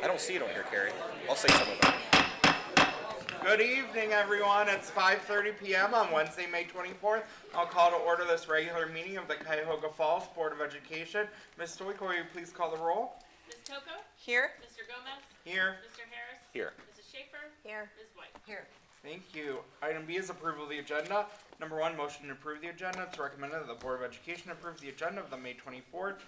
I don't see it on here, Carrie. I'll say some of it. Good evening, everyone. It's 5:30 p.m. on Wednesday, May 24th. I'll call to order this regular meeting of the Cuyahoga Falls Board of Education. Ms. Stoik, will you please call the roll? Ms. Toko? Here. Mr. Gomez? Here. Mr. Harris? Here. Mrs. Schaefer? Here. Ms. White? Here. Thank you. Item B is approval of the agenda. Number 1, motion to approve the agenda. It's recommended that the Board of Education approve the agenda of the May 24th,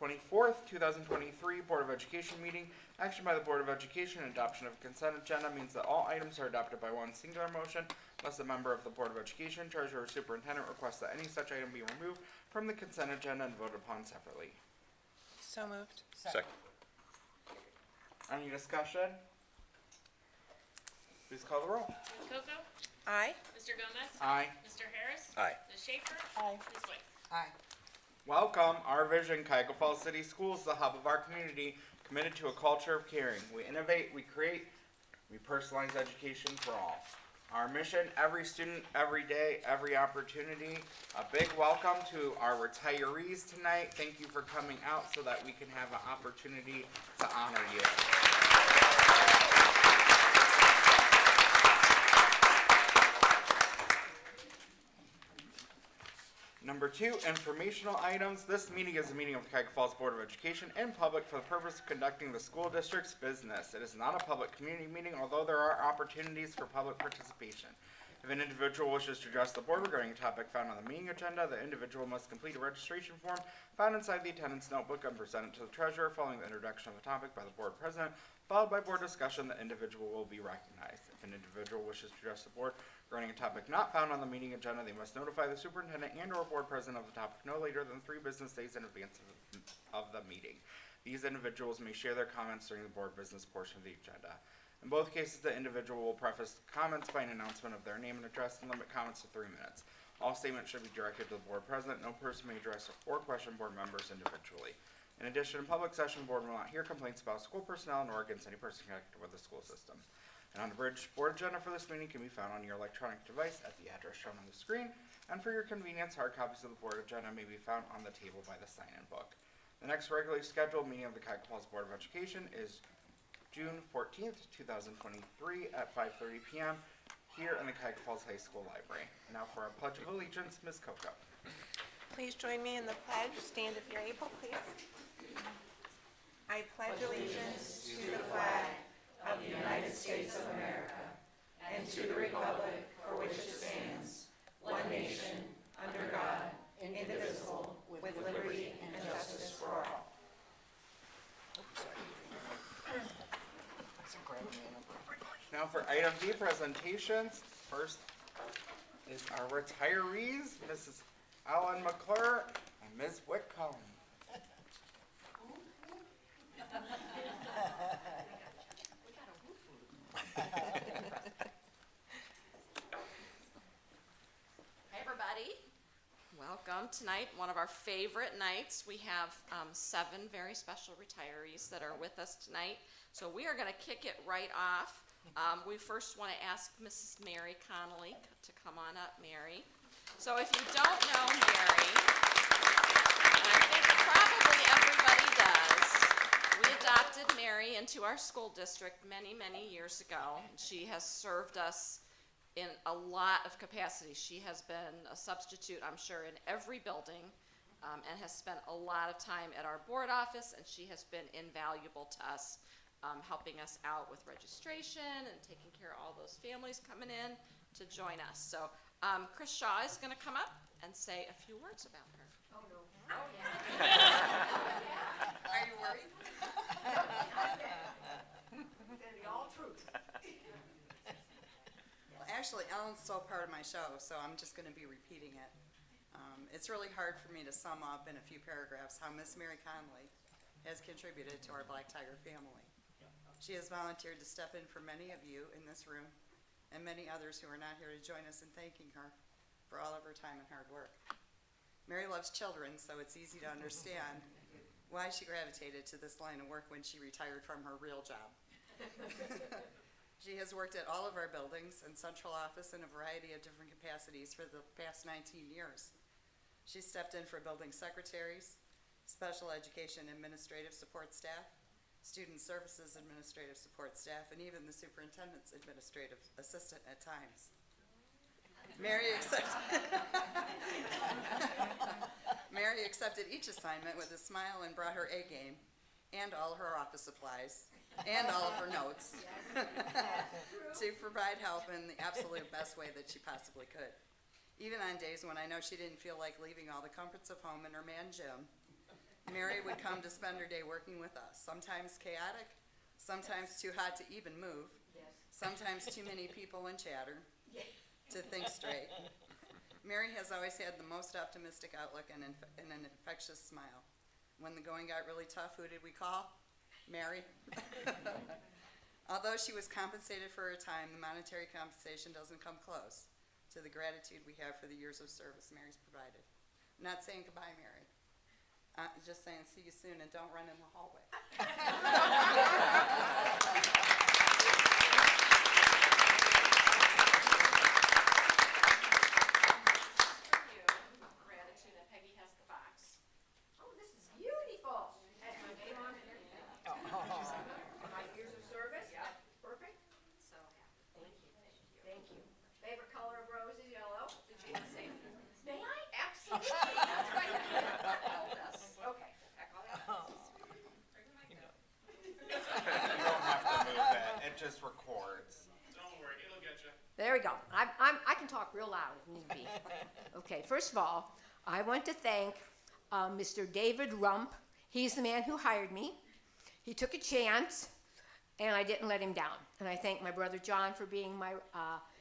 2023 Board of Education meeting. Action by the Board of Education and adoption of consent agenda means that all items are adopted by one singular motion, unless a member of the Board of Education, treasurer, or superintendent requests that any such item be removed from the consent agenda and voted upon separately. So moved. Second. Any discussion? Please call the roll. Ms. Toko? Aye. Mr. Gomez? Aye. Mr. Harris? Aye. Ms. Schaefer? Aye. Ms. White? Aye. Welcome. Our vision, Cuyahoga Falls City Schools, the hub of our community, committed to a culture of caring. We innovate, we create, we personalize education for all. Our mission, every student, every day, every opportunity. A big welcome to our retirees tonight. Thank you for coming out so that we can have an opportunity to honor you. Number 2, informational items. This meeting is a meeting of the Cuyahoga Falls Board of Education in public for the purpose of conducting the school district's business. It is not a public community meeting, although there are opportunities for public participation. If an individual wishes to address the board regarding a topic found on the meeting agenda, the individual must complete a registration form found inside the attendance notebook and present it to the treasurer. Following the introduction of the topic by the board president, followed by board discussion, the individual will be recognized. If an individual wishes to address the board regarding a topic not found on the meeting agenda, they must notify the superintendent and or board president of the topic no later than 3 business days in advance of the meeting. These individuals may share their comments during the board business portion of the agenda. In both cases, the individual will preface comments by an announcement of their name and address and limit comments to 3 minutes. All statements should be directed to the board president. No person may address or question board members individually. In addition, in public session, the board will not hear complaints about school personnel nor against any person connected with the school system. An unabridged board agenda for this meeting can be found on your electronic device at the address shown on the screen, and for your convenience, hard copies of the board agenda may be found on the table by the sign-in book. The next regularly scheduled meeting of the Cuyahoga Falls Board of Education is June 14th, 2023 at 5:30 p.m. here in the Cuyahoga Falls High School Library. Now for our Pledge of Allegiance, Ms. Coco. Please join me in the pledge. Stand if you're able, please. I pledge allegiance to the flag of the United States of America and to the republic for which it stands, one nation, under God, indivisible, with liberty and justice for all. Now for item D, presentations. First is our retirees, Mrs. Ellen McClure and Ms. Whitcomb. Hi everybody, welcome tonight. One of our favorite nights. We have 7 very special retirees that are with us tonight. So we are going to kick it right off. We first want to ask Mrs. Mary Connolly to come on up, Mary. So if you don't know Mary, and I think probably everybody does, we adopted Mary into our school district many, many years ago. She has served us in a lot of capacities. She has been a substitute, I'm sure, in every building, and has spent a lot of time at our board office, and she has been invaluable to us, helping us out with registration and taking care of all those families coming in to join us. So Chris Shaw is going to come up and say a few words about her. Oh, no. Oh, yeah. Are you worried? The all truth. Well, actually, Ellen's so part of my show, so I'm just going to be repeating it. It's really hard for me to sum up in a few paragraphs how Miss Mary Conley has contributed to our Black Tiger family. She has volunteered to step in for many of you in this room and many others who are not here to join us in thanking her for all of her time and hard work. Mary loves children, so it's easy to understand why she gravitated to this line of work when she retired from her real job. She has worked at all of our buildings and central office in a variety of different capacities for the past 19 years. She stepped in for building secretaries, special education administrative support staff, student services administrative support staff, and even the superintendent's administrative assistant at times. Mary accepted each assignment with a smile and brought her A game and all her office supplies and all of her notes to provide help in the absolute best way that she possibly could. Even on days when I know she didn't feel like leaving all the comforts of home and her man Jim, Mary would come to spend her day working with us, sometimes chaotic, sometimes too hot to even move, sometimes too many people and chatter to think straight. Mary has always had the most optimistic outlook and an infectious smile. When the going got really tough, who did we call? Mary. Although she was compensated for her time, the monetary compensation doesn't come close to the gratitude we have for the years of service Mary's provided. I'm not saying goodbye, Mary. Just saying see you soon and don't run in the hallway. Gratitude, and Peggy has the box. Oh, this is beautiful. Has my name on it and everything. My years of service? Yep. Perfect. So happy. Thank you. Thank you. Favorite color of rose is yellow. Did you say? May I? Absolutely. That's right. Okay. Echo that. You don't have to move it. It just records. Don't worry, it'll get you. There we go. I can talk real loud if need be. Okay, first of all, I want to thank Mr. David Rump. He's the man who hired me. He took a chance, and I didn't let him down. And I thank my brother John for being my,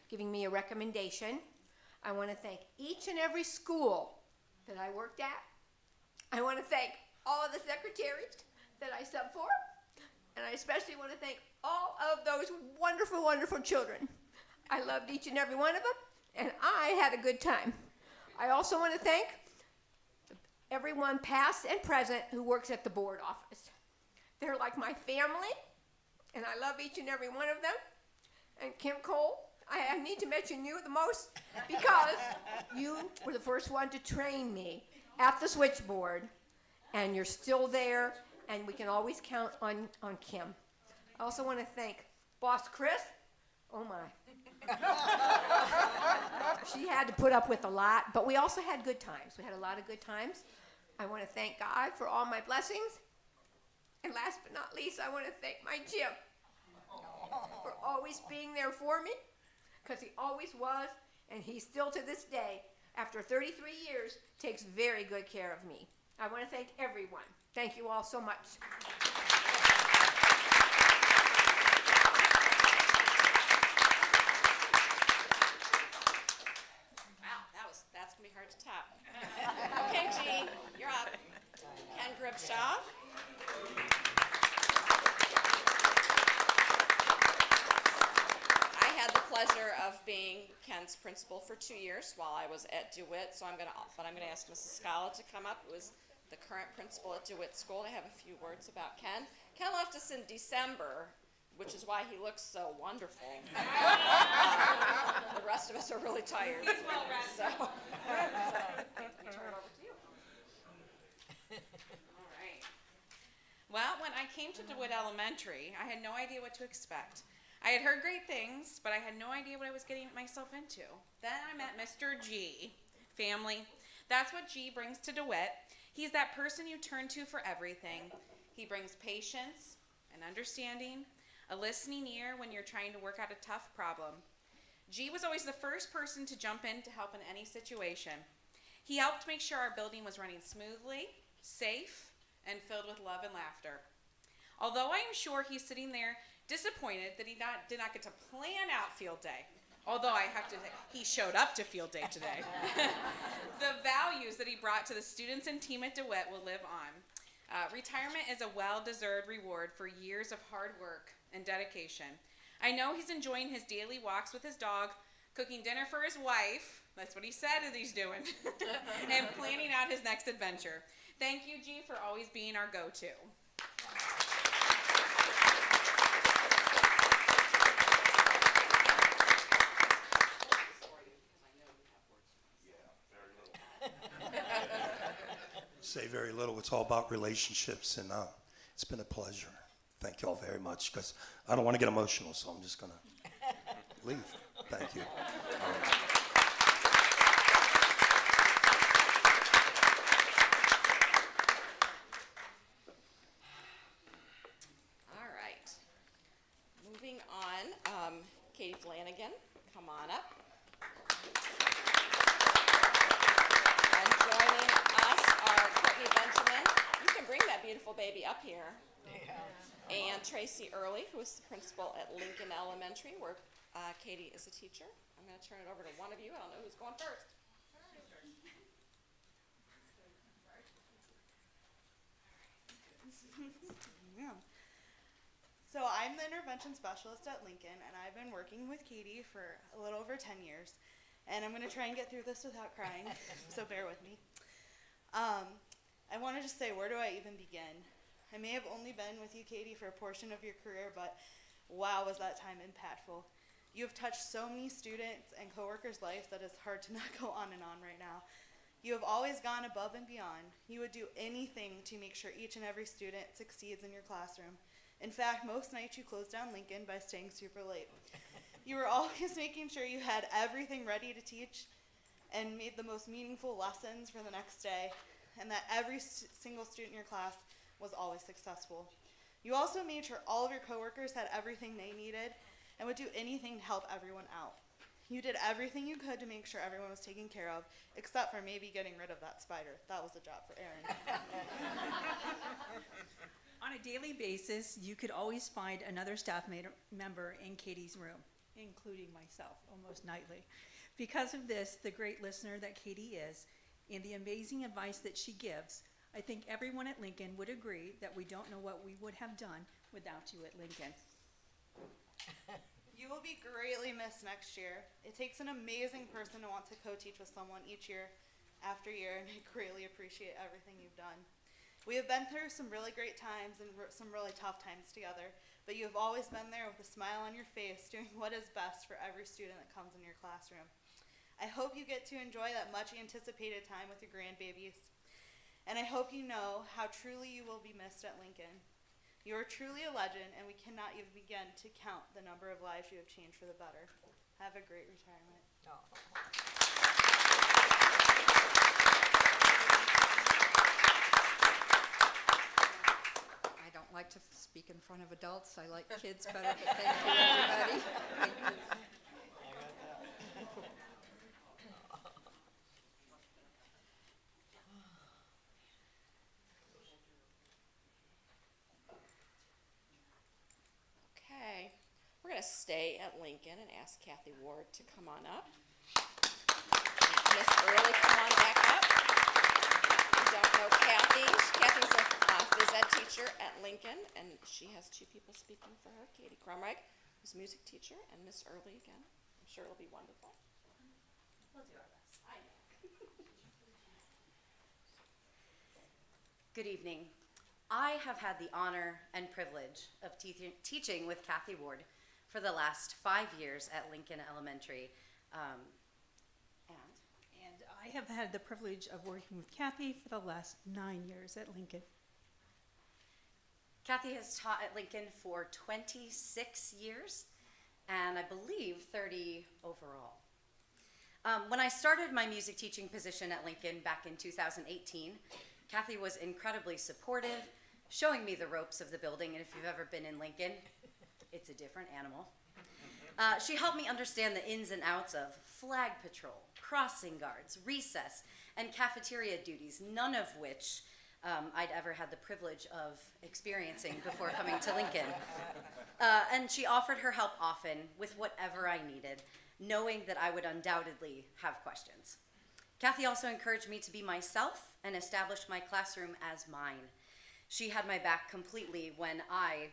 giving me a recommendation. I want to thank each and every school that I worked at. I want to thank all of the secretaries that I sub for. And I especially want to thank all of those wonderful, wonderful children. I loved each and every one of them, and I had a good time. I also want to thank everyone past and present who works at the board office. They're like my family, and I love each and every one of them. And Kim Cole, I need to mention you the most because you were the first one to train me at the switchboard, and you're still there, and we can always count on Kim. I also want to thank Boss Chris. Oh my. She had to put up with a lot, but we also had good times. We had a lot of good times. I want to thank God for all my blessings. And last but not least, I want to thank my Jim for always being there for me, because he always was, and he still to this day, after 33 years, takes very good care of me. I want to thank everyone. Thank you all so much. That's gonna be hard to top. Okay, G, you're up. Ken Gribshaw. I had the pleasure of being Ken's principal for 2 years while I was at DeWitt, so I'm gonna ask Mrs. Scala to come up, who is the current principal at DeWitt School, to have a few words about Ken. Ken left us in December, which is why he looks so wonderful. The rest of us are really tired. He's well rested. So, we turn it over to you. All right. Well, when I came to DeWitt Elementary, I had no idea what to expect. I had heard great things, but I had no idea what I was getting myself into. Then I met Mr. G. Family. That's what G brings to DeWitt. He's that person you turn to for everything. He brings patience and understanding, a listening ear when you're trying to work out a tough problem. G was always the first person to jump in to help in any situation. He helped make sure our building was running smoothly, safe, and filled with love and laughter. Although I am sure he's sitting there disappointed that he did not get to plan out field day. Although I have to say, he showed up to field day today. The values that he brought to the students and team at DeWitt will live on. Retirement is a well-deserved reward for years of hard work and dedication. I know he's enjoying his daily walks with his dog, cooking dinner for his wife, that's what he said that he's doing, and planning out his next adventure. Thank you, G, for always being our go-to. Say very little. It's all about relationships, and it's been a pleasure. Thank you all very much, because I don't want to get emotional, so I'm just going to leave. Thank you. All right. Moving on, Katie Flanagan, come on up. And joining us are Courtney Benjamin. You can bring that beautiful baby up here. And Tracy Early, who is the principal at Lincoln Elementary, where Katie is a teacher. I'm going to turn it over to one of you. I don't know who's going first. Yeah. So I'm the intervention specialist at Lincoln, and I've been working with Katie for a little over 10 years. And I'm going to try and get through this without crying, so bear with me. I want to just say, where do I even begin? I may have only been with you, Katie, for a portion of your career, but wow, was that time impactful. You have touched so many students and coworkers' lives that it's hard to not go on and on right now. You have always gone above and beyond. You would do anything to make sure each and every student succeeds in your classroom. In fact, most nights you closed down Lincoln by staying super late. You were always making sure you had everything ready to teach and made the most meaningful lessons for the next day, and that every single student in your class was always successful. You also made sure all of your coworkers had everything they needed and would do anything to help everyone out. You did everything you could to make sure everyone was taken care of, except for maybe getting rid of that spider. That was a job for Erin. On a daily basis, you could always find another staff member in Katie's room, including myself, almost nightly. Because of this, the great listener that Katie is, and the amazing advice that she gives, I think everyone at Lincoln would agree that we don't know what we would have done without you at Lincoln. You will be greatly missed next year. It takes an amazing person to want to co-teach with someone each year after year, and I greatly appreciate everything you've done. We have been through some really great times and some really tough times together, but you have always been there with a smile on your face, doing what is best for every student that comes in your classroom. I hope you get to enjoy that much anticipated time with your grandbabies, and I hope you know how truly you will be missed at Lincoln. You are truly a legend, and we cannot even begin to count the number of lives you have changed for the better. Have a great retirement. I don't like to speak in front of adults. I like kids better, but thank you, everybody. Thank you. Okay, we're going to stay at Lincoln and ask Kathy Ward to come on up. Miss Early, come on back up. If you don't know Kathy, Kathy's a phys ed teacher at Lincoln, and she has two people speaking for her, Katie Crumrig, who's a music teacher, and Miss Early again. I'm sure it'll be wonderful. We'll do our best. I know. Good evening. I have had the honor and privilege of teaching with Kathy Ward for the last 5 years at Lincoln Elementary. And I have had the privilege of working with Kathy for the last 9 years at Lincoln. Kathy has taught at Lincoln for 26 years, and I believe 30 overall. When I started my music teaching position at Lincoln back in 2018, Kathy was incredibly supportive, showing me the ropes of the building, and if you've ever been in Lincoln, it's a different animal. She helped me understand the ins and outs of flag patrol, crossing guards, recess, and cafeteria duties, none of which I'd ever had the privilege of experiencing before coming to Lincoln. And she offered her help often with whatever I needed, knowing that I would undoubtedly have questions. Kathy also encouraged me to be myself and establish my classroom as mine. She had my back completely when I,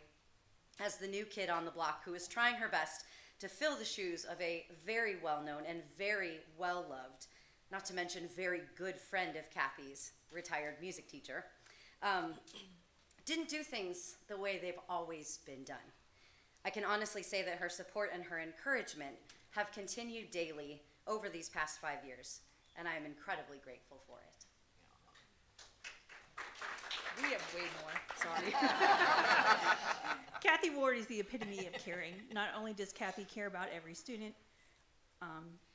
as the new kid on the block who was trying her best to fill the shoes of a very well-known and very well-loved, not to mention very good friend of Kathy's, retired music teacher, didn't do things the way they've always been done. I can honestly say that her support and her encouragement have continued daily over these past 5 years, and I am incredibly grateful for it. We have way more, sorry. Kathy Ward is the epitome of caring. Not only does Kathy care about every student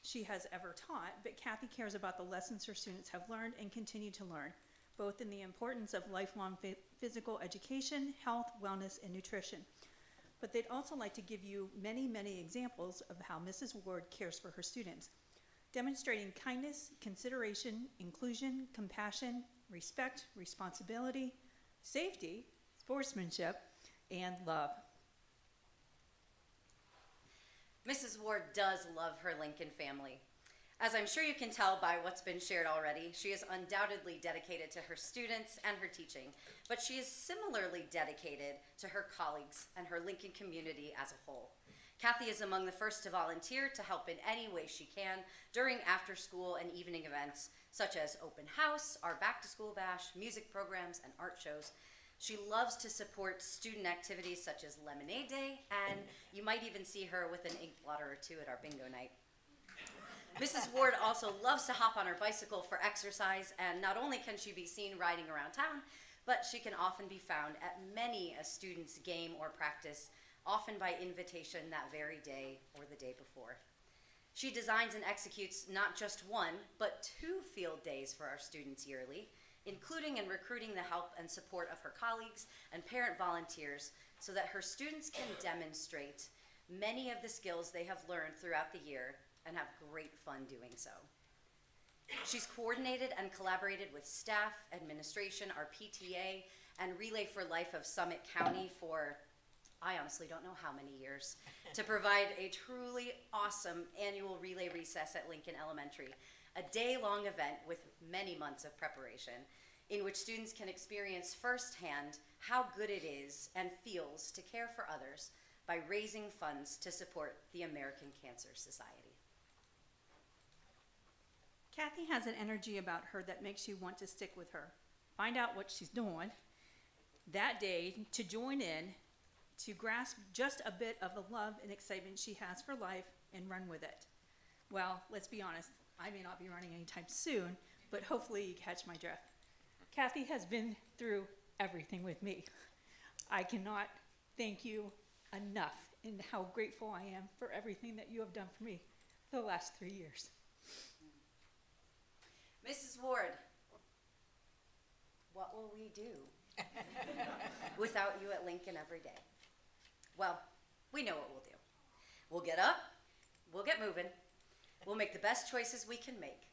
she has ever taught, but Kathy cares about the lessons her students have learned and continue to learn, both in the importance of lifelong physical education, health, wellness, and nutrition. But they'd also like to give you many, many examples of how Mrs. Ward cares for her students, demonstrating kindness, consideration, inclusion, compassion, respect, responsibility, safety, sportsmanship, and love. Mrs. Ward does love her Lincoln family. As I'm sure you can tell by what's been shared already, she is undoubtedly dedicated to her students and her teaching, but she is similarly dedicated to her colleagues and her Lincoln community as a whole. Kathy is among the first to volunteer to help in any way she can during after-school and evening events, such as open house, our back-to-school bash, music programs, and art shows. She loves to support student activities such as Lemonade Day, and you might even see her with an ink blotter or two at our bingo night. Mrs. Ward also loves to hop on her bicycle for exercise, and not only can she be seen riding around town, but she can often be found at many a student's game or practice, often by invitation that very day or the day before. She designs and executes not just one, but 2 field days for our students yearly, including and recruiting the help and support of her colleagues and parent volunteers so that her students can demonstrate many of the skills they have learned throughout the year and have great fun doing so. She's coordinated and collaborated with staff, administration, our PTA, and Relay for Life of Summit County for, I honestly don't know how many years, to provide a truly awesome annual relay recess at Lincoln Elementary, a day-long event with many months of preparation, in which students can experience firsthand how good it is and feels to care for others by raising funds to support the American Cancer Society. Kathy has an energy about her that makes you want to stick with her, find out what she's doing that day, to join in, to grasp just a bit of the love and excitement she has for life and run with it. Well, let's be honest, I may not be running anytime soon, but hopefully you catch my drift. Kathy has been through everything with me. I cannot thank you enough in how grateful I am for everything that you have done for me for the last 3 years. Mrs. Ward, what will we do without you at Lincoln every day? Well, we know what we'll do. We'll get up, we'll get moving, we'll make the best choices we can make.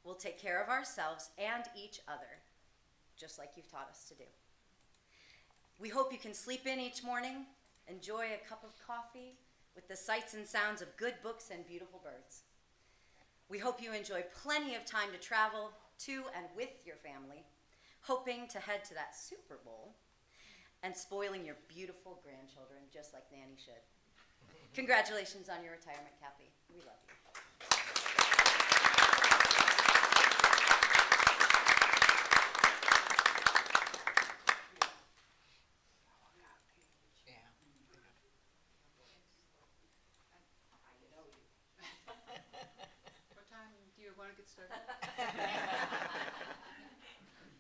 We'll take care of ourselves and each other, just like you've taught us to do. We hope you can sleep in each morning, enjoy a cup of coffee with the sights and sounds of good books and beautiful birds. We hope you enjoy plenty of time to travel to and with your family, hoping to head to that Super Bowl and spoiling your beautiful grandchildren just like Nanny should. Congratulations on your retirement, Kathy. We love you.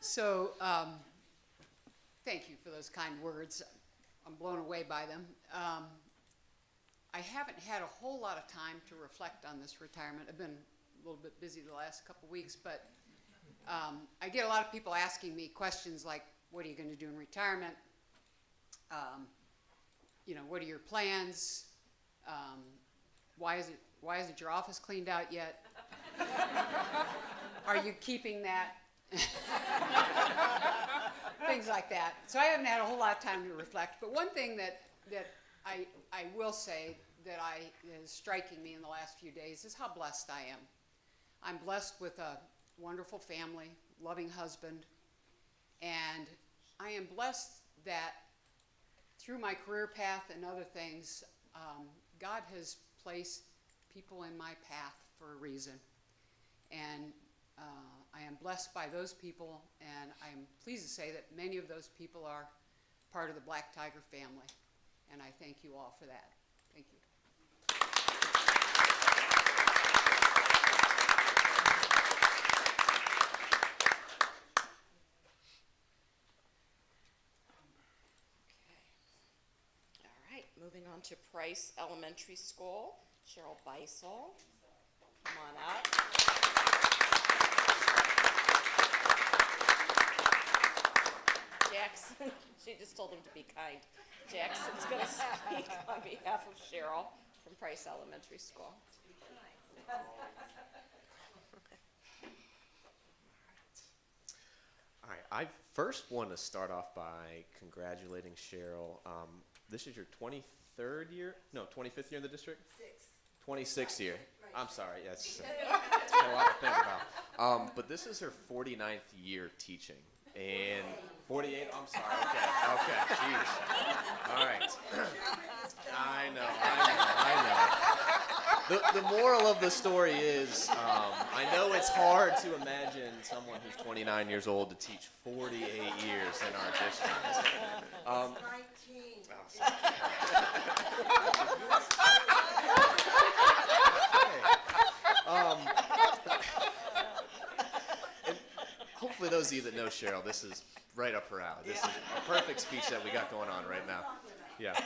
So, thank you for those kind words. I'm blown away by them. I haven't had a whole lot of time to reflect on this retirement. I've been a little bit busy the last couple weeks, but I get a lot of people asking me questions like, what are you going to do in retirement? You know, what are your plans? Why isn't your office cleaned out yet? Are you keeping that? Things like that. So I haven't had a whole lot of time to reflect. But one thing that I will say that is striking me in the last few days is how blessed I am. I'm blessed with a wonderful family, loving husband, and I am blessed that through my career path and other things, God has placed people in my path for a reason. And I am blessed by those people, and I'm pleased to say that many of those people are part of the Black Tiger family, and I thank you all for that. Thank you. on to Price Elementary School, Cheryl Beisel. Come on up. Jackson, she just told him to be kind. Jackson's going to speak on behalf of Cheryl from Price Elementary School. All right, I first want to start off by congratulating Cheryl. This is your 23rd year? No, 25th year in the district? 26th year. I'm sorry, that's a lot to think about. But this is her 49th year teaching. And 48, I'm sorry, okay, jeez. All right. I know. The moral of the story is, I know it's hard to imagine someone who's 29 years old to teach 48 years in our district. 19. And hopefully those of you that know Cheryl, this is right up her alley. This is a perfect speech that we got going on right now. Yeah.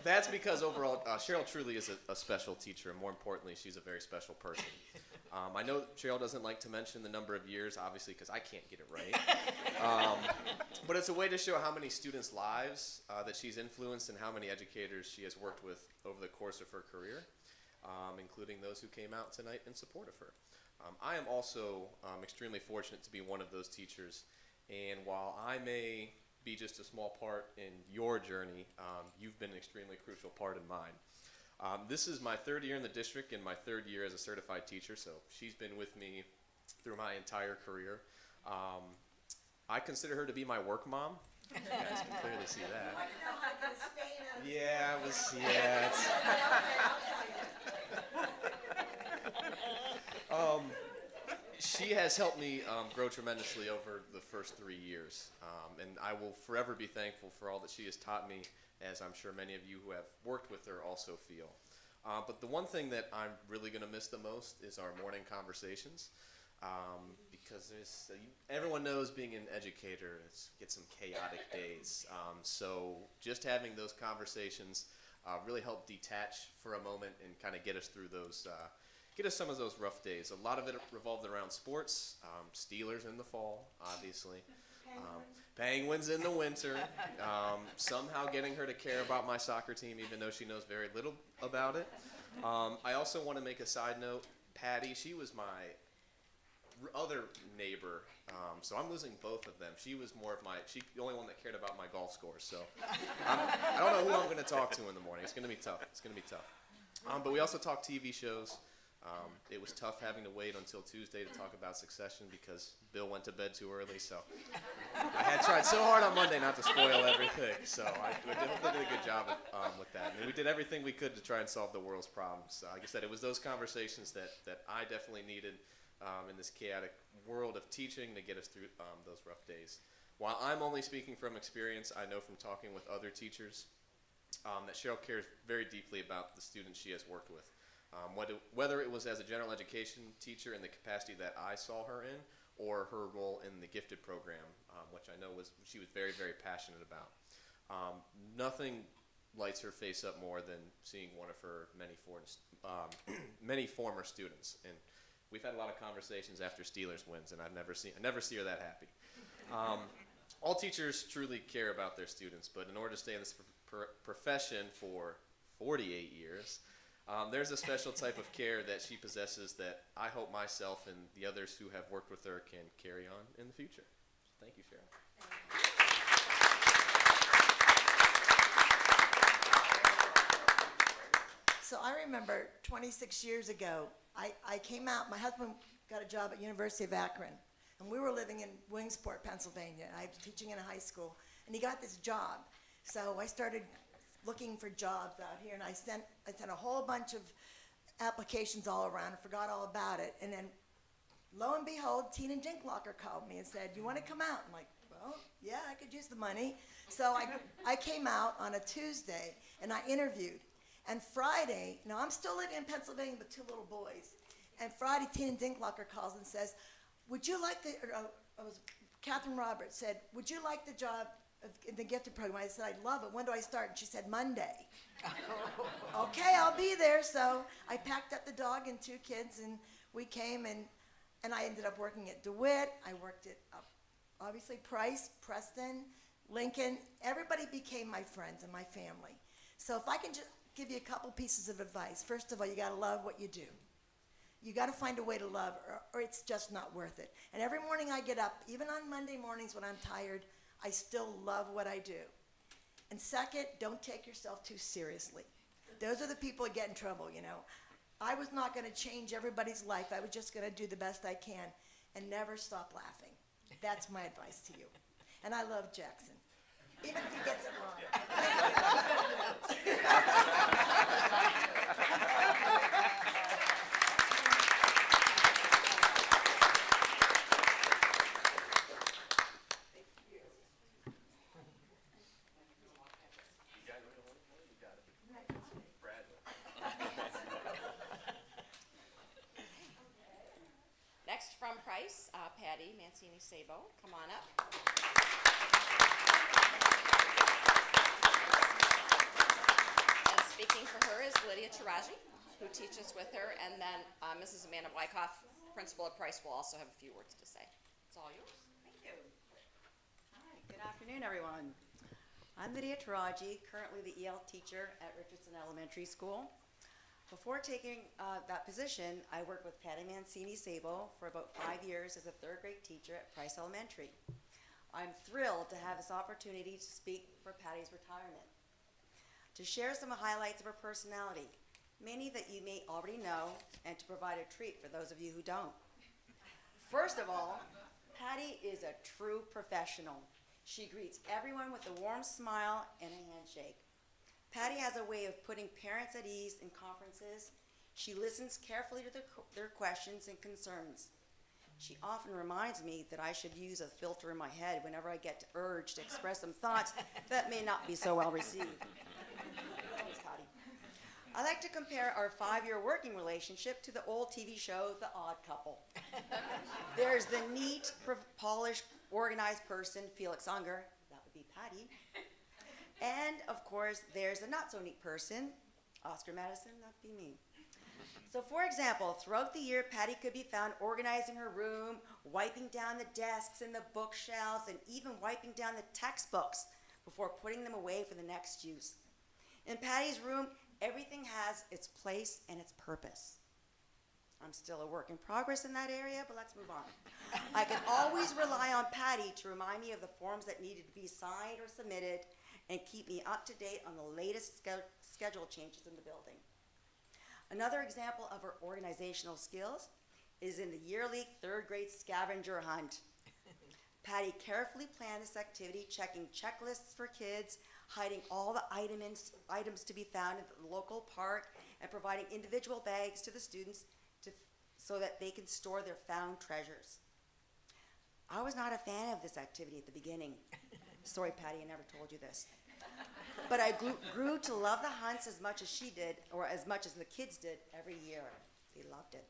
That's because overall, Cheryl truly is a special teacher, and more importantly, she's a very special person. I know Cheryl doesn't like to mention the number of years, obviously, because I can't get it right. But it's a way to show how many students' lives that she's influenced and how many educators she has worked with over the course of her career, including those who came out tonight in support of her. I am also extremely fortunate to be one of those teachers, and while I may be just a small part in your journey, you've been an extremely crucial part in mine. This is my 3rd year in the district and my 3rd year as a certified teacher, so she's been with me through my entire career. I consider her to be my work mom. You guys can clearly see that. Yeah, it was, yeah. She has helped me grow tremendously over the first 3 years, and I will forever be thankful for all that she has taught me, as I'm sure many of you who have worked with her also feel. But the one thing that I'm really going to miss the most is our morning conversations, because everyone knows being an educator, gets some chaotic days. So just having those conversations really help detach for a moment and kind of get us through those get us some of those rough days. A lot of it revolved around sports, Steelers in the fall, obviously, Penguins in the winter, somehow getting her to care about my soccer team, even though she knows very little about it. I also want to make a side note. Patty, she was my other neighbor, so I'm losing both of them. She was the only one that cared about my golf scores, so I don't know who I'm going to talk to in the morning. It's going to be tough. But we also talk TV shows. It was tough having to wait until Tuesday to talk about Succession because Bill went to bed too early. So I had tried so hard on Monday not to spoil everything. So I hopefully did a good job with that. And we did everything we could to try and solve the world's problems. Like I said, it was those conversations that I definitely needed in this chaotic world of teaching to get us through those rough days. While I'm only speaking from experience, I know from talking with other teachers that Cheryl cares very deeply about the students she has worked with. Whether it was as a general education teacher in the capacity that I saw her in, or her role in the gifted program, which I know she was very, very passionate about. Nothing lights her face up more than seeing one of her many former students. And we've had a lot of conversations after Steelers wins, and I never see her that happy. All teachers truly care about their students, but in order to stay in this profession for 48 years, there's a special type of care that she possesses that I hope myself and the others who have worked with her can carry on in the future. Thank you, Cheryl. So I remember 26 years ago, I came out, my husband got a job at University of Akron, and we were living in Williamsport, Pennsylvania. I was teaching in a high school, and he got this job. So I started looking for jobs out here, and I sent a whole bunch of applications all around. I forgot all about it, and then lo and behold, Tina Dinklocker called me and said, "You want to come out?" I'm like, "Well, yeah, I could use the money." So I came out on a Tuesday, and I interviewed. And Friday, now I'm still living in Pennsylvania with 2 little boys, and Friday, Tina Dinklocker calls and says, "Would you like Catherine Roberts said, "Would you like the job in the gifted program. I said, I love it. When do I start? And she said, Monday. Okay, I'll be there. So I packed up the dog and 2 kids, and we came, and I ended up working at DeWitt. I worked at, obviously, Price, Preston, Lincoln. Everybody became my friends and my family. So if I can just give you a couple pieces of advice. First of all, you got to love what you do. You got to find a way to love, or it's just not worth it. And every morning I get up, even on Monday mornings when I'm tired, I still love what I do. And second, don't take yourself too seriously. Those are the people that get in trouble, you know. I was not going to change everybody's life. I was just going to do the best I can and never stop laughing. That's my advice to you. And I love Jackson, even if he gets it wrong. Next from Price, Patty Mancini-Sabo, come on up. And speaking for her is Lydia Taraji, who teaches with her, and then Mrs. Amanda Wyckoff, principal at Price, will also have a few words to say. It's all yours. Thank you. Hi, good afternoon, everyone. I'm Lydia Taraji, currently the EL teacher at Richardson Elementary School. Before taking that position, I worked with Patty Mancini-Sabo for about 5 years as a 3rd grade teacher at Price Elementary. I'm thrilled to have this opportunity to speak for Patty's retirement, to share some highlights of her personality, many that you may already know, and to provide a treat for those of you who don't. First of all, Patty is a true professional. She greets everyone with a warm smile and a handshake. Patty has a way of putting parents at ease in conferences. She listens carefully to their questions and concerns. She often reminds me that I should use a filter in my head whenever I get urged to express some thoughts that may not be so well received. Thanks, Patty. I like to compare our 5-year working relationship to the old TV show, The Odd Couple. There's the neat, polished, organized person, Felix Unger. That would be Patty. And, of course, there's a not-so-neat person, Oscar Madison, that'd be me. So, for example, throughout the year, Patty could be found organizing her room, wiping down the desks and the bookshelves, and even wiping down the textbooks before putting them away for the next use. In Patty's room, everything has its place and its purpose. I'm still a work in progress in that area, but let's move on. I can always rely on Patty to remind me of the forms that needed to be signed or submitted, and keep me up to date on the latest schedule changes in the building. Another example of her organizational skills is in the yearly 3rd grade scavenger hunt. Patty carefully planned this activity, checking checklists for kids, hiding all the items to be found at the local park, and providing individual bags to the students so that they can store their found treasures. I was not a fan of this activity at the beginning. Sorry, Patty, I never told you this. But I grew to love the hunts as much as she did, or as much as the kids did every year. They loved it.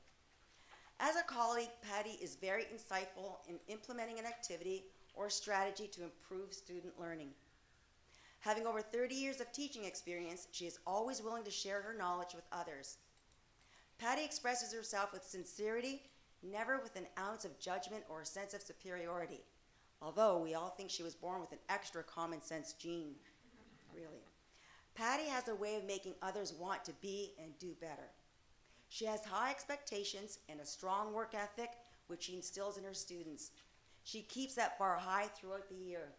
As a colleague, Patty is very insightful in implementing an activity or strategy to improve student learning. Having over 30 years of teaching experience, she is always willing to share her knowledge with others. Patty expresses herself with sincerity, never with an ounce of judgment or a sense of superiority. Although we all think she was born with an extra common sense gene, really. Patty has a way of making others want to be and do better. She has high expectations and a strong work ethic, which she instills in her students. She keeps that bar high throughout the year.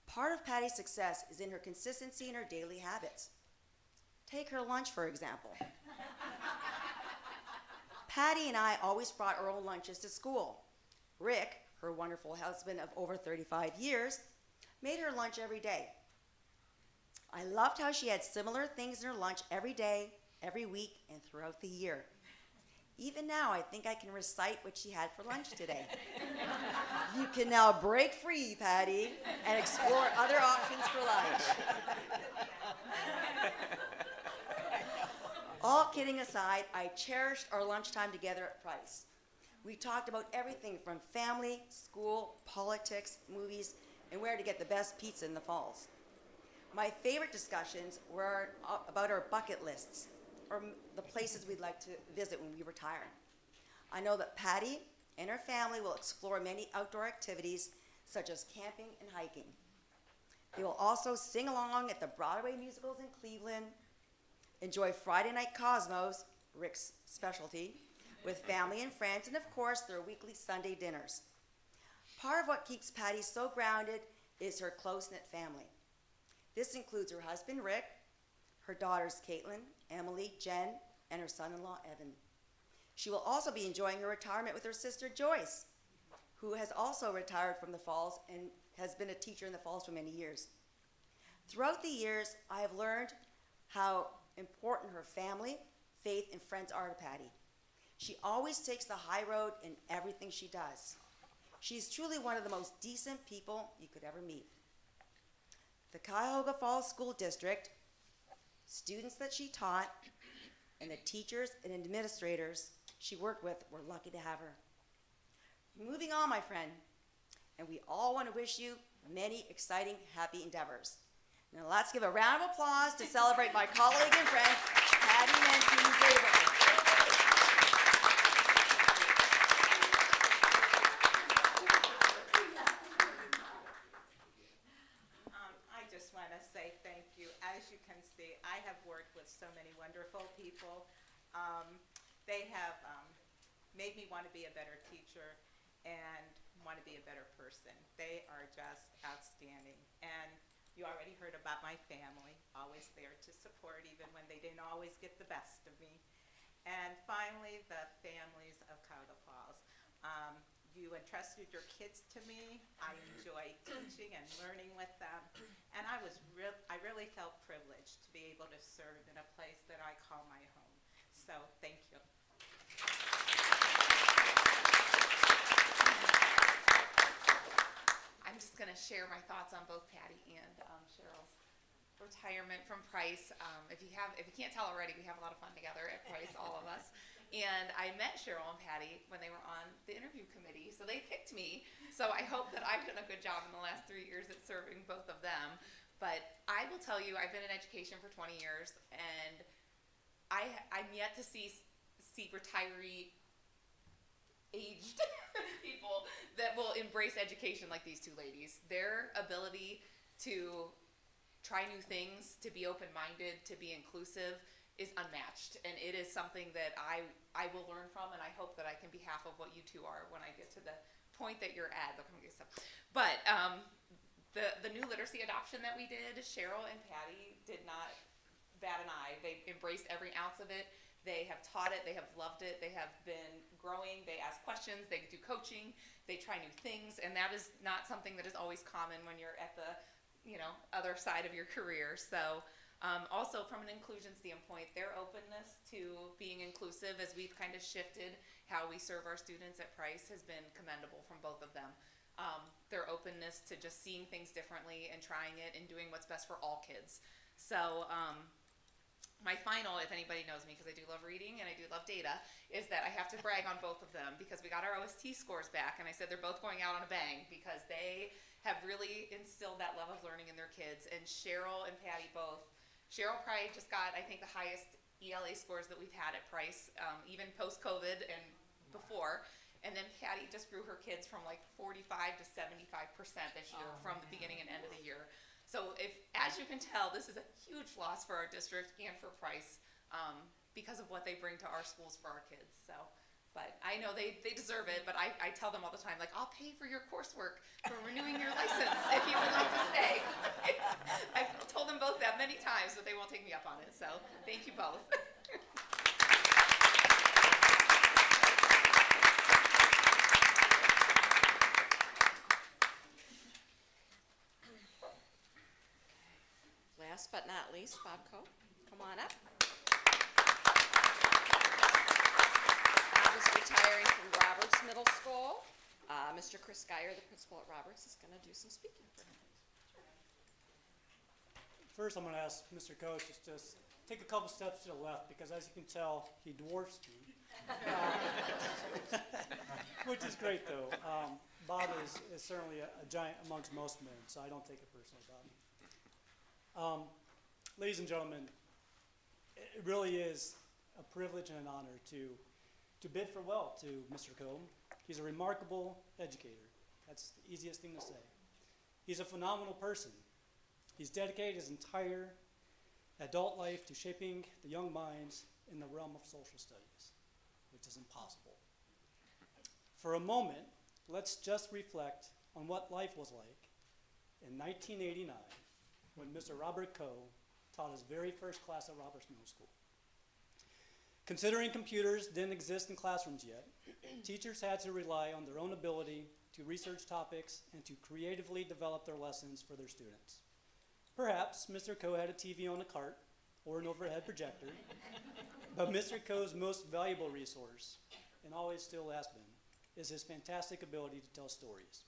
Part of Patty's success is in her consistency in her daily habits. Take her lunch, for example. Patty and I always brought our own lunches to school. Rick, her wonderful husband of over 35 years, made her lunch every day. I loved how she had similar things in her lunch every day, every week, and throughout the year. Even now, I think I can recite what she had for lunch today. You can now break free, Patty, and explore other options for lunch. All kidding aside, I cherished our lunchtime together at Price. We talked about everything from family, school, politics, movies, and where to get the best pizza in the falls. My favorite discussions were about our bucket lists, or the places we'd like to visit when we retire. I know that Patty and her family will explore many outdoor activities such as camping and hiking. They will also sing along at the Broadway musicals in Cleveland, enjoy Friday Night Cosmos, Rick's specialty, with family and friends, and of course their weekly Sunday dinners. Part of what keeps Patty so grounded is her close-knit family. This includes her husband Rick, her daughters Caitlin, Emily, Jen, and her son-in-law Evan. She will also be enjoying her retirement with her sister Joyce, who has also retired from the Falls and has been a teacher in the Falls for many years. Throughout the years, I have learned how important her family, faith, and friends are to Patty. She always takes the high road in everything she does. She's truly one of the most decent people you could ever meet. The Cuyahoga Falls School District, students that she taught, and the teachers and administrators she worked with were lucky to have her. Moving on, my friend, and we all want to wish you many exciting, happy endeavors. Now let's give a round of applause to celebrate my colleague and friend, Patty Mancini-Graber. I just want to say thank you. As you can see, I have worked with so many wonderful people. They have made me want to be a better teacher and want to be a better person. They are just outstanding. And you already heard about my family, always there to support even when they didn't always get the best of me. And finally, the families of Cuyahoga Falls. You entrusted your kids to me. I enjoy teaching and learning with them. And I really felt privileged to be able to serve in a place that I call my home. So thank you. I'm just going to share my thoughts on both Patty and Cheryl's retirement from Price. If you can't tell already, we have a lot of fun together at Price, all of us. And I met Cheryl and Patty when they were on the interview committee, so they picked me. So I hope that I've done a good job in the last 3 years at serving both of them. But I will tell you, I've been in education for 20 years, and I'm yet to see retiree aged people that will embrace education like these two ladies. Their ability to try new things, to be open-minded, to be inclusive is unmatched, and it is something that I will learn from, and I hope that I can be half of what you two are when I get to the point that you're at. They'll come get some. But the new literacy adoption that we did, Cheryl and Patty did not bat an eye. They embraced every ounce of it. They have taught it. They have loved it. They have been growing. They ask questions. They do coaching. They try new things, and that is not something that is always common when you're at the other side of your career. So also from an inclusion standpoint, their openness to being inclusive as we've kind of shifted how we serve our students at Price has been commendable from both of them. Their openness to just seeing things differently and trying it and doing what's best for all kids. So my final, if anybody knows me, because I do love reading and I do love data, is that I have to brag on both of them because we got our OST scores back, and I said they're both going out on a bang because they have really instilled that love of learning in their kids. And Cheryl and Patty both. Cheryl probably just got, I think, the highest ELA scores that we've had at Price, even post-COVID and before. And then Patty just grew her kids from like 45 to 75% this year from the beginning and end of the year. So as you can tell, this is a huge loss for our district and for Price because of what they bring to our schools for our kids. So, but I know they deserve it, but I tell them all the time, like, I'll pay for your coursework for renewing your license if you would like to stay. I've told them both that many times, but they won't take me up on it. So thank you both. Last but not least, Bob Coe, come on up. Bob is retiring from Roberts Middle School. Mr. Chris Geyer, the principal at Roberts, is going to do some speaking for him. First, I'm going to ask Mr. Coach to just take a couple steps to the left because, as you can tell, he dwarfs me, which is great, though. Bob is certainly a giant amongst most men, so I don't take it personally, Bob. Ladies and gentlemen, it really is a privilege and an honor to bid farewell to Mr. Coe. He's a remarkable educator. That's the easiest thing to say. He's a phenomenal person. He's dedicated his entire adult life to shaping the young minds in the realm of social studies, which is impossible. For a moment, let's just reflect on what life was like in 1989 when Mr. Robert Coe taught his very first class at Roberts Middle School. Considering computers didn't exist in classrooms yet, teachers had to rely on their own ability to research topics and to creatively develop their lessons for their students. Perhaps Mr. Coe had a TV on a cart or an overhead projector, but Mr. Coe's most valuable resource, and always still has been, is his fantastic ability to tell stories.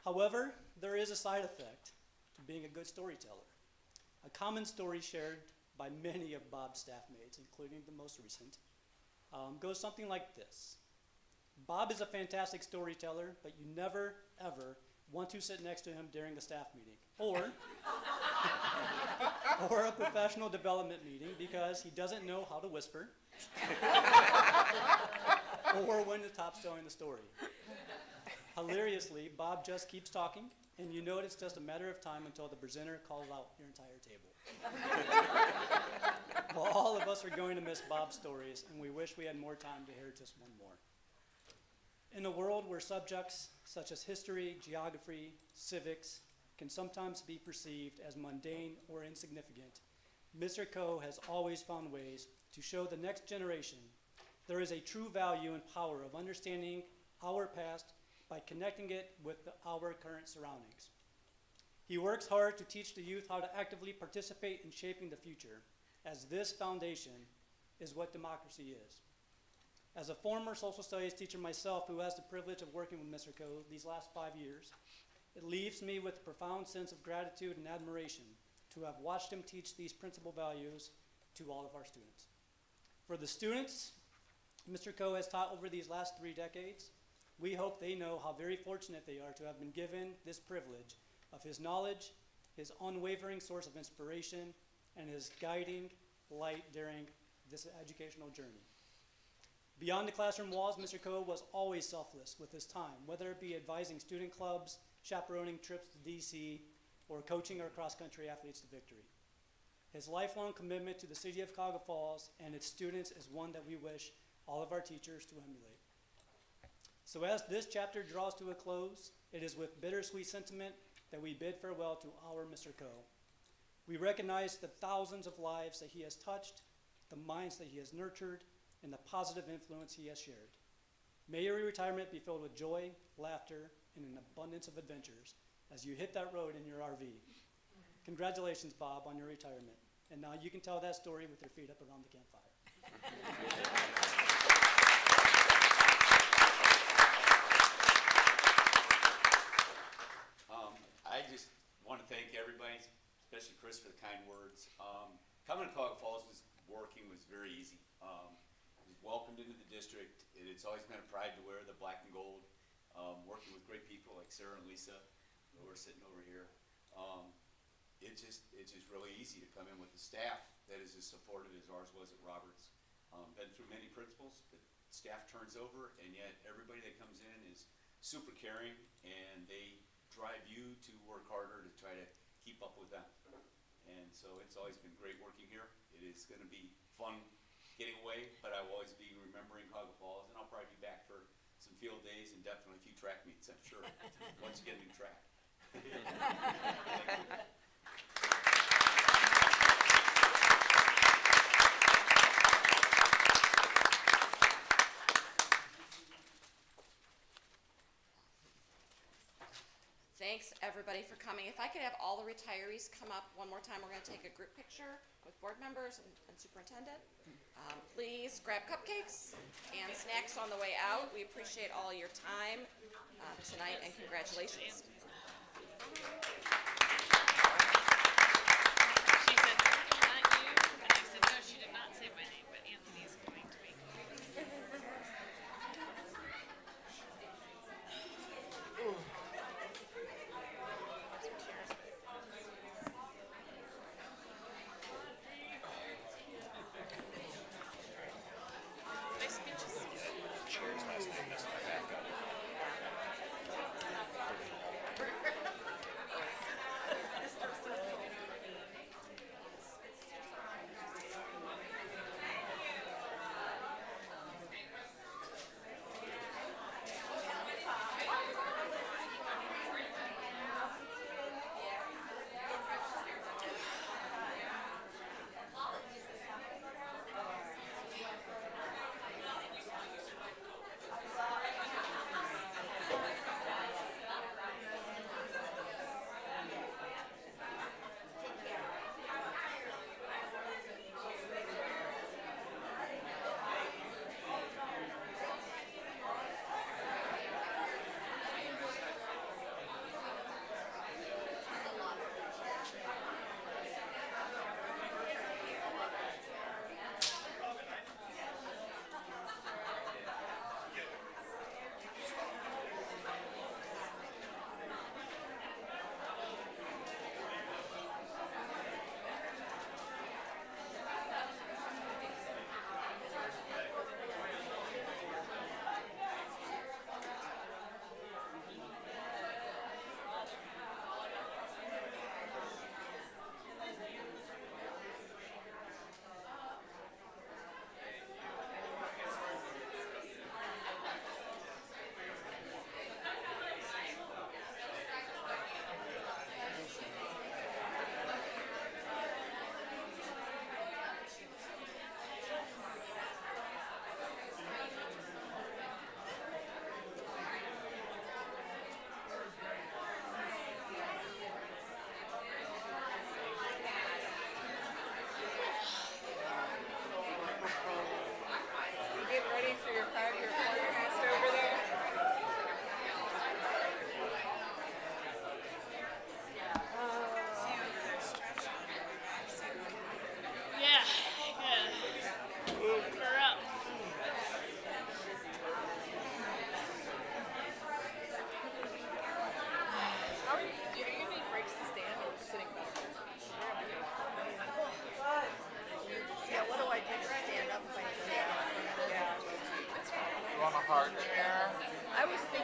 However, there is a side effect to being a good storyteller. A common story shared by many of Bob's staff mates, including the most recent, goes something like this. Bob is a fantastic storyteller, but you never, ever want to sit next to him during the staff meeting, or a professional development meeting because he doesn't know how to whisper, or when to stop telling the story. Hilariously, Bob just keeps talking, and you know it's just a matter of time until the presenter calls out your entire table. Well, all of us are going to miss Bob's stories, and we wish we had more time to hear just one more. In a world where subjects such as history, geography, civics can sometimes be perceived as mundane or insignificant, Mr. Coe has always found ways to show the next generation there is a true value and power of understanding our past by connecting it with our current surroundings. He works hard to teach the youth how to actively participate in shaping the future, as this foundation is what democracy is. As a former social studies teacher myself who has the privilege of working with Mr. Coe these last 5 years, it leaves me with a profound sense of gratitude and admiration to have watched him teach these principal values to all of our students. For the students Mr. Coe has taught over these last 3 decades, we hope they know how very fortunate they are to have been given this privilege of his knowledge, his unwavering source of inspiration, and his guiding light during this educational journey. Beyond the classroom walls, Mr. Coe was always selfless with his time, whether it be advising student clubs, chaperoning trips to DC, or coaching our cross-country athletes to victory. His lifelong commitment to the city of Cuyahoga Falls and its students is one that we wish all of our teachers to emulate. So as this chapter draws to a close, it is with bittersweet sentiment that we bid farewell to our Mr. Coe. We recognize the thousands of lives that he has touched, the minds that he has nurtured, and the positive influence he has shared. May your retirement be filled with joy, laughter, and an abundance of adventures as you hit that road in your RV. Congratulations, Bob, on your retirement. And now you can tell that story with your feet up around the campfire. I just want to thank everybody, especially Chris, for the kind words. Coming to Cuyahoga Falls was very easy. I was welcomed into the district. It's always been a pride to wear the black and gold. Working with great people like Sarah and Lisa, who are sitting over here. It's just really easy to come in with the staff that is as supportive as ours was at Roberts. Been through many principals, but staff turns over, and yet everybody that comes in is super caring, and they drive you to work harder to try to keep up with them. And so it's always been great working here. It is going to be fun getting away, but I will always be remembering Cuyahoga Falls, and I'll probably be back for some field days and definitely a few track meets, I'm sure, once you get a new track. Thanks, everybody, for coming. If I could have all the retirees come up one more time, we're going to take a group picture with board members and superintendent. Please grab cupcakes and snacks on the way out. We appreciate all your time tonight, and congratulations. She said, not you, and I said, no, she did not say my name, but Anthony is going to be.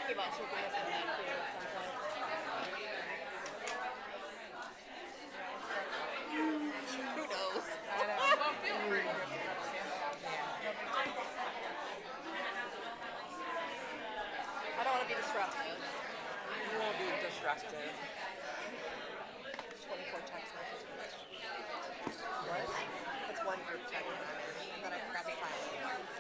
thinking about taking this on that too at some point. Who knows? I don't know. Well, feel free. I don't want to be disruptive. You won't be disruptive. 24 text messages. What? That's one group text message. And then I press silence.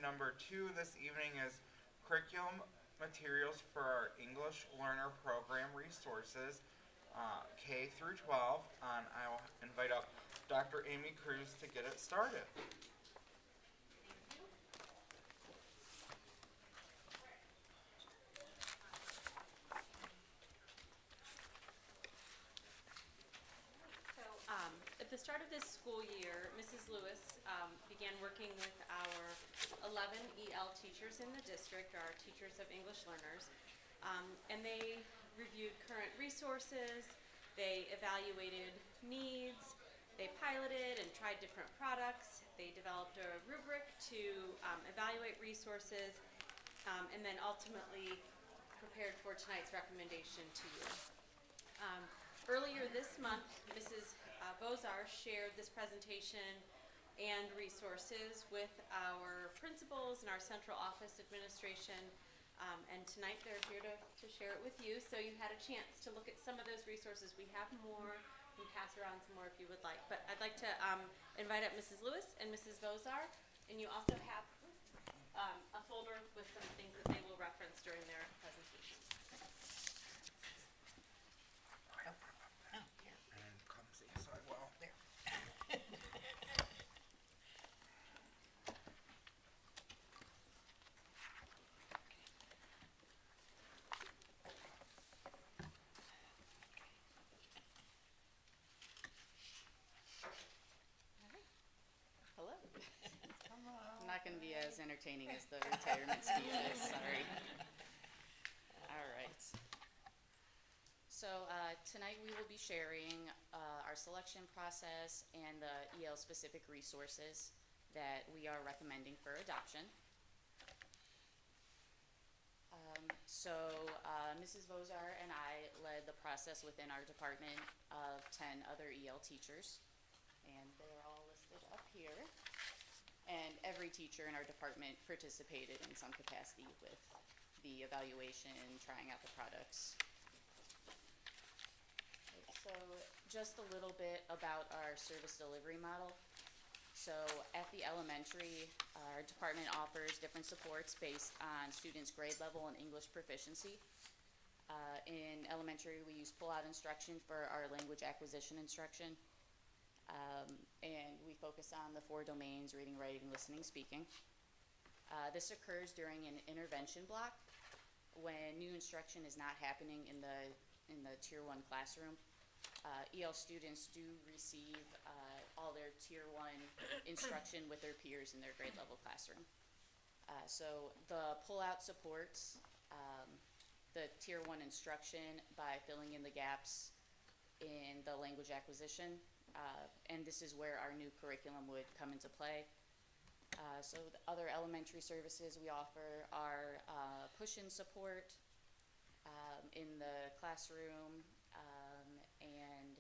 Number 2 this evening is curriculum materials for our English learner program resources, K through 12. I will invite up Dr. Amy Cruz to get it started. At the start of this school year, Mrs. Lewis began working with our 11 EL teachers in the district, our teachers of English learners, and they reviewed current resources, they evaluated needs, they piloted and tried different products, they developed a rubric to evaluate resources, and then ultimately prepared for tonight's recommendation to you. Earlier this month, Mrs. Bozar shared this presentation and resources with our principals and our central office administration And tonight they're here to share it with you, so you had a chance to look at some of those resources. We have more. We can pass around some more if you would like. But I'd like to invite up Mrs. Lewis and Mrs. Vozar, and you also have a folder with some things that they will reference during their presentation. And come see so I will. There. Hello. I'm not going to be as entertaining as the retirement speeches, sorry. All right. So tonight we will be sharing our selection process and the EL-specific resources that we are recommending for adoption. Mrs. Vozar and I led the process within our department of 10 other EL teachers, and they're all listed up here. And every teacher in our department participated in some capacity with the evaluation, trying out the products. So just a little bit about our service delivery model. So at the elementary, our department offers different supports based on students' grade level and English proficiency. In elementary, we use pull-out instruction for our language acquisition instruction. And we focus on the 4 domains: reading, writing, listening, speaking. This occurs during an intervention block when new instruction is not happening in the Tier 1 classroom. EL students do receive all their Tier 1 instruction with their peers in their grade level classroom. So the pull-out supports the Tier 1 instruction by filling in the gaps in the language acquisition. And this is where our new curriculum would come into play. So the other elementary services we offer are push-in support in the classroom and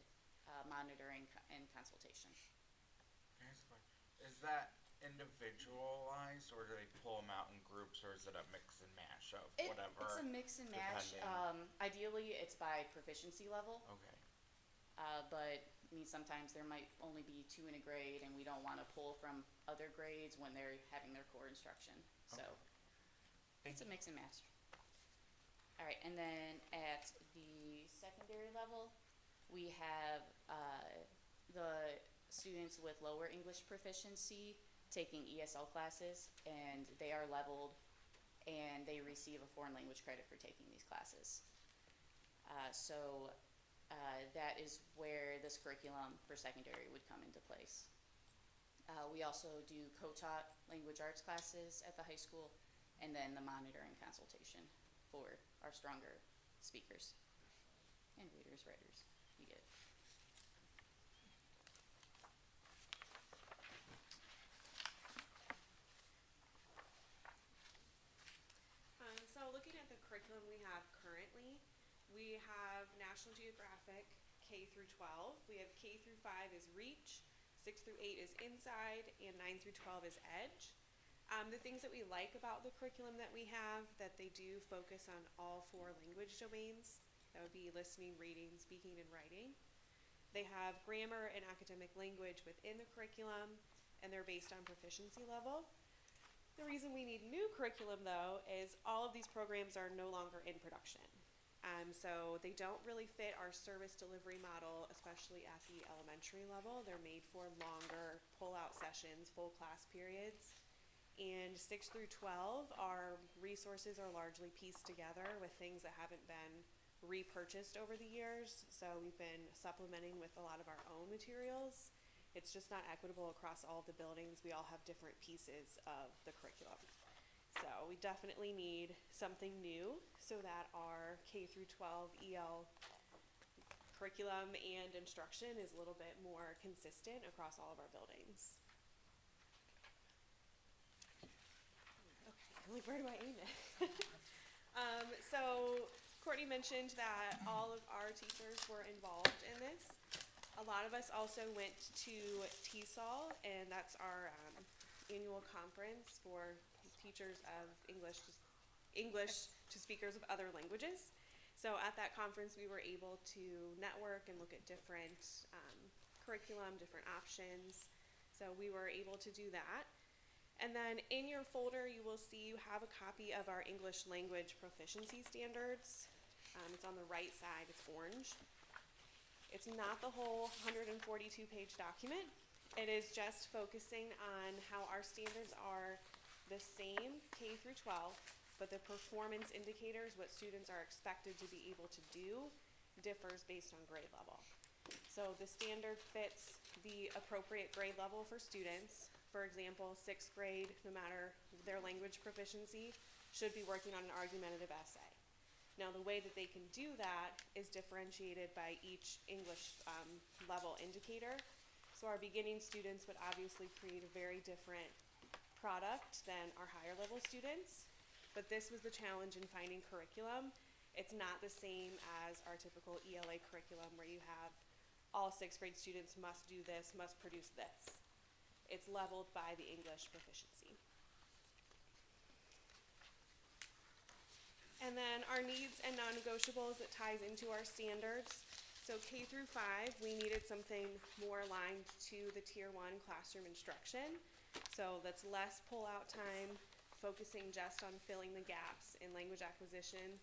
monitoring and consultation. Is that individualized, or do they pull them out in groups, or is it a mix and mash of whatever? It's a mix and match. Ideally, it's by proficiency level. Okay. But I mean, sometimes there might only be 2 in a grade, and we don't want to pull from other grades when they're having their core instruction. So it's a mix and match. All right, and then at the secondary level, we have the students with lower English proficiency taking ESL classes, and they are leveled, and they receive a foreign language credit for taking these classes. That is where this curriculum for secondary would come into place. We also do co-taught language arts classes at the high school, and then the monitoring consultation for our stronger speakers and readers, writers. You get it. So looking at the curriculum we have currently, we have National Geographic K through 12. We have K through 5 is Reach, 6 through 8 is Inside, and 9 through 12 is Edge. The things that we like about the curriculum that we have, that they do focus on all 4 language domains. That would be listening, reading, speaking, and writing. They have grammar and academic language within the curriculum, and they're based on proficiency level. The reason we need new curriculum, though, is all of these programs are no longer in production. So they don't really fit our service delivery model, especially at the elementary level. They're made for longer pull-out sessions, full class periods. And 6 through 12, our resources are largely pieced together with things that haven't been repurchased over the years. So we've been supplementing with a lot of our own materials. It's just not equitable across all of the buildings. We all have different pieces of the curriculum. So we definitely need something new so that our K through 12 EL curriculum and instruction is a little bit more consistent across all of our buildings. Okay, where do I aim it? So Courtney mentioned that all of our teachers were involved in this. A lot of us also went to TESOL, and that's our annual conference for teachers of English English to speakers of other languages. So at that conference, we were able to network and look at different curriculum, different options. So we were able to do that. And then in your folder, you will see you have a copy of our English language proficiency standards. It's on the right side, it's orange. It's not the whole 142-page document. It is just focusing on how our standards are the same K through 12, but the performance indicators, what students are expected to be able to do, differs based on grade level. So the standard fits the appropriate grade level for students. For example, 6th grade, no matter their language proficiency, should be working on an argumentative essay. Now, the way that they can do that is differentiated by each English level indicator. So our beginning students would obviously create a very different product than our higher level students, but this was the challenge in finding curriculum. It's not the same as our typical ELA curriculum where you have all 6th grade students must do this, must produce this. It's leveled by the English proficiency. And then our needs and non-negotiables that ties into our standards. So K through 5, we needed something more aligned to the Tier 1 classroom instruction. So that's less pull-out time, focusing just on filling the gaps in language acquisition,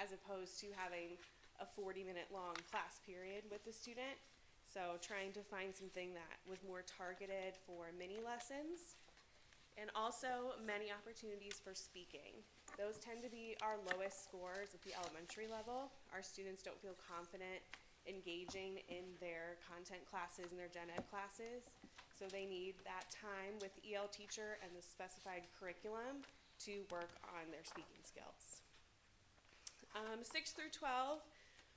as opposed to having a 40-minute long class period with the student. So trying to find something that was more targeted for mini lessons, and also many opportunities for speaking. Those tend to be our lowest scores at the elementary level. Our students don't feel confident engaging in their content classes and their gen ed classes. So they need that time with the EL teacher and the specified curriculum to work on their speaking skills. 6 through 12,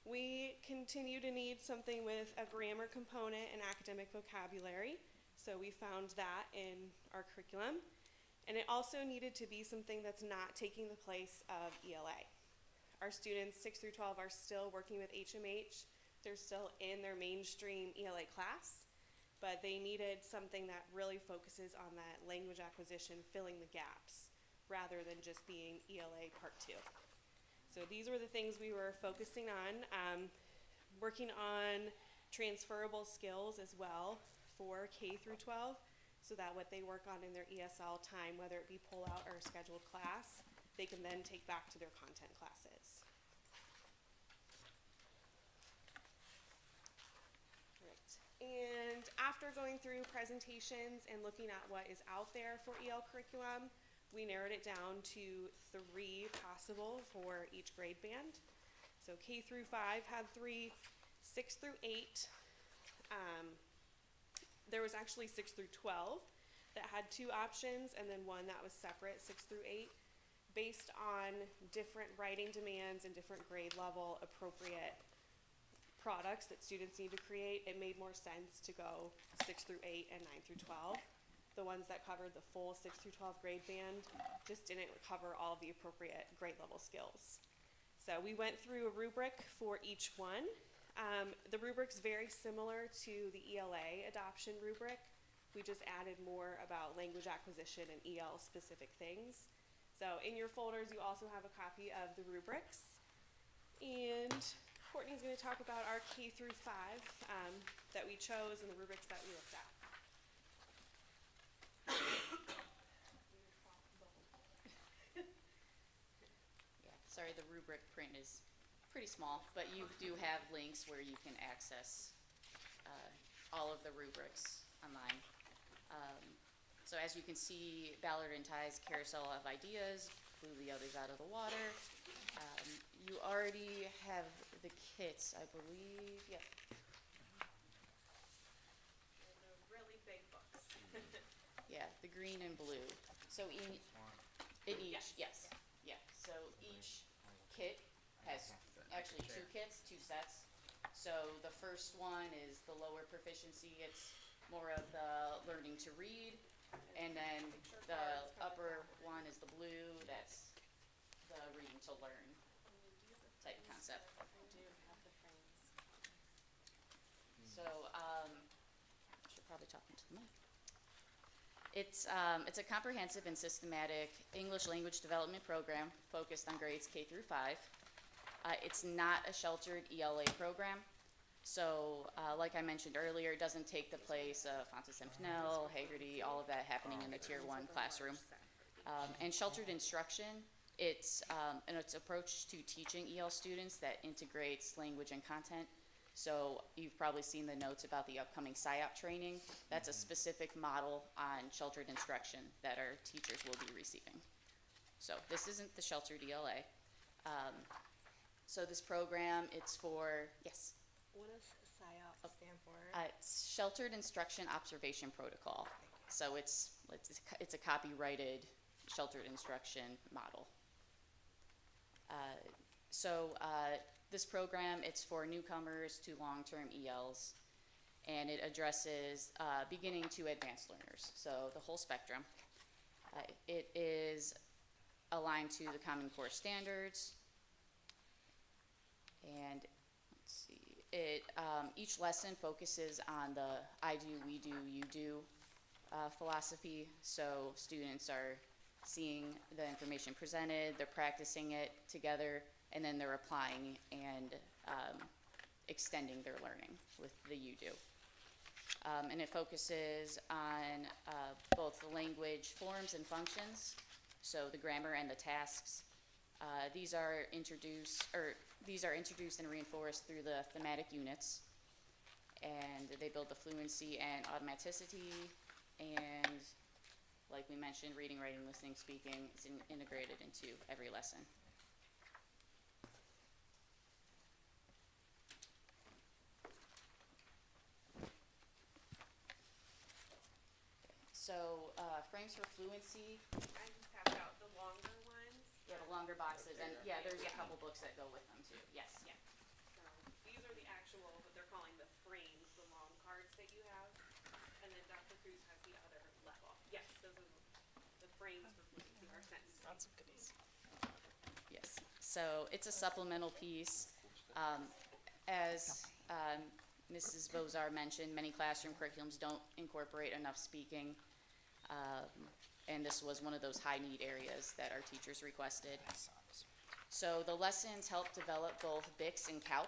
we continue to need something with a grammar component and academic vocabulary. So we found that in our curriculum. And it also needed to be something that's not taking the place of ELA. Our students 6 through 12 are still working with HMH. They're still in their mainstream ELA class, but they needed something that really focuses on that language acquisition, filling the gaps, rather than just being ELA Part 2. So these were the things we were focusing on, working on transferable skills as well for K through 12, so that what they work on in their ESL time, whether it be pull-out or a scheduled class, they can then take back to their content classes. Right. And after going through presentations and looking at what is out there for EL curriculum, we narrowed it down to 3 possible for each grade band. So K through 5 had 3, 6 through 8. There was actually 6 through 12 that had 2 options, and then 1 that was separate, 6 through 8. Based on different writing demands and different grade level appropriate products that students need to create, it made more sense to go 6 through 8 and 9 through 12. The ones that covered the full 6 through 12 grade band just didn't cover all of the appropriate grade level skills. So we went through a rubric for each one. The rubric's very similar to the ELA adoption rubric. We just added more about language acquisition and EL specific things. So in your folders, you also have a copy of the rubrics. And Courtney's going to talk about our K through 5 that we chose and the rubrics that we looked at. Yeah, sorry, the rubric print is pretty small, but you do have links where you can access all of the rubrics online. So as you can see, Ballard and Ty's carousel of ideas blew the others out of the water. You already have the kits, I believe. Yep. The really big books. Yeah, the green and blue. So in each, yes, yeah. So each kit has actually 2 kits, 2 sets. So the first one is the lower proficiency. It's more of the learning to read, and then the upper one is the blue. That's the reading to learn type concept. So should probably talk into the mic. It's a comprehensive and systematic English language development program focused on grades K through 5. It's not a sheltered ELA program. So, like I mentioned earlier, it doesn't take the place of Fontes Infernal, Haggerty, all of that happening in the Tier 1 classroom. And sheltered instruction, it's an approach to teaching EL students that integrates language and content. So you've probably seen the notes about the upcoming PSYOP training. That's a specific model on sheltered instruction that our teachers will be receiving. So this isn't the sheltered ELA. So this program, it's for, yes? What does PSYOP stand for? It's Sheltered Instruction Observation Protocol. So it's a copyrighted sheltered instruction model. This program, it's for newcomers to long-term ELs, and it addresses beginning to advanced learners, so the whole spectrum. It is aligned to the Common Core standards, and let's see, each lesson focuses on the I do, we do, you do philosophy, so students are seeing the information presented, they're practicing it together, and then they're applying and extending their learning with the you do. And it focuses on both the language forms and functions, so the grammar and the tasks. These are introduced and reinforced through the thematic units, and they build the fluency and automaticity, and like we mentioned, reading, writing, listening, speaking is integrated into every lesson. So, frames for fluency. I just passed out the longer ones. Yeah, the longer boxes, and yeah, there's a couple books that go with them too. Yes. Yeah. So these are the actual, what they're calling the frames, the long cards that you have. And then Dr. Cruz has the other level. Yes, those are the frames for fluency, our sentence. Lots of goodies. Yes. So it's a supplemental piece. As Mrs. Bozar mentioned, many classroom curriculums don't incorporate enough speaking. And this was one of those high need areas that our teachers requested. So the lessons help develop both BICS and CALP.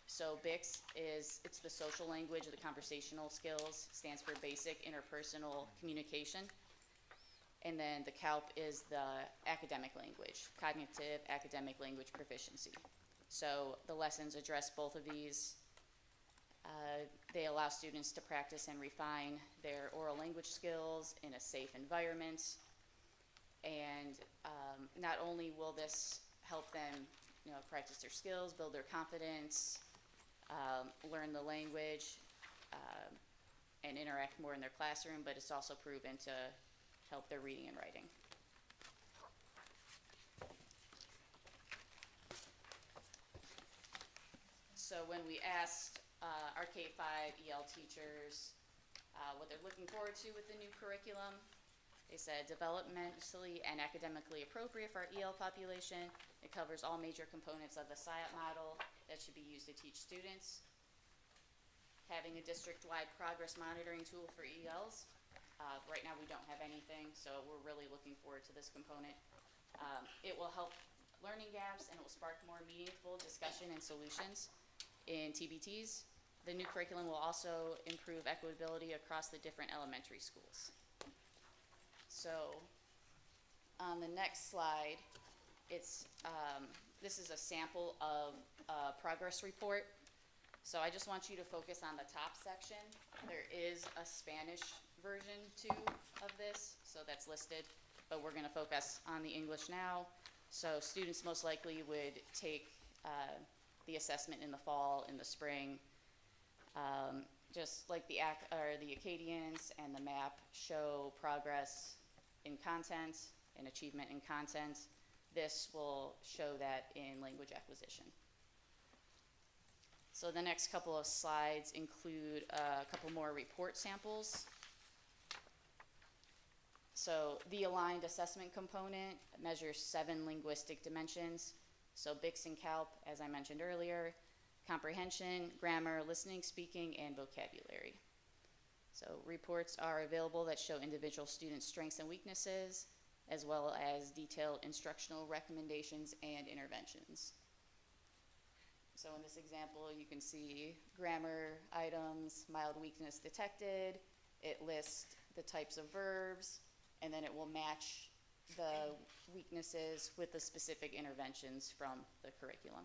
So BICS it's the social language, the conversational skills, stands for basic interpersonal communication. And then the CALP is the academic language, cognitive academic language proficiency. So the lessons address both of these. They allow students to practice and refine their oral language skills in a safe environment. And not only will this help them, practice their skills, build their confidence, learn the language, and interact more in their classroom, but it's also proven to help their reading and writing. So when we asked our K-5 EL teachers what they're looking forward to with the new curriculum, they said developmentally and academically appropriate for our EL population. It covers all major components of the PSYOP model that should be used to teach students. Having a district-wide progress monitoring tool for ELs. Right now we don't have anything, so we're really looking forward to this component. It will help learning gaps and it will spark more meaningful discussion and solutions in TBTs. The new curriculum will also improve equitability across the different elementary schools. So on the next slide, this is a sample of a progress report. So I just want you to focus on the top section. There is a Spanish version too of this, so that's listed, but we're gonna focus on the English now. So students most likely would take the assessment in the fall, in the spring. Just like the Acadians and the map show progress in content and achievement in content, this will show that in language acquisition. So the next couple of slides include a couple more report samples. So the aligned assessment component measures 7 linguistic dimensions. So BICS and CALP, as I mentioned earlier, comprehension, grammar, listening, speaking, and vocabulary. So reports are available that show individual student strengths and weaknesses, as well as detailed instructional recommendations and interventions. So in this example, you can see grammar items, mild weakness detected. It lists the types of verbs, and then it will match the weaknesses with the specific interventions from the curriculum.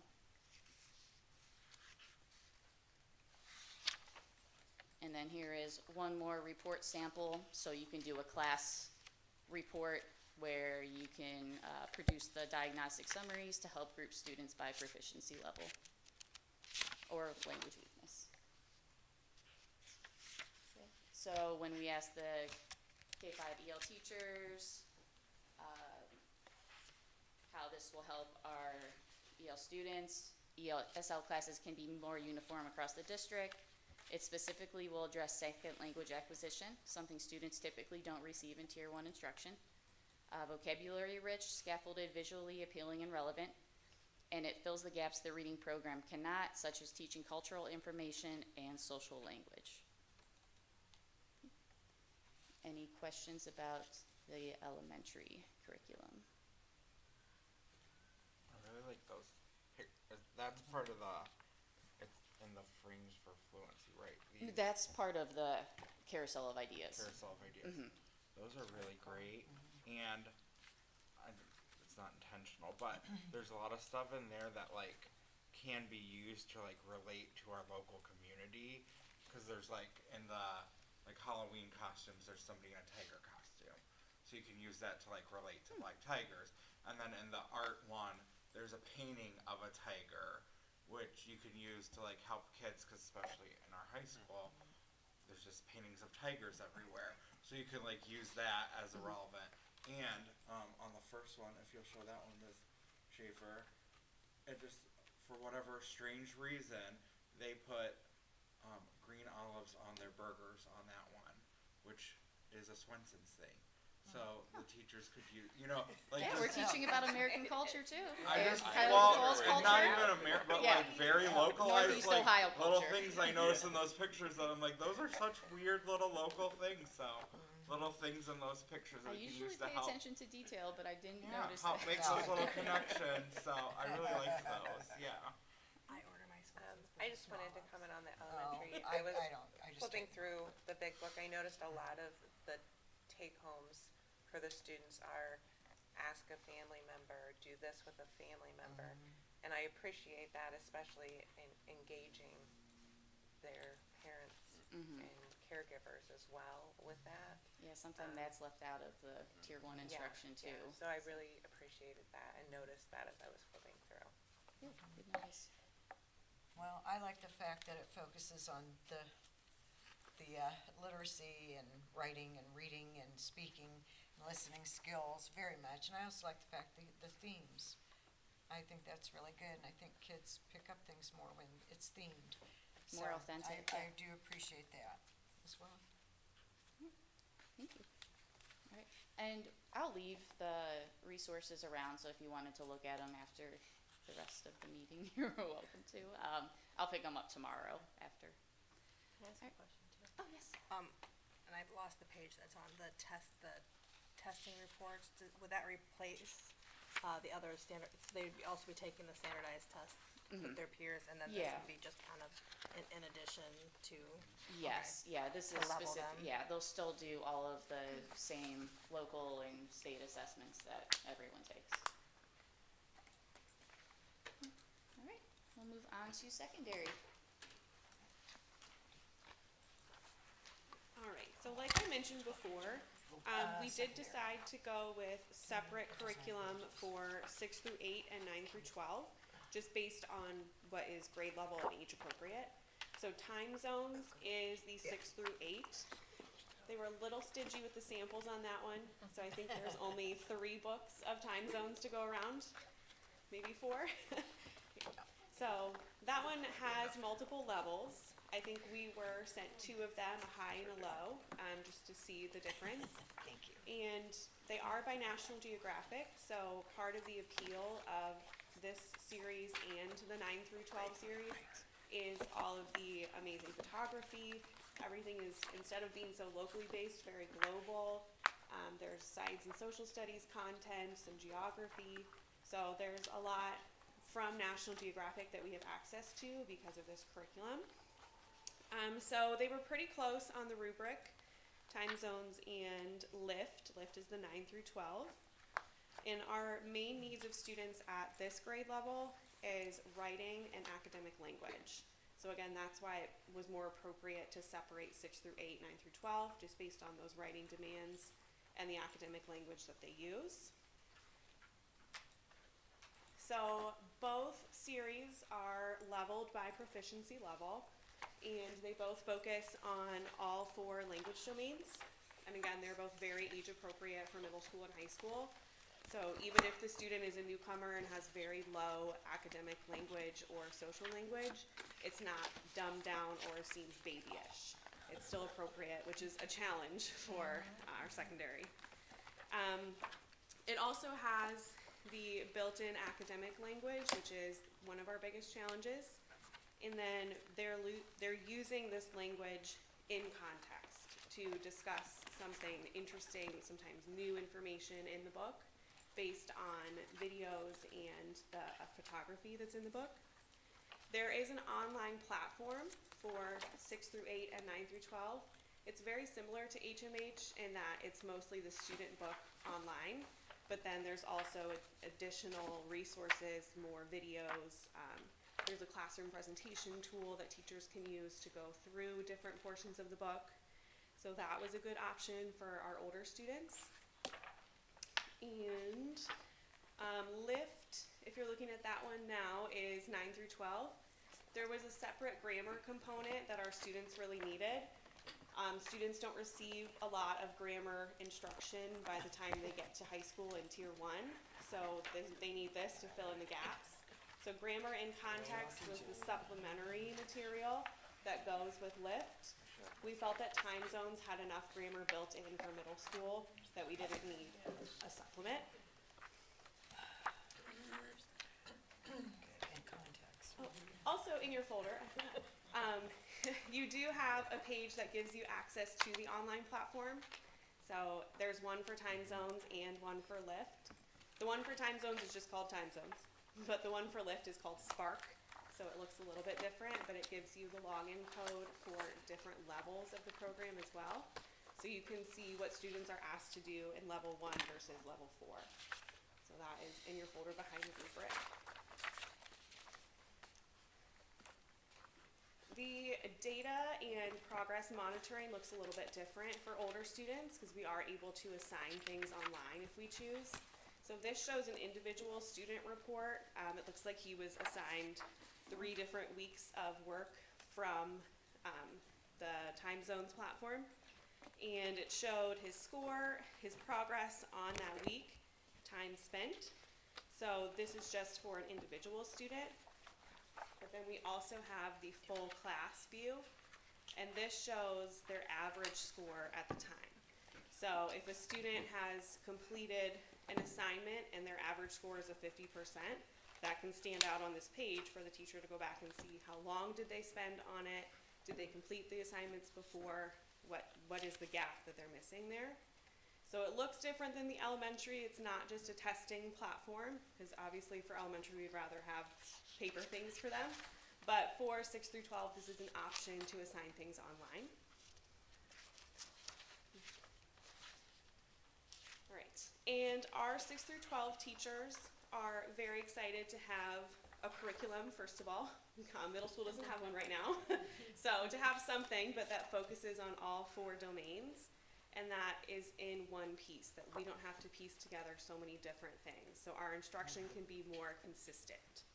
And then here is one more report sample, so you can do a class report where you can produce the diagnostic summaries to help group students by proficiency level or language weakness. Okay. So when we ask the K-5 EL teachers how this will help our EL students, ESL classes can be more uniform across the district. It specifically will address second language acquisition, something students typically don't receive in Tier 1 instruction. Vocabulary rich, scaffolded, visually appealing, and relevant. And it fills the gaps the reading program cannot, such as teaching cultural information and social language. Any questions about the elementary curriculum? I really like those. That's part of the, it's in the frames for fluency, right? That's part of the carousel of ideas. Carousel of ideas. Mhm. Those are really great, and it's not intentional, but there's a lot of stuff in there that like can be used to like relate to our local community, because there's like in the like Halloween costumes, there's somebody in a tiger costume, so you can use that to like relate to black tigers. And then in the art one, there's a painting of a tiger, which you can use to like help kids, because especially in our high school, there's just paintings of tigers everywhere. So you can like use that as a relevant. And on the first one, if you'll show that one, Ms. Schaefer, it just, for whatever strange reason, they put green olives on their burgers on that one, which is a Swenson's thing. So the teachers could use, like. Yeah, we're teaching about American culture too. I just, Cuyahoga Falls and culture. not even American, but Yeah. like very localized, Northeast like Ohio little culture. things I noticed in those pictures that I'm like, those are such weird little local things. So little things in those pictures I that you can usually use to pay help. attention to detail, but I didn't Yeah, notice help that. make those little connections. So I really liked those. Yeah. I order my I just wanted to comment on the elementary. I was don't. I just flipping don't. through the big book. I noticed a lot of the take-homes for the students are ask a family member, do this with a family member. And I appreciate that, especially in engaging their parents and caregivers as well with that. Yeah, sometimes that's left out of the Tier 1 instruction too. Yeah. So I really appreciated that and noticed that as I was flipping through. Yeah, good notice. Well, I like the fact that it focuses on the literacy and writing and reading and speaking and listening skills very much. And I also like the fact that the themes. I think that's really good, and I think kids pick up things more when it's themed. More So authentic, I yeah. do appreciate that as well. Thank you. All right, and I'll leave the resources around, so if you wanted to look at them after the rest of the meeting, you're welcome to. I'll pick them up tomorrow after. Can I ask a question too? Oh, yes. And I've lost the page that's on the testing reports. Would that replace the other standard? So they'd also be taking the standardized tests with their peers, and then this Yeah. would be just kind of in addition to. Yes, yeah, this To is level specific, them. yeah, they'll still do all of the same local and state assessments that everyone takes. All right, we'll move on to secondary. Alright, so like I mentioned before, we did decide to go with separate curriculum for 6 through 8 and 9 through 12, just based on what is grade level and age appropriate. So time zones is the 6 through 8. They were a little stingy with the samples on that one, so I think there's only 3 books of time zones to go around, maybe 4. So that one has multiple levels. I think we were sent 2 of them, a high and a low, just to see the difference. Thank you. And they are by National Geographic, so part of the appeal of this series and the 9 through 12 series is all of the amazing photography, Everything is, instead of being so locally based, very global. There's science and social studies content, some geography. So there's a lot from National Geographic that we have access to because of this curriculum. So they were pretty close on the rubric, time zones and lift. Lift is the 9 through 12. And our main needs of students at this grade level is writing and academic language. So again, that's why it was more appropriate to separate 6 through 8, 9 through 12, just based on those writing demands and the academic language that they use. So both series are leveled by proficiency level, and they both focus on all 4 language domains. And again, they're both very age appropriate for middle school and high school. So even if the student is a newcomer and has very low academic language or social language, it's not dumbed down or seems babyish. It's still appropriate, which is a challenge for our secondary. It also has the built-in academic language, which is one of our biggest challenges. And then they're using this language in context to discuss something interesting, sometimes new information in the book, based on videos and the photography that's in the book. There is an online platform for 6 through 8 and 9 through 12. It's very similar to HMH in that it's mostly the student book online, but then there's also additional resources, more videos. There's a classroom presentation tool that teachers can use to go through different portions of the book. So that was a good option for our older students. And Lift, if you're looking at that one now, is 9 through 12. There was a separate grammar component that our students really needed. Students don't receive a lot of grammar instruction by the time they get to high school in Tier 1, so they need this to fill in the gaps. So grammar in context was the supplementary material that goes with Lift. We felt that time zones had enough grammar built in for middle school that we didn't need a supplement. Also in your folder, I forgot, you do have a page that gives you access to the online platform. So there's one for time zones and one for Lift. The one for time zones is just called time zones, but the one for Lift is called Spark. So it looks a little bit different, but it gives you the login code for different levels of the program as well. So you can see what students are asked to do in level 1 versus level 4. So that is in your folder behind the rubric. The data and progress monitoring looks a little bit different for older students because we are able to assign things online if we choose. So this shows an individual student report. It looks like he was assigned 3 different weeks of work from the Time Zones platform. And it showed his score, his progress on that week, time spent. So this is just for an individual student. But then we also have the full class view, and this shows their average score at the time. So if a student has completed an assignment and their average score is a 50%, that can stand out on this page for the teacher to go back and see how long did they spend on it, did they complete the assignments before, what is the gap that they're missing there. So it looks different than the elementary. It's not just a testing platform, because obviously for elementary we'd rather have paper things for them. But for 6 through 12, this is an option to assign things online. All right, and our 6 through 12 teachers are very excited to have a curriculum, first of all. Middle school doesn't have one right now. So to have something, but that focuses on all 4 domains, and that is in one piece, that we don't have to piece together so many different things. So our instruction can be more consistent.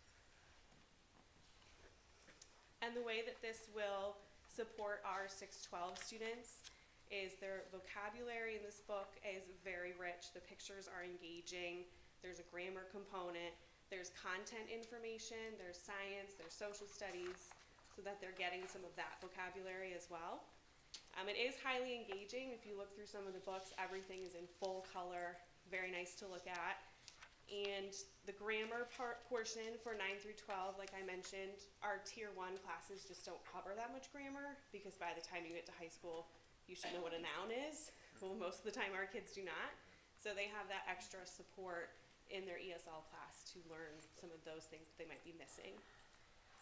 And the way that this will support our 612 students is their vocabulary in this book is very rich. The pictures are engaging. There's a grammar component. There's content information. There's science. There's social studies, so that they're getting some of that vocabulary as well. It is highly engaging. If you look through some of the books, everything is in full color. Very nice to look at. And the grammar portion for 9 through 12, like I mentioned, our tier 1 classes just don't cover that much grammar because by the time you get to high school, you should know what a noun is. Well, most of the time our kids do not. So they have that extra support in their ESL class to learn some of those things that they might be missing.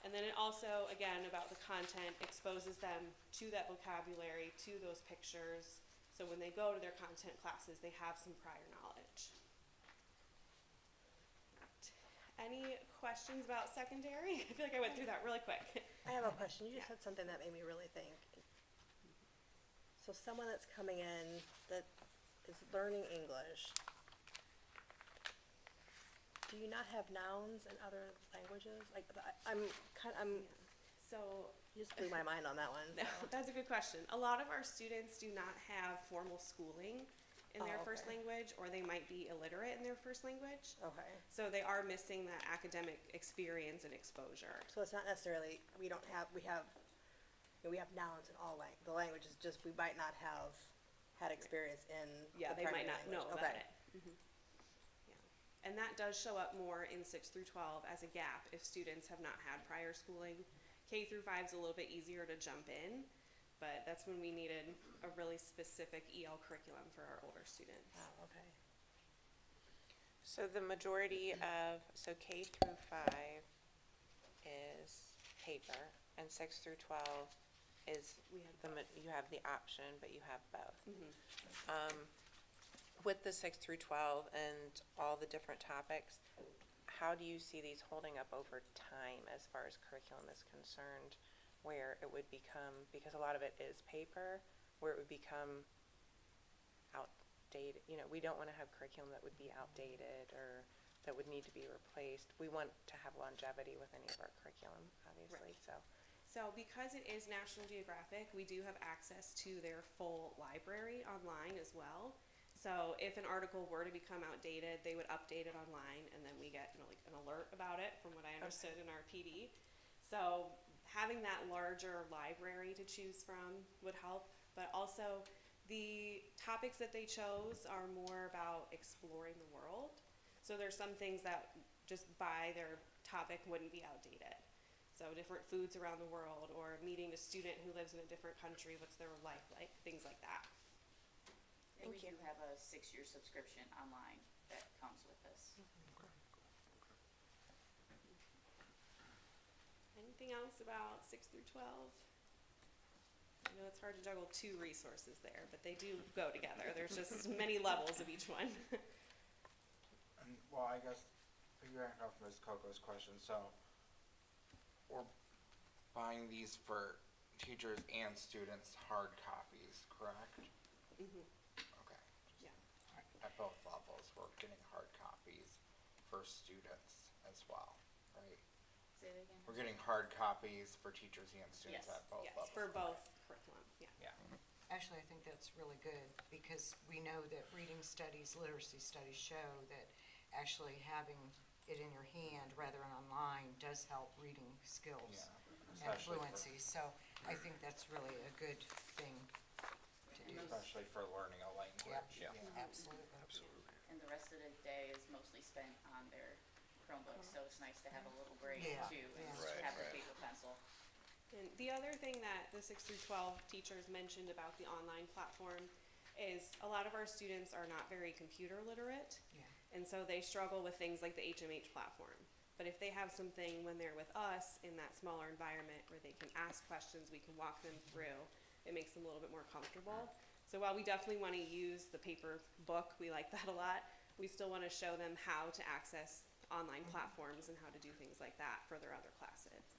And then it also, again, about the content, exposes them to that vocabulary, to those pictures. So when they go to their content classes, they have some prior knowledge. Any questions about secondary? I feel like I went through that really quick. I have a question. You just said something that made me really think. So someone that's coming in that is learning English, do you not have nouns in other languages? Like, So you just blew my mind on that one. No, that's a good question. A lot of our students do not have formal schooling in their first language, or they might be illiterate in their first language. Okay. So they are missing that academic experience and exposure. So it's not necessarily, we have nouns in all the languages, just we might not have had experience in Yeah, the they might primary not know language. about Okay. it. Yeah. And that does show up more in 6 through 12 as a gap if students have not had prior schooling. K through 5 is a little bit easier to jump in, but that's when we needed a really specific EL curriculum for our older students. Oh, okay. So the majority of, so K through 5 is paper, and 6 through 12 is you have the option, but you have both. With the 6 through 12 and all the different topics, how do you see these holding up over time as far as curriculum is concerned, where it would become, because a lot of it is paper, where it would become outdated? You know, we don't want to have curriculum that would be outdated or that would need to be replaced. We want to have longevity with any of our curriculum, obviously. Right. So because it is National Geographic, we do have access to their full library online as well. So if an article were to become outdated, they would update it online, and then we get like an alert about it, from what I understood in our PD. So having that larger library to choose from would help, but also the topics that they chose are more about exploring the world. So there's some things that just by their topic wouldn't be outdated. So different foods around the world, or meeting a student who lives in a different country, what's their life like, things like that. And we do have a 6-year subscription online that comes with this. Anything else about 6 through 12? I know it's hard to juggle 2 resources there, but they do go together. There's just many levels of each one. Well, I guess figuring off Ms. Coco's question, so we're buying these for teachers and students hard copies, correct? Okay. Yeah. At both levels, we're getting hard copies for students as well, right? Say that again. We're getting hard copies for teachers and students Yes. at both Yes, levels. for both curriculum, yeah. Yeah. Actually, I think that's really good, because we know that reading studies, literacy studies show that actually having it in your hand rather than online does help reading skills and especially fluency. So I think that's really a good thing to do. Especially for learning a language. Yep. Absolutely. And the rest of the day is mostly spent on their Chromebooks, so it's nice to have a little break Yeah. too, and Yeah. have the paper pencil. And the other thing that the 6 through 12 teachers mentioned about the online platform is a lot of our students are not very computer literate. Yeah. And so they struggle with things like the HMH platform. But if they have something when they're with us in that smaller environment where they can ask questions, we can walk them through, it makes them a little bit more comfortable. So while we definitely want to use the paper book, we like that a lot, we still want to show them how to access online platforms and how to do things like that for their other classes.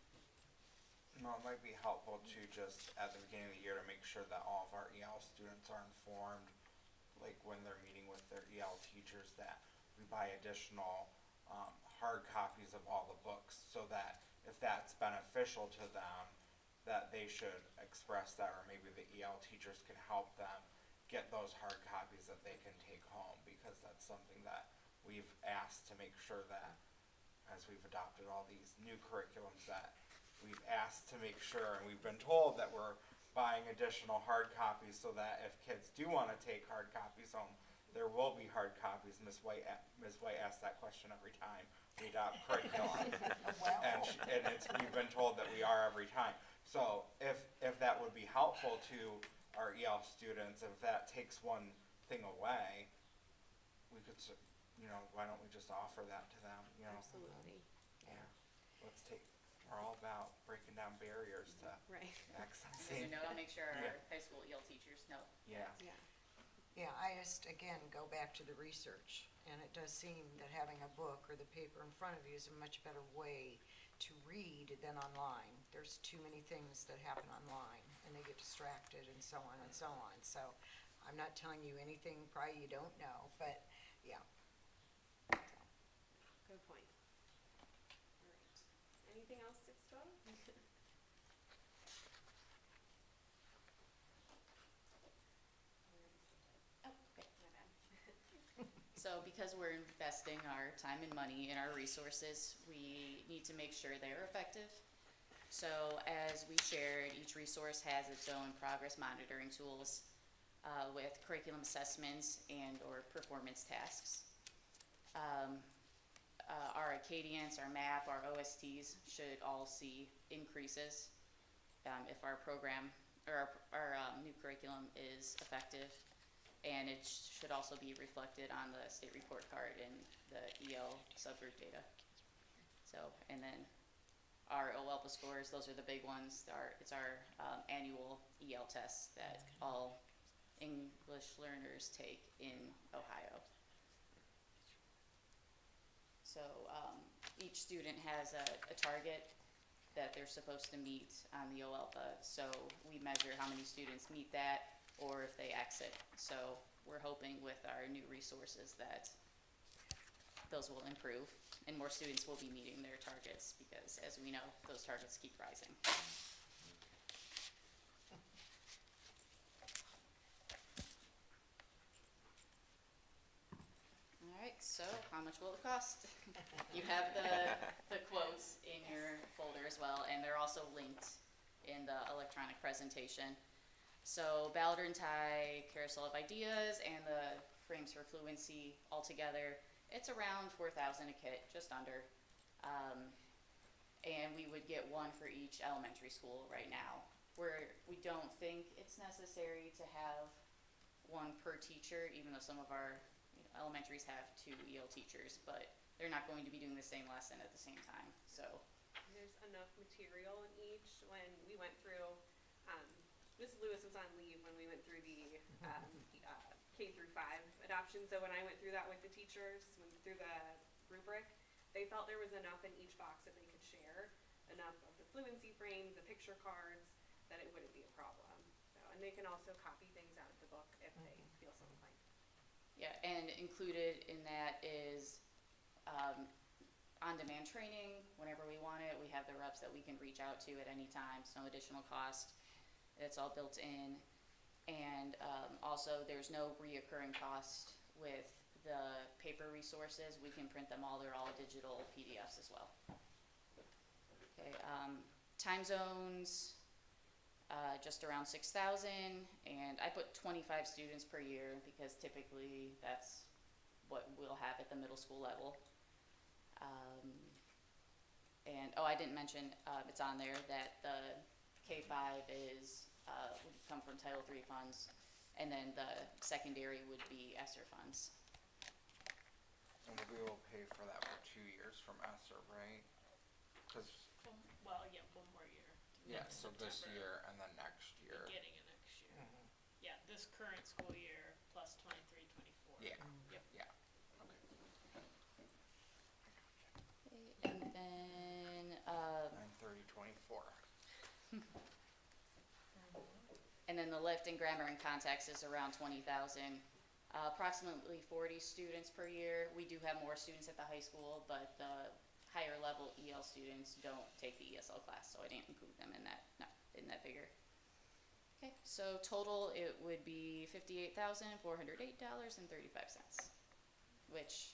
No, it might be helpful to just, at the beginning of the year, to make sure that all of our EL students are informed, like when they're meeting with their EL teachers, that we buy additional hard copies of all the books, so that if that's beneficial to them, that they should express that, or maybe the EL teachers can help them get those hard copies that they can take home, because that's something that we've asked to make sure that, as we've adopted all these new curriculums, that we've asked to make sure, and we've been told that we're buying additional hard copies, so that if kids do want to take hard copies home, there will be hard copies. Ms. White asks that question every time we adopt curriculum. And we've been told that we are every time. So if that would be helpful to our EL students, if that takes one thing away, we could, why don't we just offer that to them, Absolutely. Yeah. We're all about breaking down barriers to Right. accessing. I'll make sure our Yeah. high school EL teachers know. Yeah. Yeah, I just, again, go back to the research, and it does seem that having a book or the paper in front of you is a much better way to read than online. There's too many things that happen online, and they get distracted and so on and so on. So I'm not telling you anything probably you don't know, but yeah. Good point. All right. Anything else, 612? Oh, okay, my bad. So because we're investing our time and money in our resources, we need to make sure they're effective. So as we shared, each resource has its own progress monitoring tools with curriculum assessments and or performance tasks. Our Acadians, our MAP, our OSTs should all see increases if our program or our new curriculum is effective. And it should also be reflected on the state report card and the EL subgroup data. So, and then our OELPA scores, those are the big ones. It's our annual EL tests that all English learners take in Ohio. So each student has a target that they're supposed to meet on the OELPA. So we measure how many students meet that or if they exit. So we're hoping with our new resources that those will improve and more students will be meeting their targets because as we know, those targets keep rising. All right, so how much will it cost? You have the quotes in your folder as well, and they're also linked in the electronic presentation. So Ballard and Tie, Carousel of Ideas, and the Frames for Fluency altogether, it's around $4,000 a kit, just under. And we would get one for each elementary school right now. We don't think it's necessary to have one per teacher, even though some of our elementaries have 2 EL teachers, but they're not going to be doing the same lesson at the same time. So There's enough material in each. When we went through, Ms. Lewis was on leave when we went through the K through 5 adoption. So when I went through that with the teachers, went through the rubric, they felt there was enough in each box that they could share, enough of the fluency frames, the picture cards, that it wouldn't be a problem. So, and they can also copy things out of the book if they feel so inclined. yeah, and included in that is on-demand training whenever we want it. We have the reps that we can reach out to at any time. It's no additional cost. It's all built in. And also there's no reoccurring cost with the paper resources. We can print them all. They're all digital PDFs as well. Okay, time zones, just around 6,000, and I put 25 students per year because typically that's what we'll have at the middle school level. And I didn't mention, it's on there that the K-5 would come from Title III funds, and then the secondary would be ESSER funds. And we will pay for that for 2 years from ESSER, right? Because Well, yeah, one more year. yeah, Next so this September, year and then next year. Beginning of next year. Yeah, this current school year plus 23, 24. Yeah. Yep. Yeah. Okay, and then 9/30/24. and then the lift in grammar and context is around 20,000. Approximately 40 students per year. We do have more students at the high school, but the higher level EL students don't take the ESL class, so I didn't include them in that figure. Okay, so total it would be $58,408.35, which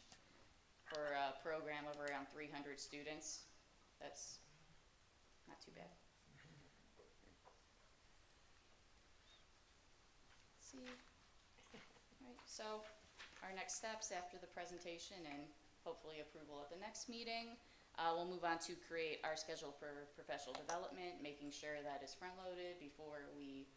for a program of around 300 students, that's not too bad. Let's see. Right, so our next steps after the presentation and hopefully approval at the next meeting. We'll move on to create our schedule for professional development, making sure that is front-loaded before we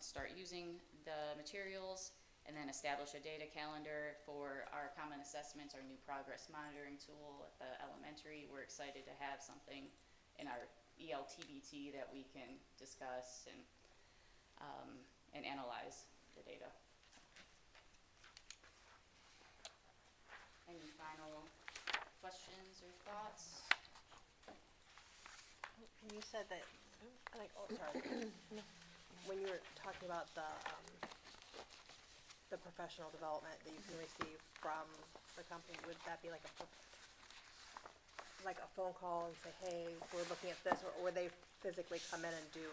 start using the materials, and then establish a data calendar for our common assessments, our new progress monitoring tool at the elementary. We're excited to have something in our ELTBT that we can discuss and analyze the data. Any final questions or thoughts? You said that, like, oh, sorry. When you were talking about the professional development that you can receive from the company, would that be like a phone call and say, hey, we're looking at this, or would they physically come in and do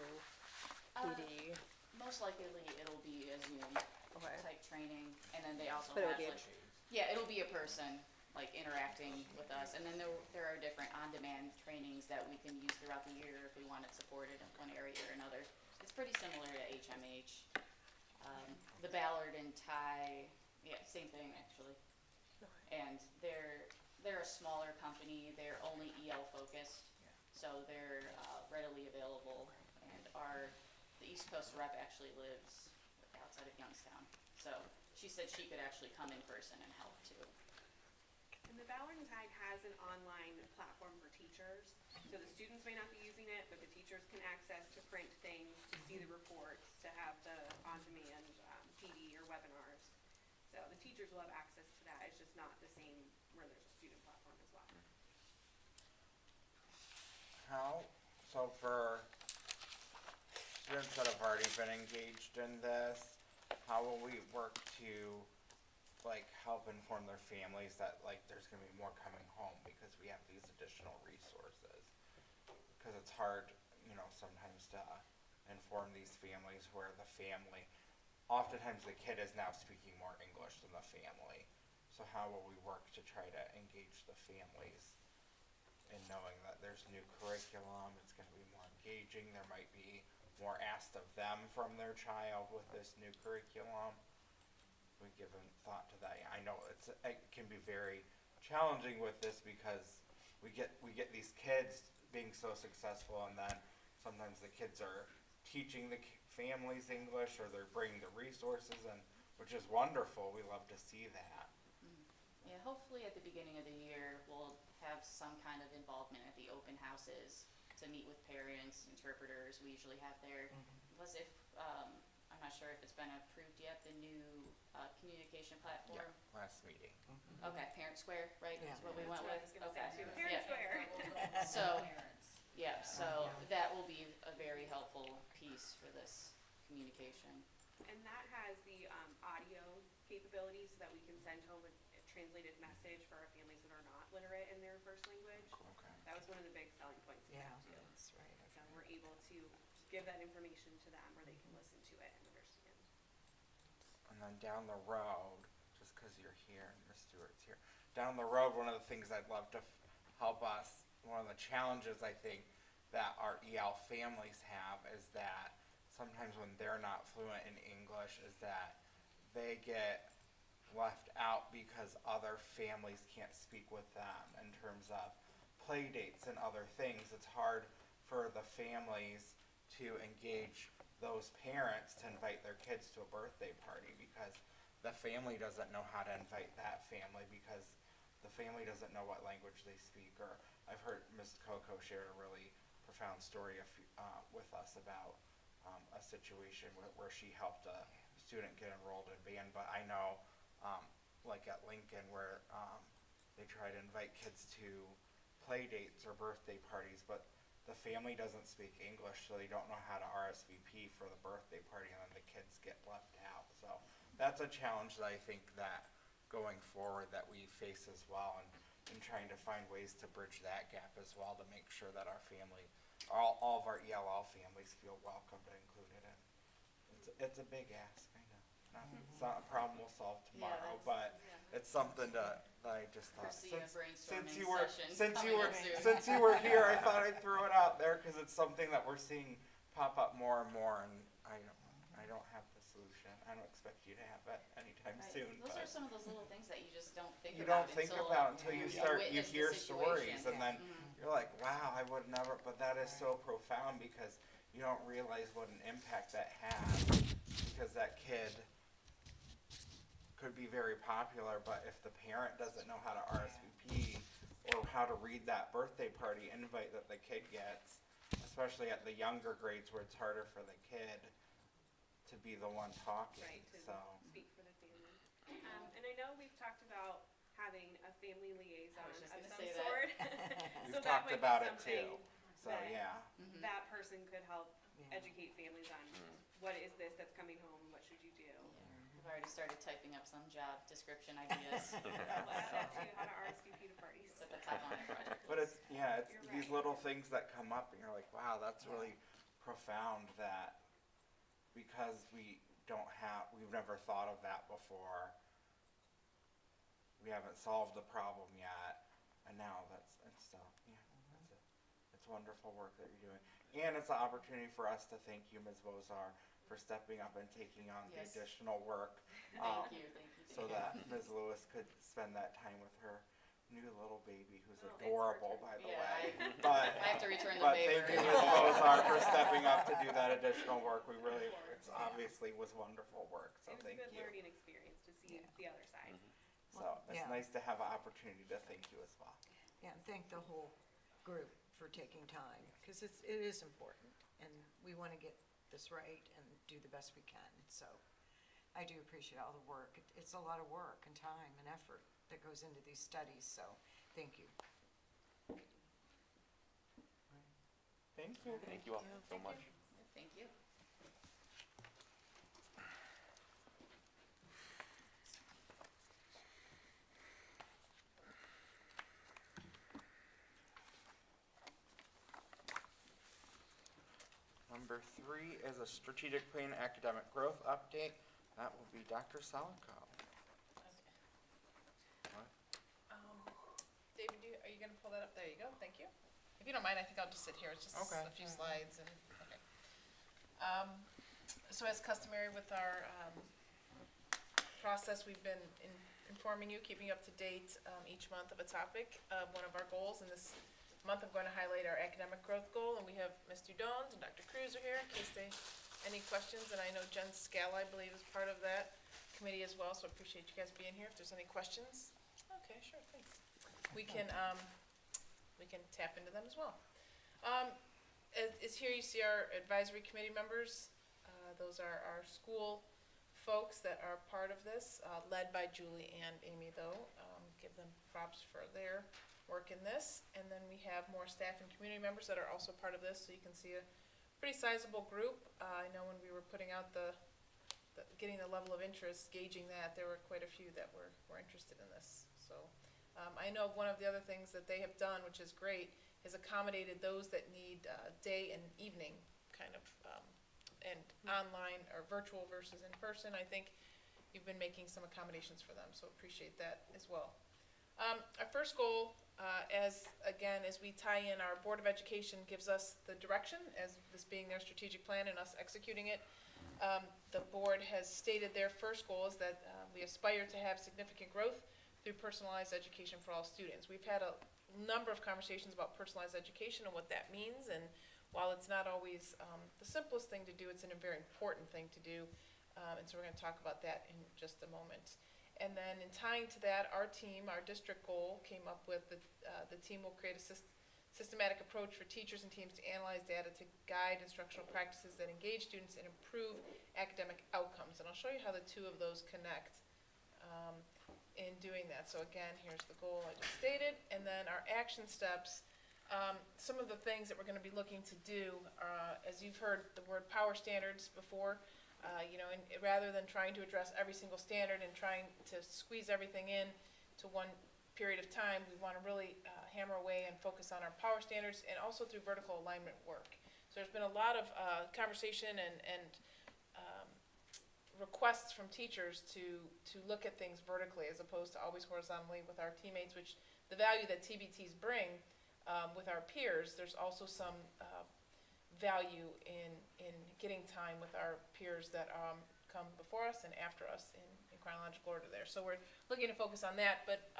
PD? Most likely it'll be a Zoom type training, and then they also But it have would be yeah, it'll be a person like interacting with us, and then there are different on-demand trainings that we can use throughout the year if we want it supported in one area or another. It's pretty similar to HMH. The Ballard and Ty, yeah, same thing actually. And they're a smaller company. They're only EL focused, so they're readily available. And the East Coast rep actually lives outside of Youngstown, so she said she could actually come in person and help too. And the Ballard and Tide has an online platform for teachers, so the students may not be using it, but the teachers can access to print things, to see the reports, to have the on-demand PD or webinars. So the teachers will have access to that. It's just not the same where there's a student platform as well. So for students that have already been engaged in this, how will we work to like help inform their families that like there's gonna be more coming home because we have these additional resources? Because it's hard, you know, sometimes to inform these families where oftentimes the kid is now speaking more English than the family. So how will we work to try to engage the families in knowing that there's new curriculum, it's gonna be more engaging, there might be more asked of them from their child with this new curriculum? We given thought to that. I know it can be very challenging with this because we get these kids being so successful, and then sometimes the kids are teaching the families English, or they're bringing the resources, and which is wonderful. We love to see that. Yeah, hopefully at the beginning of the year we'll have some kind of involvement at the open houses to meet with parents, interpreters. We usually have there. Plus, if I'm not sure if it's been approved yet, the new communication platform. Yeah, last meeting. Okay, Parent Square, right? Yeah. Is what we That's went what I with. was gonna Okay. say too. Parent Square. So, yeah, so that will be a very helpful piece for this communication. And that has the audio capabilities so that we can send home a translated message for our families that are not literate in their first language. Okay. That was one of the big selling points of that too. That's right. So we're able to give that information to them where they can listen to it and understand. And then down the road, just because you're here and Miss Stewart's here, down the road, one of the things I'd love to help us, one of the challenges I think that our EL families have is that sometimes when they're not fluent in English is that they get left out because other families can't speak with them in terms of play dates and other things. It's hard for the families to engage those parents to invite their kids to a birthday party because the family doesn't know how to invite that family because the family doesn't know what language they speak. Or I've heard Ms. Coco share a really profound story with us about a situation where she helped a student get enrolled in band. But I know like at Lincoln where they try to invite kids to play dates or birthday parties, but the family doesn't speak English, so they don't know how to RSVP for the birthday party, and then the kids get left out. So that's a challenge that I think that going forward that we face as well, and trying to find ways to bridge that gap as well to make sure that our family, all of our ELL families feel welcomed and included in. It's a big ask, I know. It's not a problem we'll solve tomorrow, but it's something that I just thought Foresee a since brainstorming you were session coming up soon. since you were here, I thought I'd throw it out there because it's something that we're seeing pop up more and more, and I don't. I don't have the solution. I don't expect you to have it anytime Right. soon. Those but are some of those little things that you just don't think you about don't think until, about until you start, you witness the hear situation. stories, and then you're like, wow, I would never, but that is so profound because you don't realize what an impact that has, because that kid could be very popular, but if the parent doesn't know how to RSVP or how to read that birthday party invite that the kid gets, especially at the younger grades where it's harder for the kid to be the one talking, Right, to so. speak for the family. And I know we've talked about having a family liaison I was just of gonna some say that. sort. We've So that talked might be about it something too, so that yeah. that person could help Yeah. educate families on what is this that's coming home, what should you do. I've already started typing up some job description ideas. We'll add that to how to RSVP to parties. It's at the top of my project But it's, list. yeah, it's You're these right. little things that come up and you're like, wow, that's really profound that because we've never thought of that before. We haven't solved the problem yet, and now it's wonderful work that you're doing. And it's an opportunity for us to thank you, Ms. Vozar, for stepping up and taking on the Yes. additional work. Thank you, thank you. So that Ms. Lewis could spend that time with her new little baby, who's Oh, it's adorable, her by the Yeah, way. I- But I have to return the but favor. thank you, Ms. Vozar, for stepping up to do that additional work. We really, it's obviously was wonderful work, so It was a thank good you. learning experience to see the other side. So it's Yeah. nice to have an opportunity to thank you as well. Yeah, and thank the whole group for taking time, because it is important, and we want to get this right and do the best we can, so I do appreciate all the work. It's a lot of work and time and effort that goes into these studies, so thank you. Thank you. Thank you all so much. Thank you. Number 3 is a strategic plan academic growth update. That will be Dr. Salico. David, are you gonna pull that up? There you go, thank you. If you don't mind, I think I'll just sit here, it's just Okay. a few slides and, okay. So as customary with our, process, we've been informing you, keeping you up to date, each month of a topic. One of our goals, and this month I'm going to highlight our academic growth goal, and we have Ms. Dudons and Dr. Cruz are here in case they, any questions, and I know Jen Scala, I believe, is part of that committee as well, so I appreciate you guys being here. If there's any questions, okay, sure, thanks. We can tap into them as well. As here you see our advisory committee members. Those are our school folks that are part of this, led by Julie and Amy though. Give them props for their work in this. And then we have more staff and community members that are also part of this, so you can see a pretty sizable group. I know when we were putting out getting the level of interest, gauging that, there were quite a few that were interested in this, so. I know one of the other things that they have done, which is great, is accommodated those that need day and evening kind of, and online or virtual versus in person. I think you've been making some accommodations for them, so appreciate that as well. Our first goal, as we tie in our Board of Education gives us the direction, as this being their strategic plan and us executing it. The board has stated their first goal is that we aspire to have significant growth through personalized education for all students. We've had a number of conversations about personalized education and what that means, and while it's not always the simplest thing to do, it's a very important thing to do, and so we're going to talk about that in just a moment. And then in tying to that, our team, our district goal, came up with the team will create a systematic approach for teachers and teams to analyze data to guide instructional practices that engage students and improve academic outcomes. And I'll show you how the two of those connect in doing that. So again, here's the goal I just stated, and then our action steps. Some of the things that we're going to be looking to do, as you've heard the word power standards before, and rather than trying to address every single standard and trying to squeeze everything in to one period of time, we want to really hammer away and focus on our power standards and also through vertical alignment work. So there's been a lot of conversation and requests from teachers to look at things vertically as opposed to always horizontally with our teammates, which the value that TBTs bring with our peers, there's also some value in getting time with our peers that come before us and after us in chronological order there. So we're looking to focus on that, but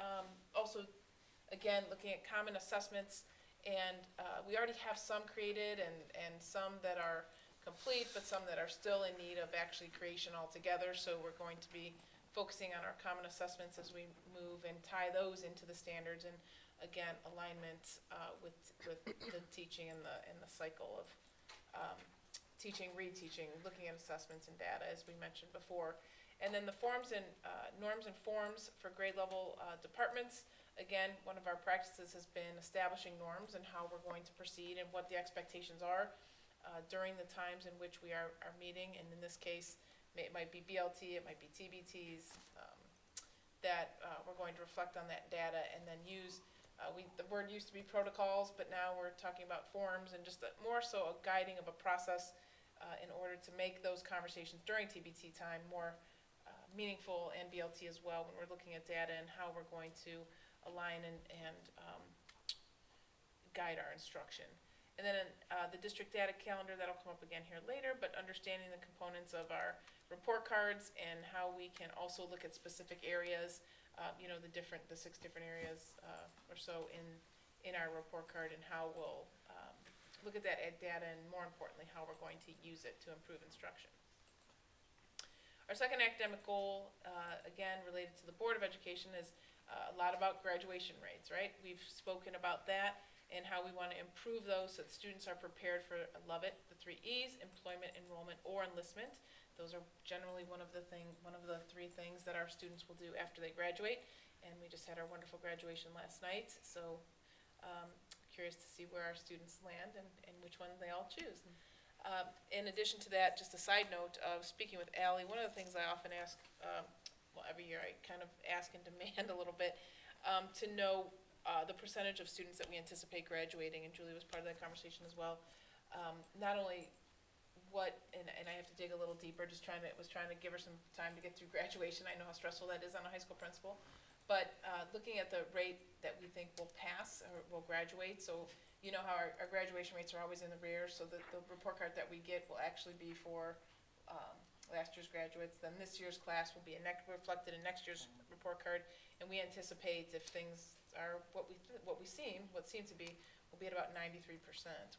also, again, looking at common assessments. And we already have some created and some that are complete, but some that are still in need of actually creation altogether. So we're going to be focusing on our common assessments as we move and tie those into the standards, and again, alignment with the teaching and the cycle of teaching, reteaching, looking at assessments and data, as we mentioned before. And then the forms and norms and forms for grade level departments. Again, one of our practices has been establishing norms and how we're going to proceed and what the expectations are during the times in which we are meeting. And in this case, it might be BLT, it might be TBTs, that we're going to reflect on that data and then use, the word used to be protocols, but now we're talking about forms and just more so a guiding of a process in order to make those conversations during TBT time more meaningful, and BLT as well, when we're looking at data and how we're going to align and guide our instruction. And then the district data calendar, that'll come up again here later, but understanding the components of our report cards and how we can also look at specific areas, the 6 different areas or so in our report card, and how we'll look at that data, and more importantly, how we're going to use it to improve instruction. Our second academic goal, again, related to the Board of Education, is a lot about graduation rates, right? We've spoken about that and how we want to improve those so that students are prepared for, I love it, the 3 E's: employment, enrollment, or enlistment. Those are generally one of the 3 things that our students will do after they graduate. And we just had our wonderful graduation last night, so curious to see where our students land and which one they all choose. In addition to that, just a side note of speaking with Allie, one of the things I often ask, every year I kind of ask and demand a little bit, to know the percentage of students that we anticipate graduating, and Julie was part of that conversation as well. Not only and I have to dig a little deeper, was trying to give her some time to get through graduation. I know how stressful that is on a high school principal. But looking at the rate that we think will pass or will graduate, so you know how our graduation rates are always in the rear, so the report card that we get will actually be for last year's graduates. Then this year's class will be reflected in next year's report card, and we anticipate, if things are what seem to be, will be at about 93%,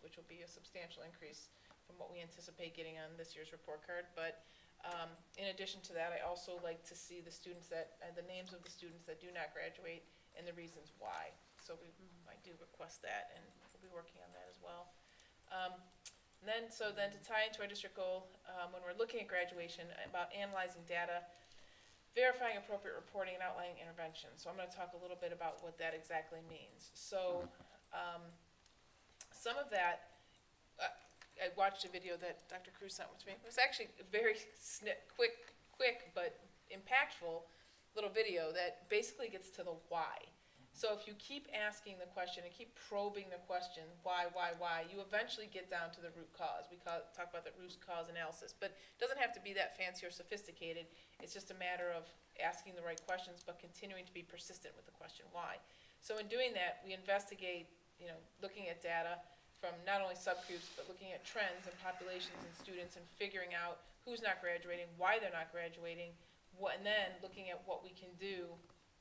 which will be a substantial increase from what we anticipate getting on this year's report card. But in addition to that, I also like to see the names of the students that do not graduate and the reasons why. So I do request that, and we'll be working on that as well. Then to tie into our district goal, when we're looking at graduation, about analyzing data, verifying appropriate reporting, and outlining interventions. So I'm going to talk a little bit about what that exactly means. So some of that, I watched a video that Dr. Cruz sent with me. It was actually a very quick but impactful little video that basically gets to the why. So if you keep asking the question and keep probing the question, why, you eventually get down to the root cause. We talk about the root cause analysis, but it doesn't have to be that fancy or sophisticated. It's just a matter of asking the right questions, but continuing to be persistent with the question why. So in doing that, we investigate, looking at data from not only subgroups, but looking at trends in populations and students and figuring out who's not graduating, why they're not graduating, and then looking at what we can do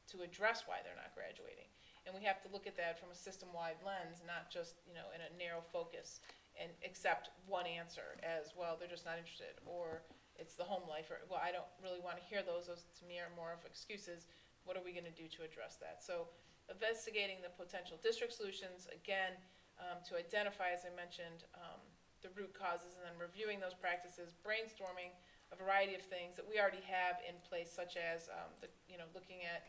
to address why they're not graduating. And we have to look at that from a system-wide lens, not just, in a narrow focus and accept one answer as, well, they're just not interested, or it's the home life, or, well, I don't really want to hear those. Those to me are more of excuses. What are we going to do to address that? So investigating the potential district solutions, again, to identify, as I mentioned, the root causes, and then reviewing those practices, brainstorming a variety of things that we already have in place, such as looking at,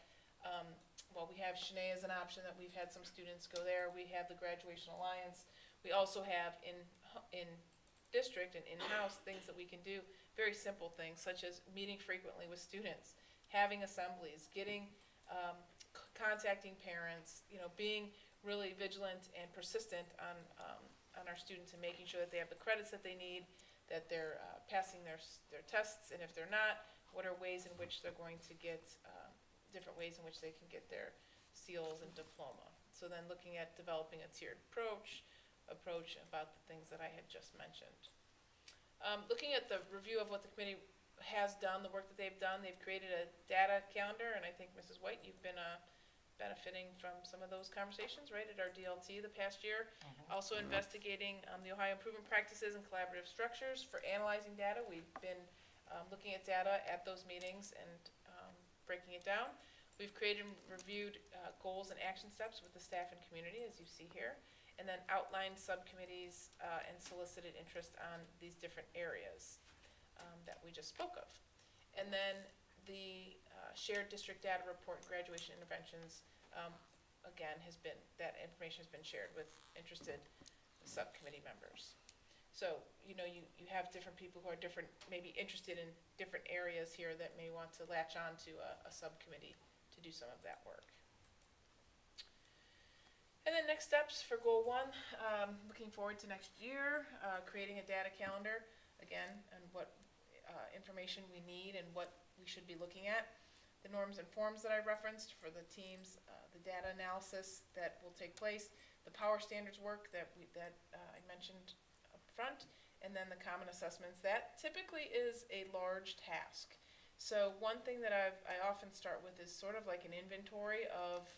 we have Shanae as an option that we've had some students go there. We have the Graduation Alliance. We also have in district and in-house things that we can do, very simple things, such as meeting frequently with students, having assemblies, contacting parents, being really vigilant and persistent on our students and making sure that they have the credits that they need, that they're passing their tests, and if they're not, what are ways in which they're going to get, different ways in which they can get their seals and diploma. So then looking at developing a tiered approach about the things that I had just mentioned. Looking at the review of what the committee has done, the work that they've done, they've created a data calendar, and I think Mrs. White, you've been benefiting from some of those conversations, right, at our DLT the past year. Also investigating the Ohio improvement practices and collaborative structures for analyzing data. We've been looking at data at those meetings and breaking it down. We've created and reviewed goals and action steps with the staff and community, as you see here, and then outlined subcommittees and solicited interest on these different areas that we just spoke of. And then the shared district data report and graduation interventions, again, that information has been shared with interested subcommittee members. So, you have different people who are maybe interested in different areas here that may want to latch on to a subcommittee to do some of that work. And then next steps for goal 1, looking forward to next year, creating a data calendar, again, and what information we need and what we should be looking at. The norms and forms that I referenced for the teams, the data analysis that will take place, the power standards work that I mentioned up front, and then the common assessments. That typically is a large task. So one thing that I often start with is sort of like an inventory of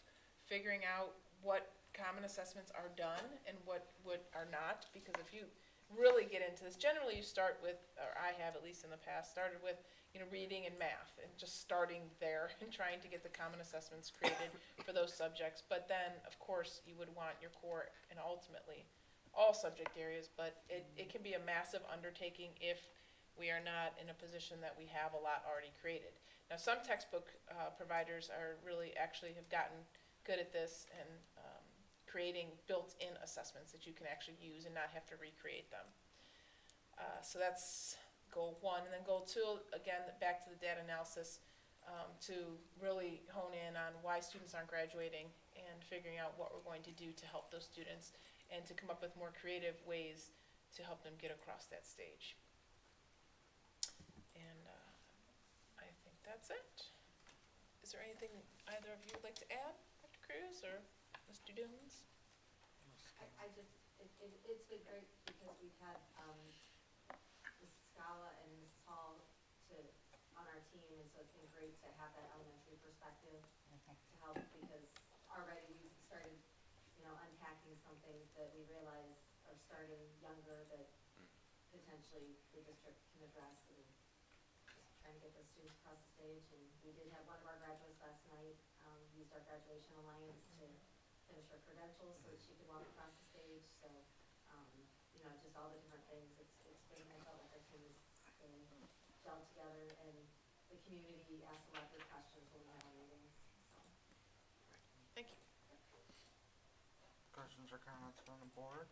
figuring out what common assessments are done and what are not, because if you really get into this, generally you start with, or I have at least in the past, started with reading and math and just starting there and trying to get the common assessments created for those subjects. But then, of course, you would want your core and ultimately all subject areas, but it can be a massive undertaking if we are not in a position that we have a lot already created. Now, some textbook providers are really actually have gotten good at this and creating built-in assessments that you can actually use and not have to recreate them. So that's goal 1. And then goal 2, again, back to the data analysis, to really hone in on why students aren't graduating and figuring out what we're going to do to help those students and to come up with more creative ways to help them get across that stage. And I think that's it. Is there anything either of you would like to add, Dr. Cruz or Mr. Doones? It's been great because we've had Mrs. Scala and Mrs. Hall on our team, and so it's been great to have that elementary perspective to help, because already we've started, unpacking some things that we realize are starting younger that potentially the district can address, and just trying to get those students across the stage. And we did have one of our graduates last night used our graduation alliance to finish her credentials so that she could walk across the stage. So, just all the different things. It's been, I felt like our team has been gelled together, and the community asked a lot of good questions when we had our meetings. So, thank you. Questions or comments from the board?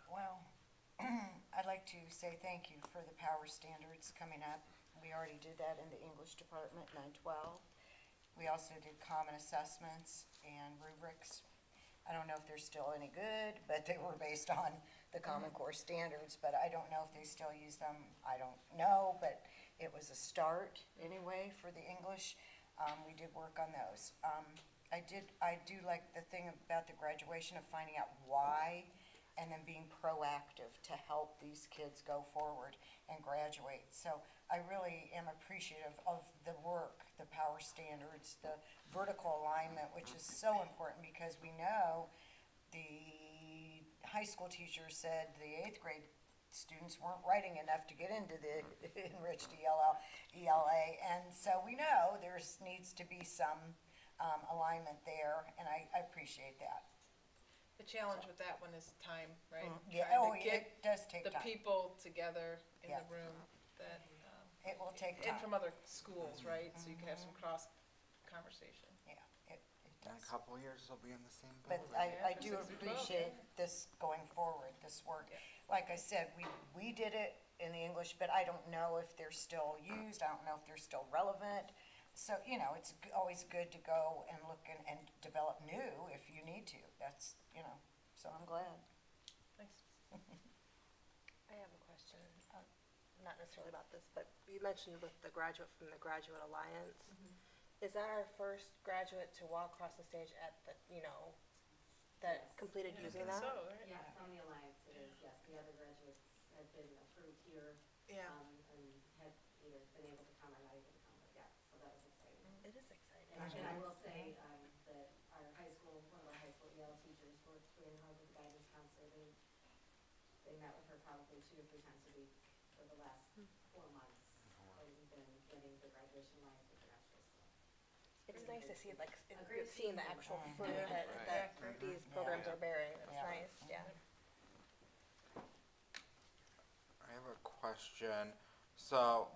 Well, I'd like to say thank you for the power standards coming up. We already did that in the English department, 912. We also did common assessments and rubrics. I don't know if they're still any good, but they were based on the Common Core standards, but I don't know if they still use them. I don't know, but it was a start anyway for the English. We did work on those. I do like the thing about the graduation of finding out why and then being proactive to help these kids go forward and graduate. So I really am appreciative of the work, the power standards, the vertical alignment, which is so important, because we know the high school teachers said the 8th grade students weren't writing enough to get into the enriched ELA, and so we know there needs to be some alignment there, and I appreciate that. The challenge with that one is time, right? Yeah, it does take the time. people together in the room that it will take and time. from other schools, right? So you can have some cross conversation. Yeah, it In a does. couple of years, they'll be in the same But building. I do appreciate this going forward, this work. Like I said, we did it in the English, but I don't know if they're still used. I don't know if they're still relevant. So, it's always good to go and look and develop new if you need to. That's, so I'm glad. Thanks. I have a question, not necessarily about this, but you mentioned with the graduate from the Graduate Alliance. Is that our first graduate to walk across the stage that completed using that? So, right? yeah, from the Alliance it is, yes. The other been approved here. Yeah. And have either been able to come or not able to come, but yeah, so that was exciting. It is exciting. And I will say, that our high school, one of our high school EL teachers worked very hard with the guidance counselor. They met with her probably 2 or 3 times a week for the last 4 months. And been getting the graduation lines with credentials, so. It's nice to see, like, A great seeing the team. actual fruit that these programs are bearing. It's nice, yeah. I have a question. So,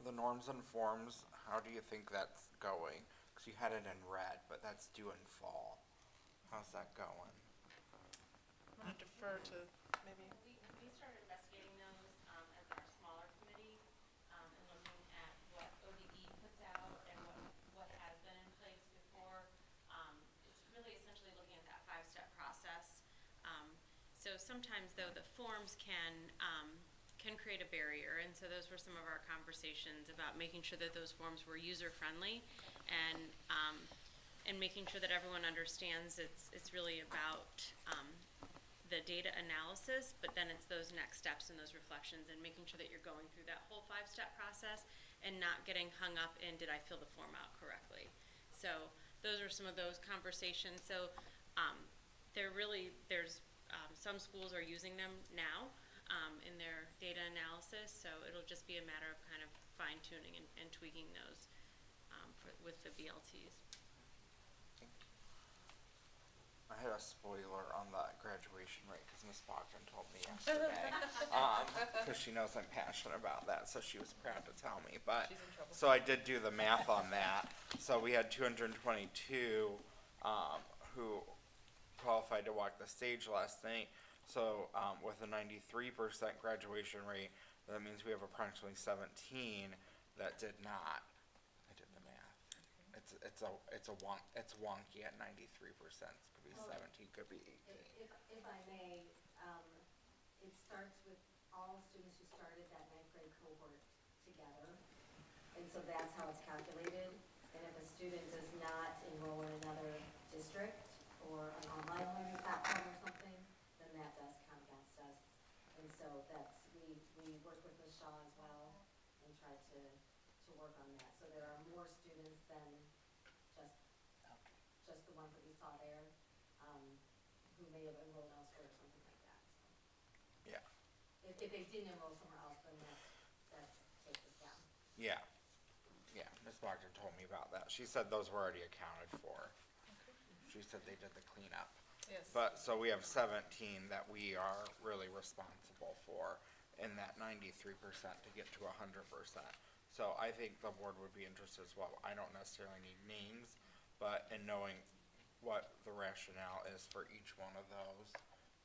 the norms and forms, how do you think that's going? Because you had it in red, but that's due in fall. How's that going? I'm gonna defer to maybe. We started investigating those as our smaller committee and looking at what ODE puts out and what has been in place before. It's really essentially looking at that 5-step process. So sometimes though the forms can create a barrier, and so those were some of our conversations about making sure that those forms were user friendly and making sure that everyone understands it's really about the data analysis, but then it's those next steps and those reflections and making sure that you're going through that whole 5-step process and not getting hung up in did I fill the form out correctly. So those are some of those conversations. So there's some schools are using them now in their data analysis, so it'll just be a matter of kind of fine tuning and tweaking those with the BLTs. I had a spoiler on the graduation rate because Miss Bogdan told me yesterday. Because she knows I'm passionate about that, so she was proud to tell me. But She's in trouble. so I did do the math on that. So we had 222 who qualified to walk the stage last night. So with a 93% graduation rate, that means we have approximately 17 that did not. I did the math. It's wonky at 93%. Could be 17, could be 18. If I may, it starts with all students who started that 9th grade cohort together. And so that's how it's calculated. And if a student does not enroll in another district or an online learning platform or something, then that does count against us. And so we work with Ms. Shaw as well and try to work on that. So there are more students than just the ones that we saw there, who may have enrolled elsewhere or something like that, so. Yeah. If they didn't enroll somewhere else, then that takes us down. Yeah. Yeah, Miss Bogdan told me about that. She said those were already accounted for. She said they did the cleanup. Yes. But, so we have 17 that we are really responsible for in that 93% to get to 100%. So I think the board would be interested as well. I don't necessarily need names, but in knowing what the rationale is for each one of those,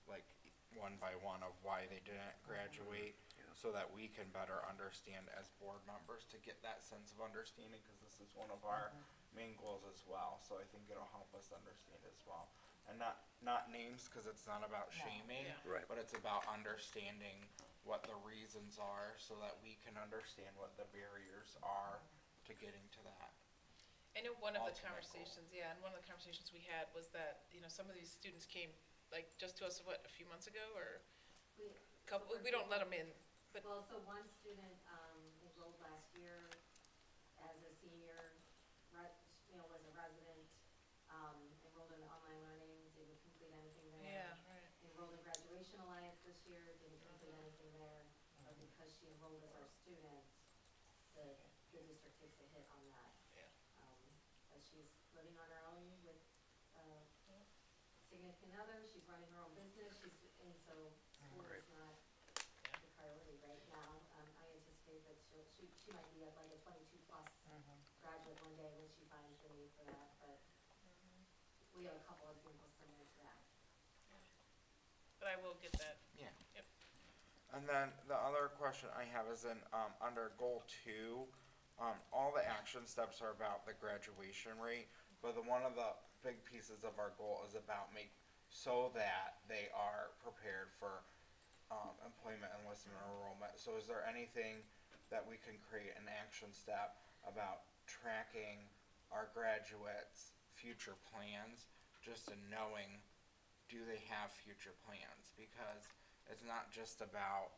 like one by one of why they didn't graduate, so that we can better understand as board members to get that sense of understanding, because this is one of our main goals as well. So I think it'll help us understand as well. And not names, because it's not about shaming, Right. but it's about understanding what the reasons are so that we can understand what the barriers are to getting to that. I know one of the Ultimate conversations, yeah, and one of the conversations we had was that, some of these students came, like, just to us, what, a few months ago, or we don't let them in, but. Well, so one student, enrolled last year as a senior, was a resident, enrolled in online learning, didn't complete anything there. Yeah, right. Enrolled in Graduation Alliance this year, didn't complete anything there, but because she enrolled as our student, the district takes a hit on that. Yeah. But she's living on her own with significant other, she's running her own business, and so school is not the priority right now. I anticipate that she might be at like a 22 plus graduate one day when she finds the need for that, but we have a couple of examples similar to that. But I will get that. Yeah. Yep. And then the other question I have is in, under goal 2, all the action steps are about the graduation rate, but one of the big pieces of our goal is about so that they are prepared for employment, enlistment, and enrollment. So is there anything that we can create an action step about tracking our graduates' future plans, just in knowing, do they have future plans? Because it's not just about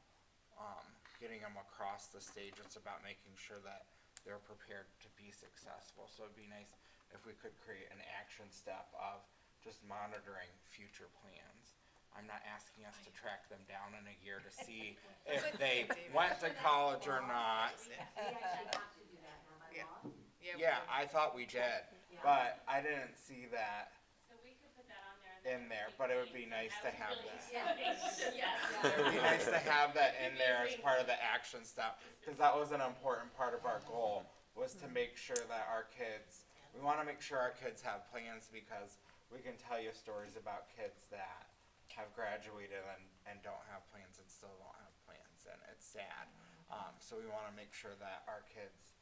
getting them across the stage. It's about making sure that they're prepared to be successful. So it'd be nice if we could create an action step of just monitoring future plans. I'm not asking us to track them down in a year to see if they went to college or not. We actually have to do that now by law. Yeah, I thought we did, but I didn't see that So we could put that on there. in there, but it would be nice to have that. Yes. It would be nice to have that in there as part of the action step, because that was an important part of our goal, was to make sure that our kids, we want to make sure our kids have plans, because we can tell you stories about kids that have graduated and don't have plans and still don't have plans, and it's sad. So we want to make sure that our kids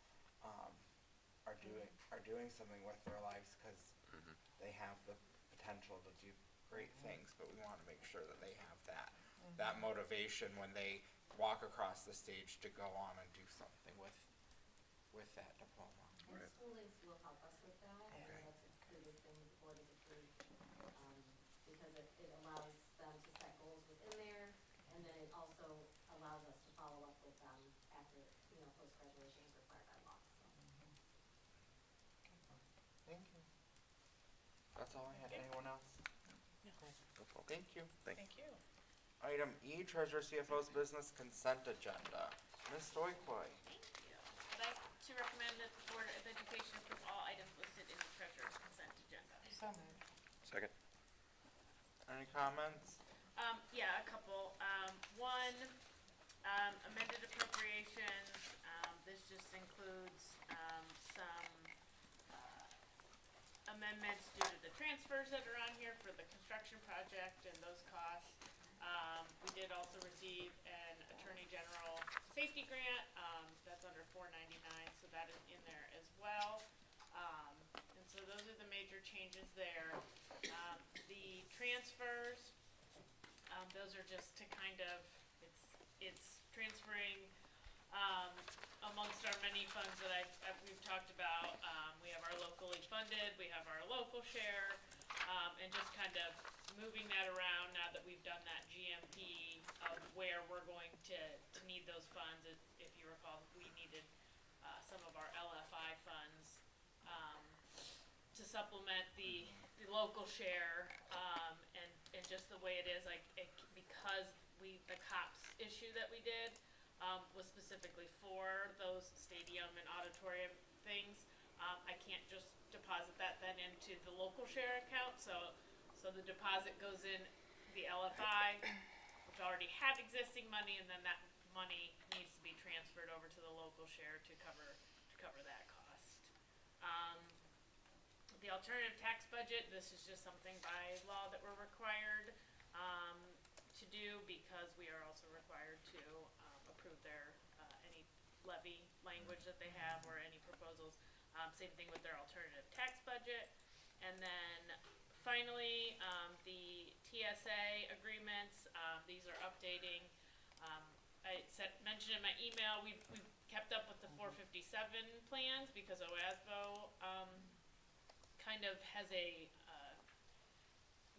are doing something with their lives, because they have the potential to do great things, but we want to make sure that they have that motivation when they walk across the stage to go on and do something with that diploma. And School Links will help us with that, and that's the biggest thing the board has approved, because it allows them to set goals within there, and then it also allows us to follow up with them after, post-graduation is required by law, so. Thank you. That's all I had. Anyone else? Thank you. Thank you. Item E, Treasurer CFO's business consent agenda. Ms. Stoikoi. I'd like to recommend that the Board of Education approve all items listed in the treasurer's consent agenda. So moved. Second. Any comments? Yeah, a couple. One, amended appropriations. This just includes, some, amendments due to the transfers that are on here for the construction project and those costs. We did also receive an Attorney General safety grant, that's under $499, so that is in there as well. And so those are the major changes there. The transfers, those are just to kind of, it's transferring, amongst our many funds that we've talked about. We have our locally funded, we have our local share, and just kind of moving that around now that we've done that GMP of where we're going to need those funds. If you recall, we needed some of our LFI funds to supplement the local share, and just the way it is, because the COPS issue that we did was specifically for those stadium and auditorium things. I can't just deposit that then into the local share account, so the deposit goes in the LFI, which already had existing money, and then that money needs to be transferred over to the local share to cover that cost. The alternative tax budget, this is just something by law that we're required to do, because we are also required to approve their any levy language that they have or any proposals. Same thing with their alternative tax budget. And then finally, the TSA agreements, these are updating. I mentioned in my email, we've kept up with the 457 plans, because OASBO kind of has a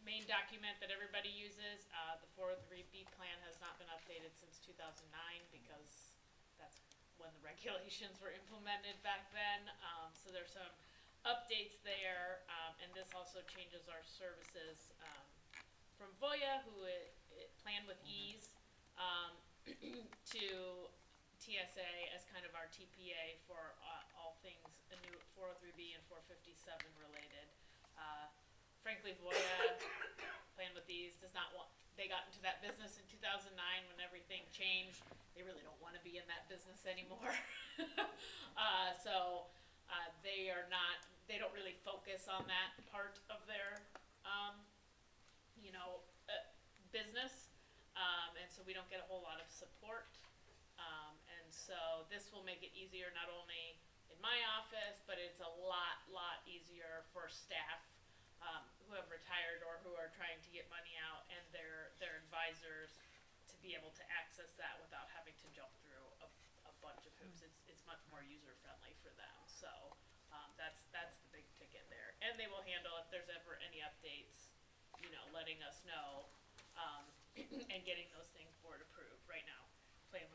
main document that everybody uses. The 403B plan has not been updated since 2009, because that's when the regulations were implemented back then. So there's some updates there, and this also changes our services from VOYA, who it planned with ease, to TSA as kind of our TPA for all things a new 403B and 457 related. Frankly, VOYA, Plan with Ease, does not want, they got into that business in 2009 when everything changed. They really don't want to be in that business anymore. So they don't really focus on that part of their, business. And so we don't get a whole lot of support. And so this will make it easier, not only in my office, but it's a lot easier for staff who have retired or who are trying to get money out, and their advisors, to be able to access that without having to jump through a bunch of hoops. It's much more user friendly for them. So that's the big ticket there. And they will handle if there's ever any updates, letting us know, and getting those things board approved. Right now, Plan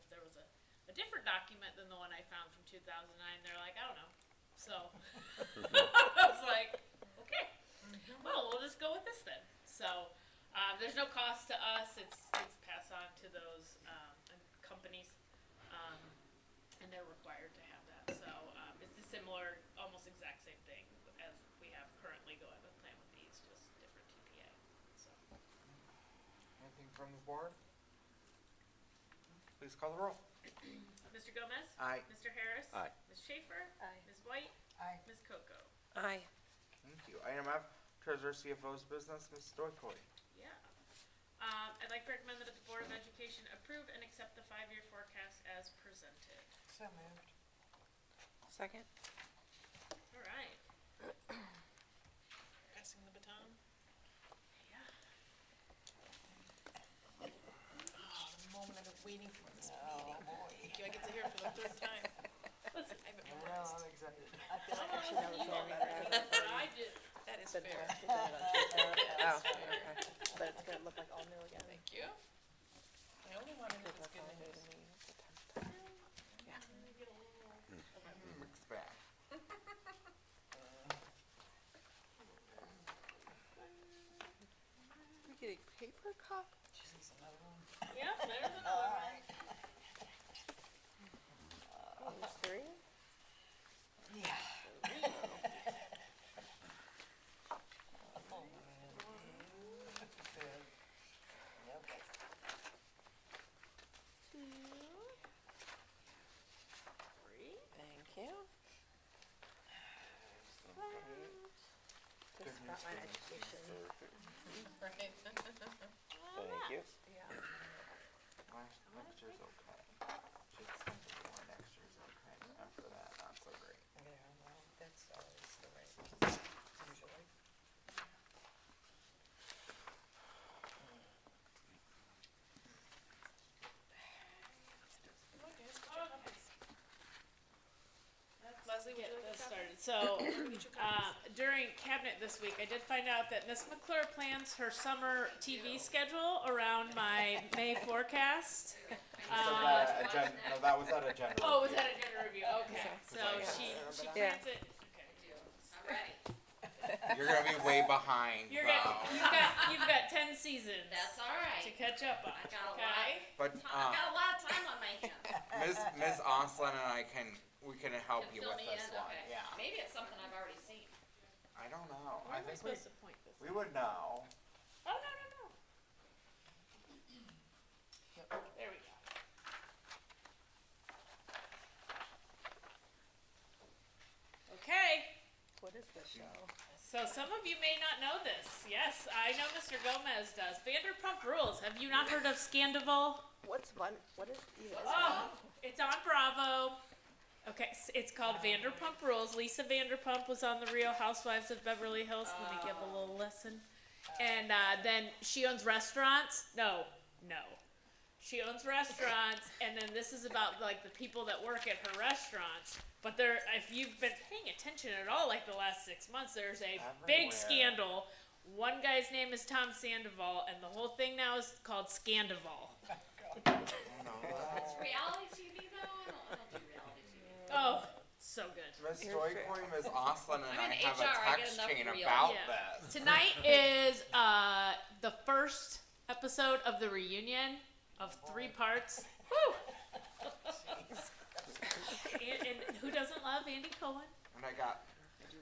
if there was a different document than the one I found from 2009. They're like, I don't know. So I was like, okay, well, we'll just go with this then. So there's no cost to us. It's passed on to those companies, and they're required to have that. So it's a similar, almost exact same thing as we have currently going with Plan with Ease, just different TPA. So. Anything from the board? Please call the roll. Mr. Gomez? Aye. Mr. Harris? Aye. Ms. Schaefer? Aye. Ms. White? Aye. Ms. Coco? Aye. Thank you. Item F, Treasurer CFO's business, Ms. Stoykoy. Yeah. I'd like to recommend that the Board of Education approve and accept the 5-year forecast as presented. So moved. Second. All right. Passing the baton. Yeah. Oh, the moment I've been waiting for this meeting. Thank you. I get to hear it for the third time. Listen, I haven't memorized. I'm excited. I feel like I should know the you all same better than what I did. That is But fair. I should know it. Oh, okay. But it's gonna look like all new again. Thank you. I only want to know if it's good news. Mixed bag. We getting paper cup? Yeah, there's another one. There's three? Yeah. Thank you. This is about my education. Right. Thank you. Yeah. Next year's okay. She's something more next year's okay. After that, not so great. Yeah, well, that's always the way, usually. Okay, let's get your copies. Leslie, would Get you like this a copy? started. So, during cabinet this week, I did find out that Miss McClure plans her summer TV schedule around my May forecast. No, that was at agenda. Oh, was review. that agenda review? Okay, so she Yeah. plans it. Okay, I'm ready. You're gonna be way behind, You've got 10 seasons. That's all right. To catch up on. I got a Okay. But I've got a lot of time on my hands. Ms. Oslin and I can help Can you fill with me this in? one. Okay. Yeah. Maybe it's something I've already seen. I don't know. Where I am I think supposed to point this? we would know. Oh, no. There we go. Okay. What is this show? So some of you may not know this. Yes, I know Mr. Gomez does. Vanderpump Rules. Have you not heard of Scandival? What's one? What is even? Oh, it's on Bravo. Okay, it's called Vanderpump Rules. Lisa Vanderpump was on the Real Housewives of Beverly Hills. Let me give a little lesson. And then she owns restaurants. No. She owns restaurants, and then this is about like the people that work at her restaurants. But there, if you've been paying attention at all, like the last 6 months, there's a big scandal. One guy's name is Tom Sandoval, and the whole thing now is called Scandival. It's reality TV though. I don't do reality TV. Oh, so good. Ms. Stoykoy, Ms. Oslin, and I'm I in have HR, a I get text enough chain real. about Yeah. this. Tonight is the first episode of the reunion of 3 parts. Woo! and who doesn't love Andy Cohen? And I got this.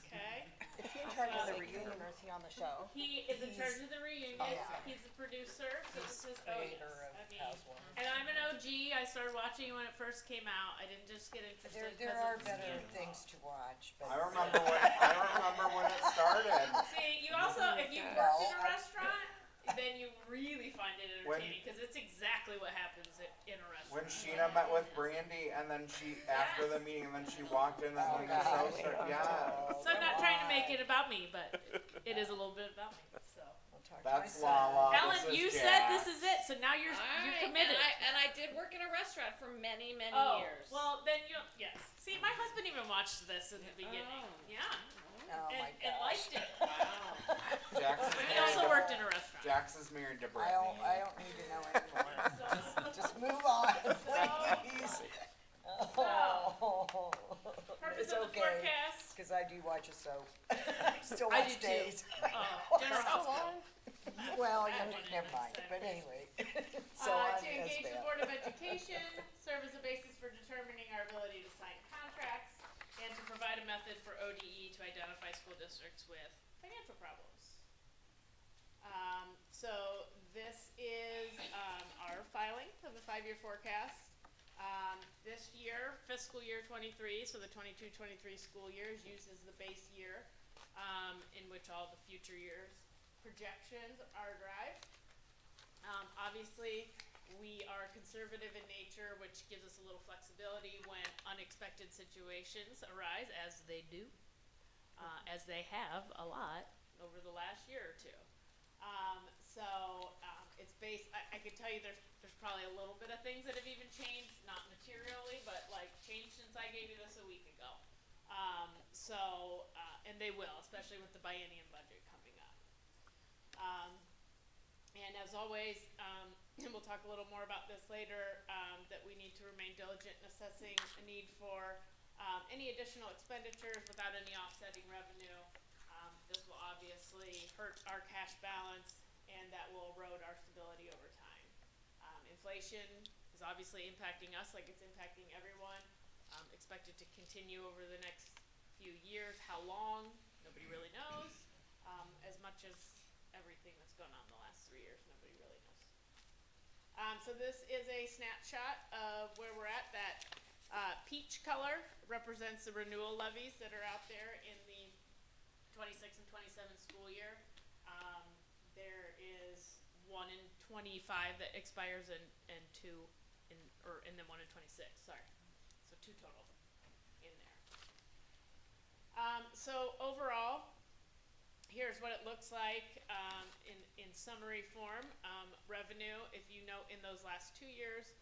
Okay. Is he in charge of the reunion or is he on the show? He is in charge of the reunion. Oh, yeah. He's the producer. So this is creator of Housewives. And I'm an OG. I started watching it when it first came out. I didn't just get interested. There 'cause are of the better Scandal. things to watch, but. I remember when it started. See, you also, if you worked in a restaurant, then you really find it entertaining because it's exactly what happens in a restaurant. When Sheena met with Brandy, and then after the meeting, and then she walked in, and then the show started. Yeah. So I'm not trying to make it about me, but it is a little bit about me. So. We'll talk to my That's son. Lala. Ellen, This is you Jack. said this is it, so now you're Alright, committed. And I did work in a restaurant for many, many Oh, years. well then you yes. See, my husband even watched this in the beginning. Yeah. Oh and, my and gosh. liked it. Jax is He married also to- worked in a restaurant. Jax is married to I Brittany. don't need to know anymore. Just move on, please. Oh, Purpose it's of the okay, forecast. because I do watch a soap. Still I watch do too. days. General Hospital. Well, I have yeah, one in never next mind, time. but anyway. So To that's engage the bad. Board of Education, serve as a basis for determining our ability to sign contracts, and to provide a method for ODE to identify school districts with financial problems. So this is our filing of the 5-year forecast. This year, fiscal year 23, so the 22-23 school year is used as the base year in which all the future years projections are derived. Obviously, we are conservative in nature, which gives us a little flexibility when unexpected situations arise, as they do, as they have a lot over the last year or two. It's based, I could tell you there's probably a little bit of things that have even changed, not materially, but like changed since I gave you this a week ago. And they will, especially with the biennium budget coming up. And as always, and we'll talk a little more about this later, that we need to remain diligent in assessing the need for any additional expenditures without any offsetting revenue. This will obviously hurt our cash balance, and that will erode our stability over time. Inflation is obviously impacting us like it's impacting everyone. Expected to continue over the next few years. How long? Nobody really knows. As much as everything that's gone on the last 3 years, nobody really knows. So this is a snapshot of where we're at. That peach color represents the renewal levies that are out there in the 26 and 27 school year. There is 1 in 25 that expires and 2 and then 1 in 26. Sorry, so 2 total in there. So overall, here's what it looks like in summary form. Revenue, if you note in those last 2 years,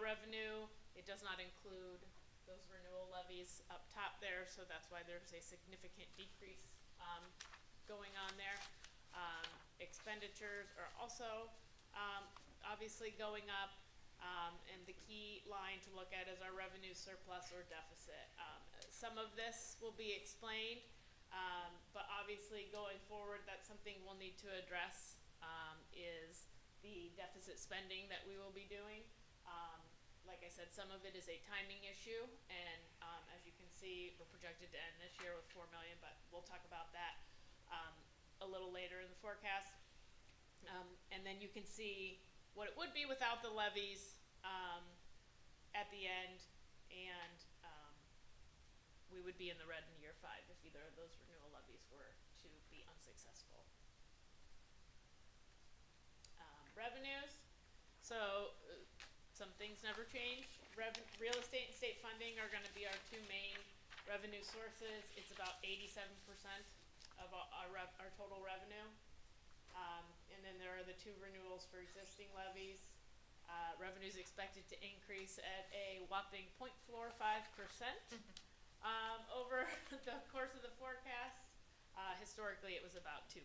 revenue, it does not include those renewal levies up top there, so that's why there's a significant decrease going on there. Expenditures are also obviously going up, and the key line to look at is our revenue surplus or deficit. Some of this will be explained, but obviously going forward, that's something we'll need to address, is the deficit spending that we will be doing. Like I said, some of it is a timing issue, and as you can see, we're projected to end this year with $4 million, but we'll talk about that a little later in the forecast. And then you can see what it would be without the levies at the end, and we would be in the red in year 5 if either of those renewal levies were to be unsuccessful. Revenues. So some things never change. Real estate and state funding are going to be our 2 main revenue sources. It's about 87% of our total revenue. And then there are the 2 renewals for existing levies. Revenue is expected to increase at a whopping 0.45% over the course of the forecast. Historically, it was about 2%.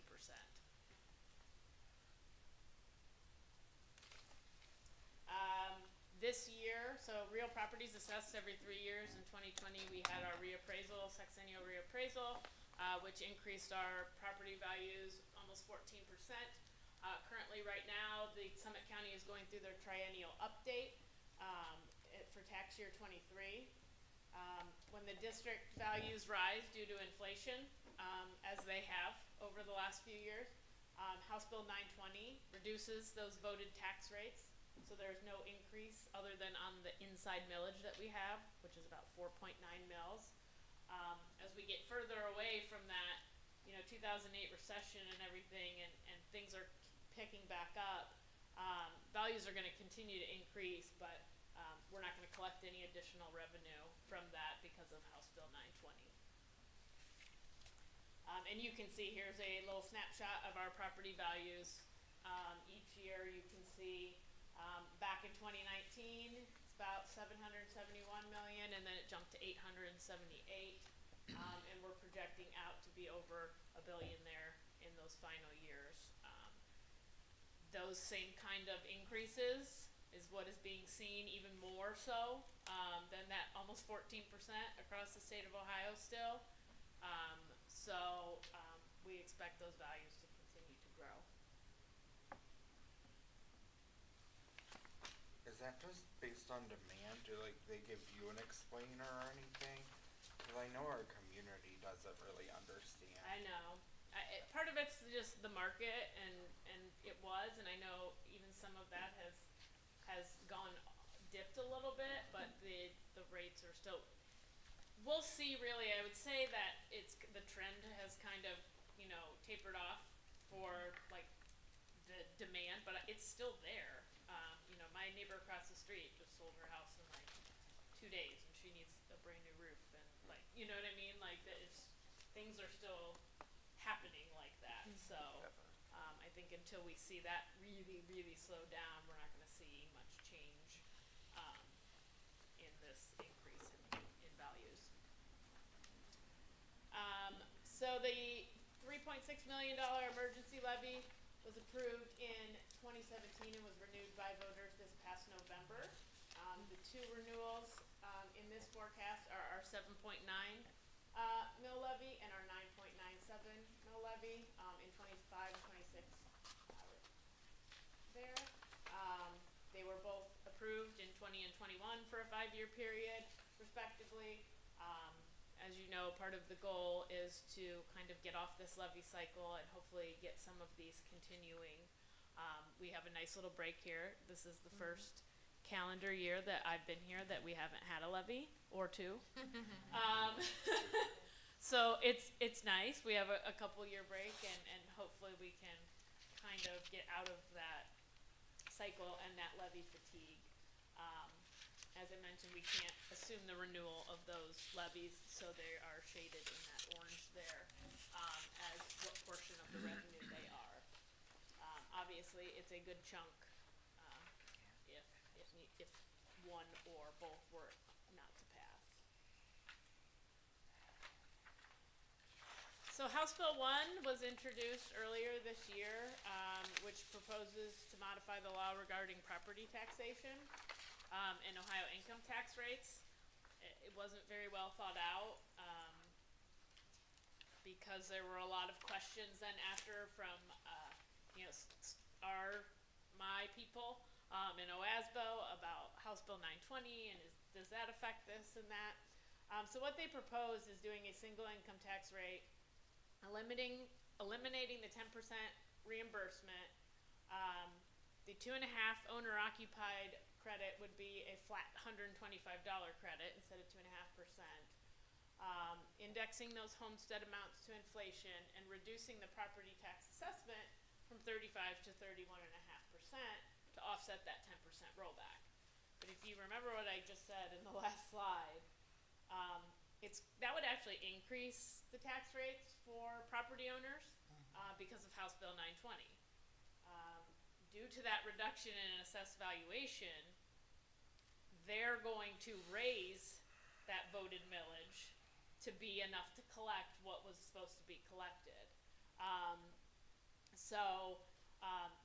This year, so real properties assessed every 3 years. In 2020, we had our reappraisal, sexennial reappraisal, which increased our property values almost 14%. Currently, right now, the Summit County is going through their triennial update for tax year 23. When the district values rise due to inflation, as they have over the last few years, House Bill 920 reduces those voted tax rates. So there's no increase other than on the inside millage that we have, which is about 4.9 mils. As we get further away from that, 2008 recession and everything, and things are picking back up, values are going to continue to increase, but we're not going to collect any additional revenue from that because of House Bill 920. And you can see, here's a little snapshot of our property values. Each year you can see, back in 2019, it's about 771 million, and then it jumped to 878. And we're projecting out to be over $1 billion there in those final years. Those same kind of increases is what is being seen, even more so than that almost 14% across the state of Ohio still. We expect those values to continue to grow. Is that just based on demand? Do they give you an explainer or anything? Because I know our community doesn't really understand. I know. Part of it's just the market, and it was, and I know even some of that has gone dipped a little bit, but the rates are still. We'll see. Really, I would say that the trend has kind of tapered off for like the demand, but it's still there. My neighbor across the street just sold her house in like 2 days, and she needs a brand new roof, and like you know what I mean. Like things are still happening like that. So I think until we see that really slow down, we're not going to see much change in this increase in values. So the $3.6 million emergency levy was approved in 2017 and was renewed by voters this past November. The two renewals in this forecast are our 7.9 mill levy and our 9.97 mill levy in 25 and 26 there. They were both approved in 20 and 21 for a 5-year period, respectively. As you know, part of the goal is to kind of get off this levy cycle and hopefully get some of these continuing. We have a nice little break here. This is the first calendar year that I've been here that we haven't had a levy or two. So it's nice. We have a couple year break, and hopefully we can kind of get out of that cycle and that levy fatigue. As I mentioned, we can't assume the renewal of those levies, so they are shaded in that orange there as what portion of the revenue they are. Obviously, it's a good chunk if one or both were not to pass. So House Bill 1 was introduced earlier this year, which proposes to modify the law regarding property taxation and Ohio income tax rates. It wasn't very well thought out because there were a lot of questions then after from my people in OASBO about House Bill 920 and does that affect this and that. So what they propose is doing a single income tax rate, eliminating the 10% reimbursement. The 2.5 owner-occupied credit would be a flat $125 credit instead of 2.5%. Indexing those homestead amounts to inflation and reducing the property tax assessment from 35 to 31.5% to offset that 10% rollback. But if you remember what I just said in the last slide, that would actually increase the tax rates for property owners because of House Bill 920. Due to that reduction in an assessed valuation, they're going to raise that voted millage to be enough to collect what was supposed to be collected.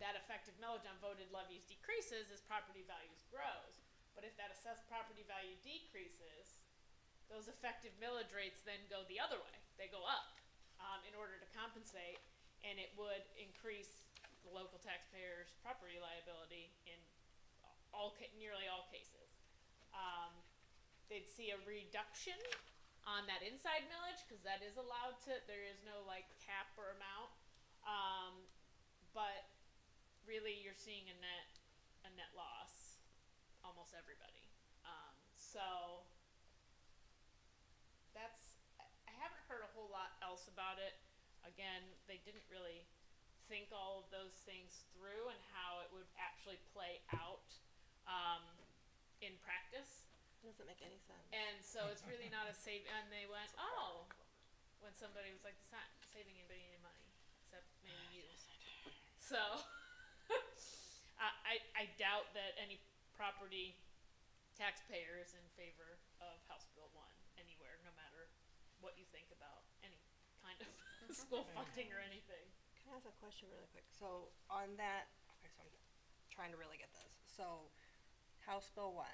That effective millage on voted levies decreases as property values grows. But if that assessed property value decreases, those effective millage rates then go the other way. They go up in order to compensate, and it would increase the local taxpayers' property liability in nearly all cases. They'd see a reduction on that inside millage because that is allowed to. There is no like cap or amount, but really you're seeing a net loss, almost everybody. So I haven't heard a whole lot else about it. Again, they didn't really think all of those things through and how it would actually play out in practice. Doesn't make any sense. And so it's really not a safe. And they went, oh, when somebody was like, saving anybody any money, except maybe you. So, I doubt that any property taxpayer is in favor of House Bill 1 anywhere, no matter what you think about any kind of school funding or anything. Can I ask a question really quick? So on that, okay, so I'm trying to really get this. So House Bill 1,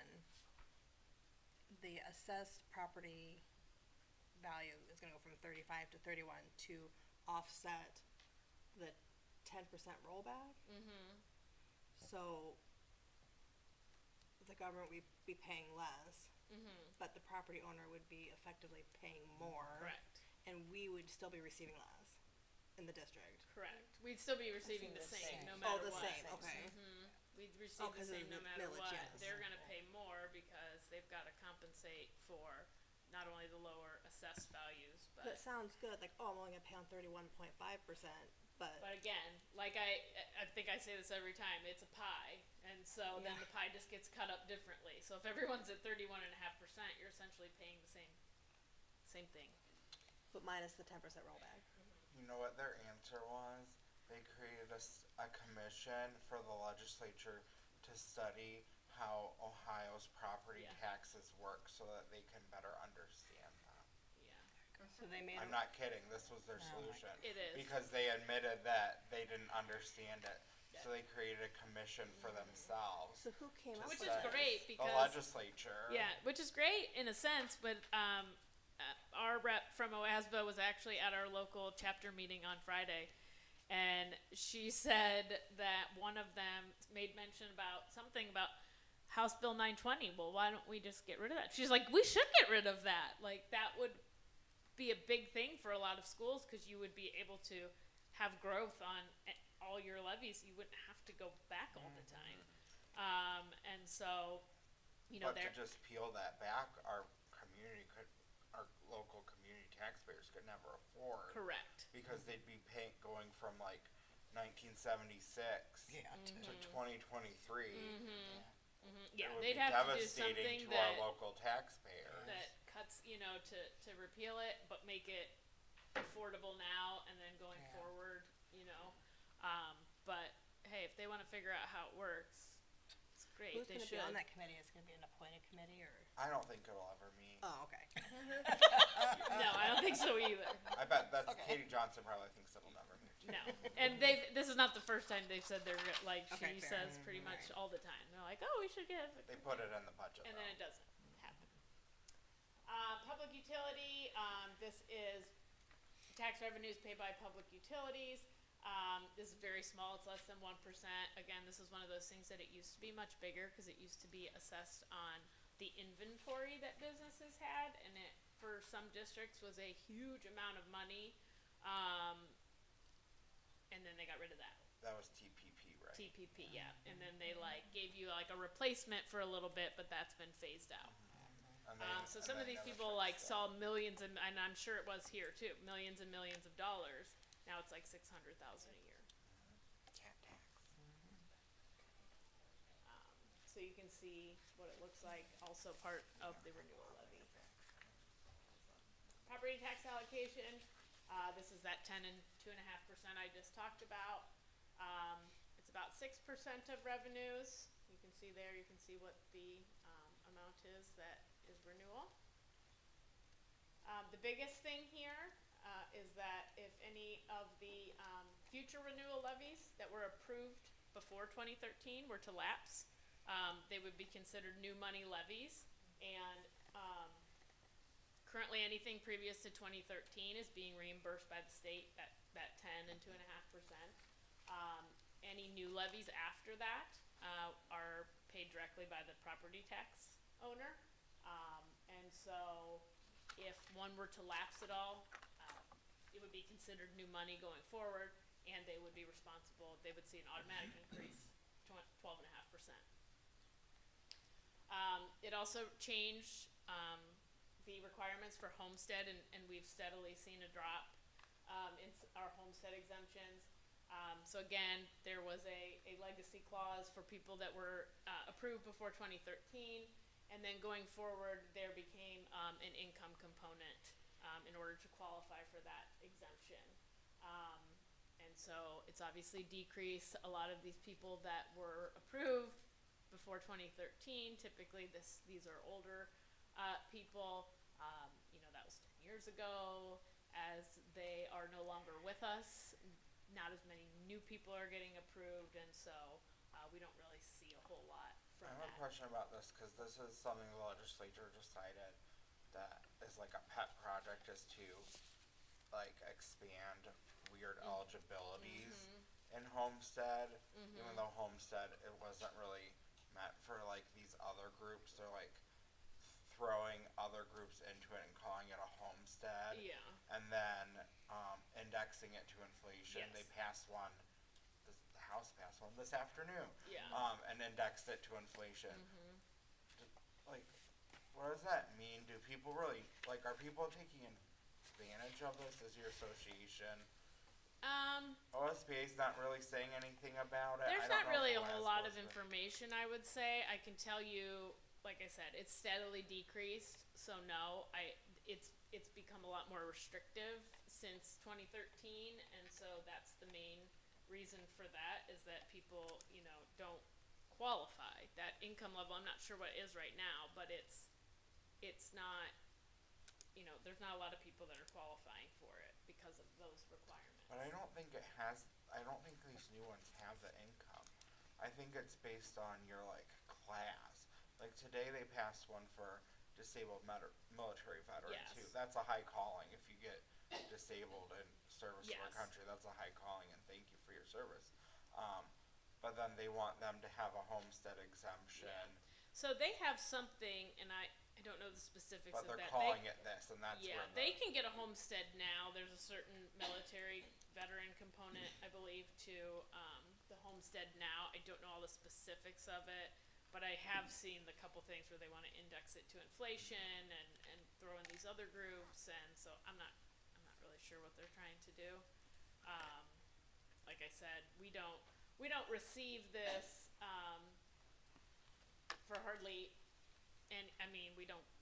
the assessed property value is gonna go from 35 to 31 to offset the 10% rollback? Mm-hmm. So the government would be paying less, Mm-hmm. but the property owner would be effectively paying more. Correct. And we would still be receiving less in the district. Correct. We'd still be receiving the same, no Oh, matter the what. same, okay. Mm-hmm. We'd receive the 'cause of same no the matter millage, what. yes. They're gonna pay more because they've gotta compensate for not only the lower assessed values, But it sounds good, like, oh, I'm only gonna pay on 31.5%, but But again, like I think I say this every time, it's a pie, and so then Yeah. the pie just gets cut up differently. So if everyone's at 31.5%, you're essentially paying the same thing. but minus the 10% rollback. You know what their answer was? They created a commission for the legislature to study how Ohio's property Yeah. taxes work so that they can better understand them. So they made I'm not kidding, this was their solution. It is. Because they admitted that they didn't understand it. So they created a commission for themselves. So who came up Which with is that? great because The legislature. Yeah, which is great in a sense, but our rep from OASBA was actually at our local chapter meeting on Friday, and she said that one of them made mention about something about House Bill 920. Well, why don't we just get rid of that? She's like, we should get rid of that. Like, that would be a big thing for a lot of schools because you would be able to have growth on all your levies. You wouldn't have to go back all the time. And so, you know, But to just peel that back, our local community taxpayers could never afford. Correct. Because they'd be going from like 1976 to 2023. Yeah, It would they'd be have to do devastating something to our local taxpayers. that cuts, you know, to repeal it, but make it affordable now and then going forward, you know. But hey, if they want to figure out how it works, it's great. Who's They gonna should. be on that committee? It's gonna be an appointed committee or? I don't think it'll ever meet. Oh, okay. No, I don't think so either. I bet that's Katie Johnson probably thinks it'll never meet. No, and this is not the first time they've said they're like Okay, she fair. says pretty much all the time. They're like, oh, we should get. They put it in the budget. And then it doesn't happen. Public utility, this is tax revenues paid by public utilities. This is very small, it's less than 1%. Again, this is one of those things that it used to be much bigger because it used to be assessed on the inventory that businesses had, and it, for some districts, was a huge amount of money. And then they got rid of that. That was TPP, right? TPP, yeah. And then they like gave you like a replacement for a little bit, but that's been phased out. So some of these people like saw millions, and I'm sure it was here too, millions and millions of dollars. Now it's like 600,000 a year. So you can see what it looks like, also part of the renewal levy. Property tax allocation, this is that 10 and 2.5% I just talked about. It's about 6% of revenues. You can see there, you can see what the amount is that is renewal. The biggest thing here is that if any of the future renewal levies that were approved before 2013 were to lapse, they would be considered new money levies, and currently anything previous to 2013 is being reimbursed by the state at that 10 and 2.5%. Any new levies after that are paid directly by the property tax owner, and so if one were to lapse at all, it would be considered new money going forward, and they would be responsible. They would see an automatic increase, 12.5%. It also changed the requirements for homestead, and we've steadily seen a drop in our homestead exemptions. So again, there was a legacy clause for people that were approved before 2013, and then going forward, there became an income component in order to qualify for that exemption. And so it's obviously decreased. A lot of these people that were approved before 2013, typically these are older people. That was 10 years ago. As they are no longer with us, not as many new people are getting approved, and so we don't really see a whole lot from I have a that. question about this, cause this is something the legislature decided that is like a pet project, is to like expand weird eligibilities in homestead, even though homestead, it wasn't really meant for like these other groups. They're like throwing other groups into it and calling it a homestead. Yeah. And then indexing it to inflation. Yes. They passed one, the House passed one this afternoon. Yeah. And indexed it to inflation. Like, what does that mean? Do people really, like, are people taking advantage of this? Is your association? OSBA's not really saying anything about it. There's I don't not know really if a whole OSBA lot of is, but- information, I would say. I can tell you, like I said, it's steadily decreased. So no, it's become a lot more restrictive since 2013, and so that's the main reason for that, is that people, don't qualify. That income level, I'm not sure what it is right now, but it's not, there's not a lot of people that are qualifying for it because of those requirements. But I don't think these new ones have the income. I think it's based on your, like, class. Like, today they passed one for disabled military veterans Yes. too. That's a high calling. If you get disabled in service to our Yes. country, that's a high calling, and thank you for your service. But then they want them to have a homestead exemption. So they have something, and I don't know the specifics But of they're that. calling it this, and that's Yeah, where they can get a homestead now. There's a certain military veteran component, I believe, to the homestead now. I don't know all the specifics of it, but I have seen the couple things where they want to index it to inflation and throw in these other groups, and so I'm not really sure what they're trying to do. Like I said, we don't receive this for hardly, and I mean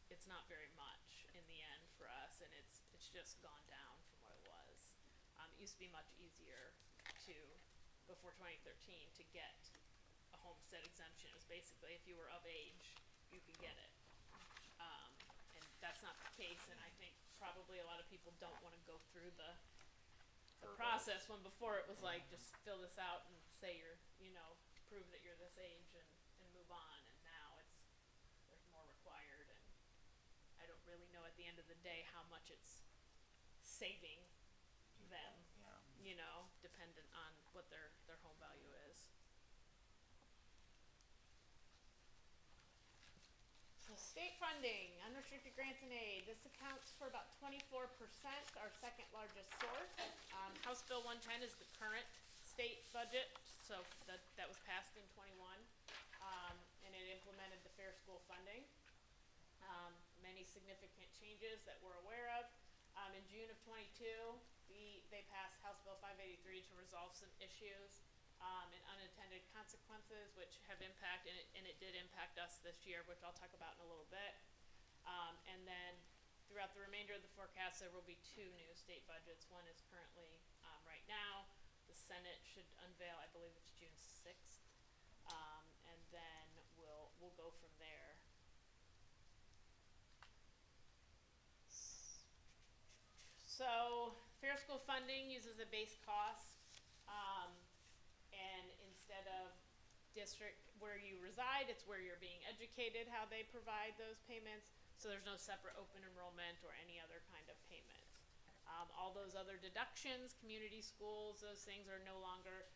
it's not very much in the end for us, and it's just gone down from what it was. It used to be much easier before 2013 to get a homestead exemption. It was basically if you were of age, you could get it. And that's not the case, and I think probably a lot of people don't want to go through the process, when before it was like, just fill this out and say you're, prove that you're this age and move on, and now there's more required, and I don't really know at the end of the day how much it's saving them, dependent on what their home value is. So state funding, unrestricted grants and aid, this accounts for about 24%, our second largest source. House Bill 110 is the current state budget, so that was passed in 21, and it implemented the fair school funding. Many significant changes that we're aware of. In June of 22, they passed House Bill 583 to resolve some issues and unintended consequences, which have impacted, and it did impact us this year, which I'll talk about in a little bit. And then throughout the remainder of the forecast, there will be two new state budgets. One is currently right now. The Senate should unveil, I believe it's June 6th, and then we'll go from there. So fair school funding uses a base cost, and instead of district where you reside, it's where you're being educated, how they provide those payments. So there's no separate open enrollment or any other kind of payments. All those other deductions, community schools, those things are no longer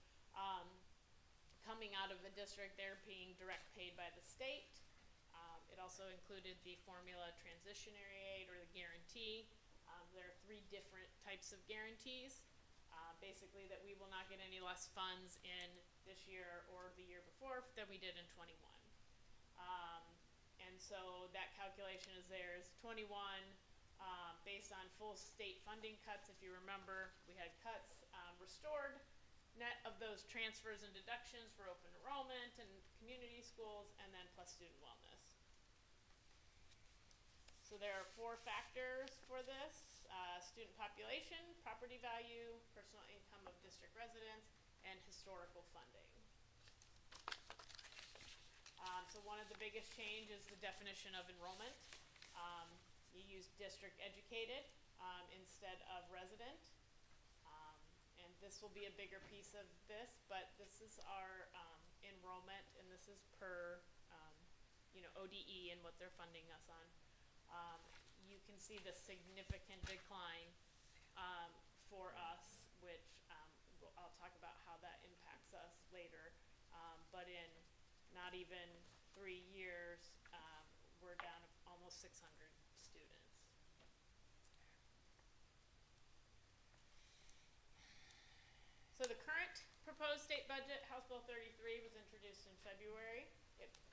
coming out of a district. They're being direct paid by the state. It also included the formula transitionary aid or the guarantee. There are 3 different types of guarantees. Basically that we will not get any less funds in this year or the year before than we did in 21. And so that calculation is there is 21 based on full state funding cuts. If you remember, we had cuts restored net of those transfers and deductions for open enrollment and community schools, and then plus student wellness. So there are 4 factors for this. student population, property value, personal income of district residents, and historical funding. So one of the biggest change is the definition of enrollment. You use district educated instead of resident. And this will be a bigger piece of this, but this is our enrollment, and this is per ODE and what they're funding us on. You can see the significant decline for us, which I'll talk about how that impacts us later. But in not even 3 years, we're down almost 600 students. So the current proposed state budget, House Bill 33, was introduced in February.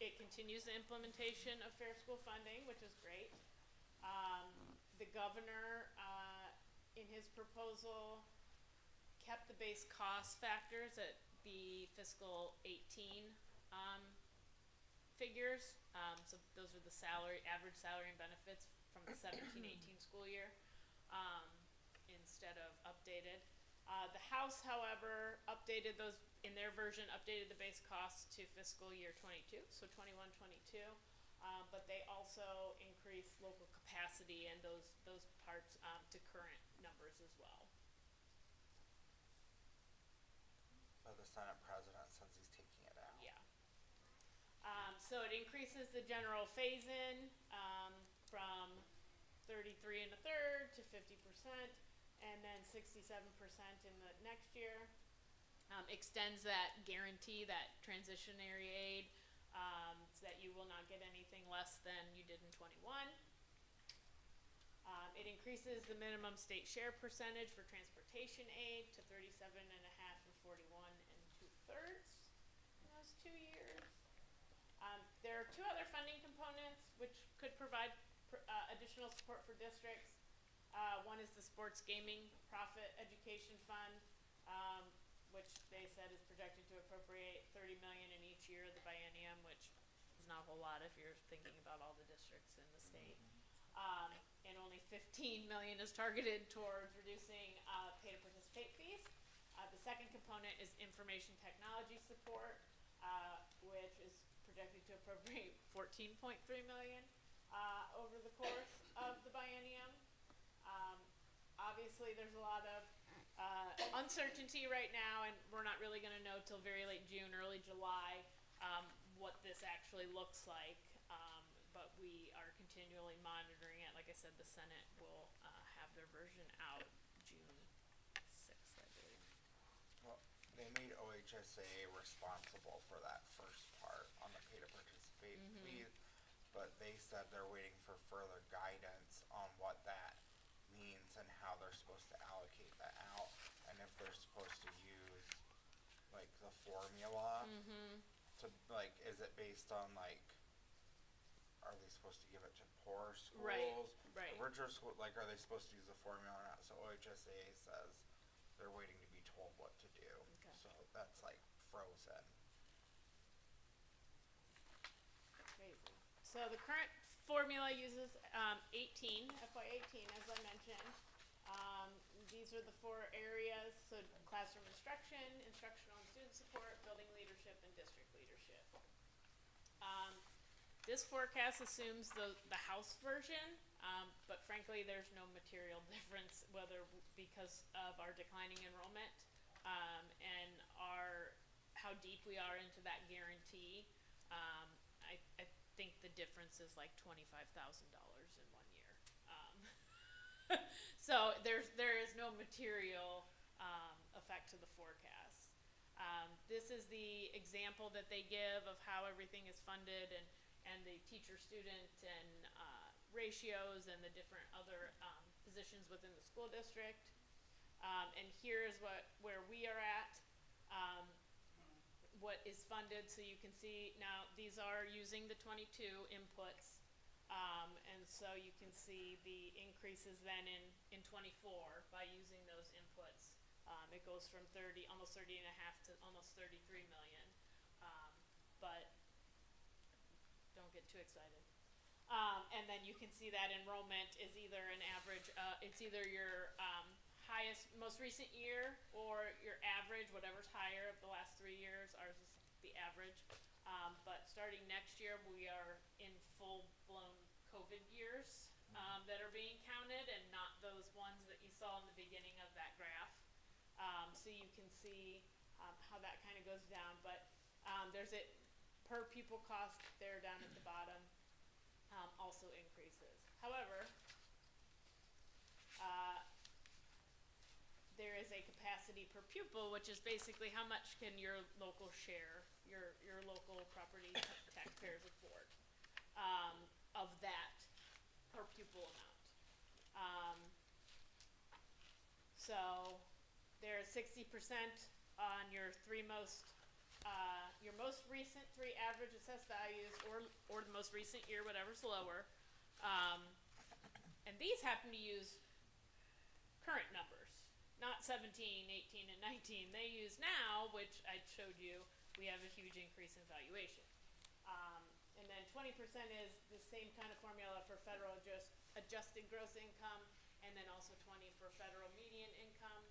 It continues the implementation of fair school funding, which is great. The governor, in his proposal, kept the base cost factors at the fiscal 18 figures. So those are the average salary and benefits from the 17-18 school year, instead of updated. The House, however, updated those, in their version, updated the base costs to fiscal year 22, so 21-22. But they also increased local capacity and those parts to current numbers as well. So the Senate president says he's taking it out. Yeah. So it increases the general phase-in from 33 1/3 to 50%, and then 67% in the next year. Extends that guarantee, that transitionary aid, so that you will not get anything less than you did in 21. It increases the minimum state share percentage for transportation aid to 37.5 and 41 2/3 in those 2 years. There are 2 other funding components which could provide additional support for districts. One is the Sports Gaming Profit Education Fund, which they said is projected to appropriate $30 million in each year of the biennium, which is not a whole lot if you're thinking about all the districts in the state. And only $15 million is targeted towards reducing pay-to-participate fees. The second component is information technology support, which is projected to appropriate $14.3 million over the course of the biennium. Obviously, there's a lot of uncertainty right now, and we're not really going to know till very late June, early July, what this actually looks like. But we are continually monitoring it. Like I said, the Senate will have their version out June 6th, I believe. Well, they made OHSA responsible for that first part on the pay to participate fee, but they said they're waiting for further guidance on what that means and how they're supposed to allocate that out, and if they're supposed to use like the formula to like, is it based on like, are they supposed to give it to poor schools, right. richer school, like are they supposed to use the formula or not? So OHSA says they're waiting to be told what to do. Okay. So that's like frozen. Crazy. So the current formula uses FY18, as I mentioned. These are the 4 areas, so classroom instruction, instructional and student support, building leadership, and district leadership. This forecast assumes the House version, but frankly, there's no material difference, whether because of our declining enrollment and how deep we are into that guarantee. I think the difference is like $25,000 in 1 year. So there is no material effect to the forecast. This is the example that they give of how everything is funded and the teacher-student and ratios and the different other positions within the school district. And here is where we are at, what is funded. So you can see now these are using the 22 inputs, and so you can see the increases then in 24 by using those inputs. It goes from almost 30.5 to almost 33 million, but don't get too excited. And then you can see that enrollment is either an average, it's either your highest, most recent year or your average, whatever's higher of the last 3 years. Ours is the average. But starting next year, we are in full-blown COVID years that are being counted, and not those ones that you saw in the beginning of that graph. So you can see how that kind of goes down. But there's it per pupil cost there down at the bottom also increases. However, there is a capacity per pupil, which is basically how much can your local share, your local property taxpayers afford of that per pupil amount. So there's 60% on your your most recent 3 average assessed values, or the most recent year, whatever's lower. And these happen to use current numbers, not 17, 18, and 19. They use now, which I showed you, we have a huge increase in valuation. And then 20% is the same kind of formula for federal adjusted gross income, and then also 20 for federal median income.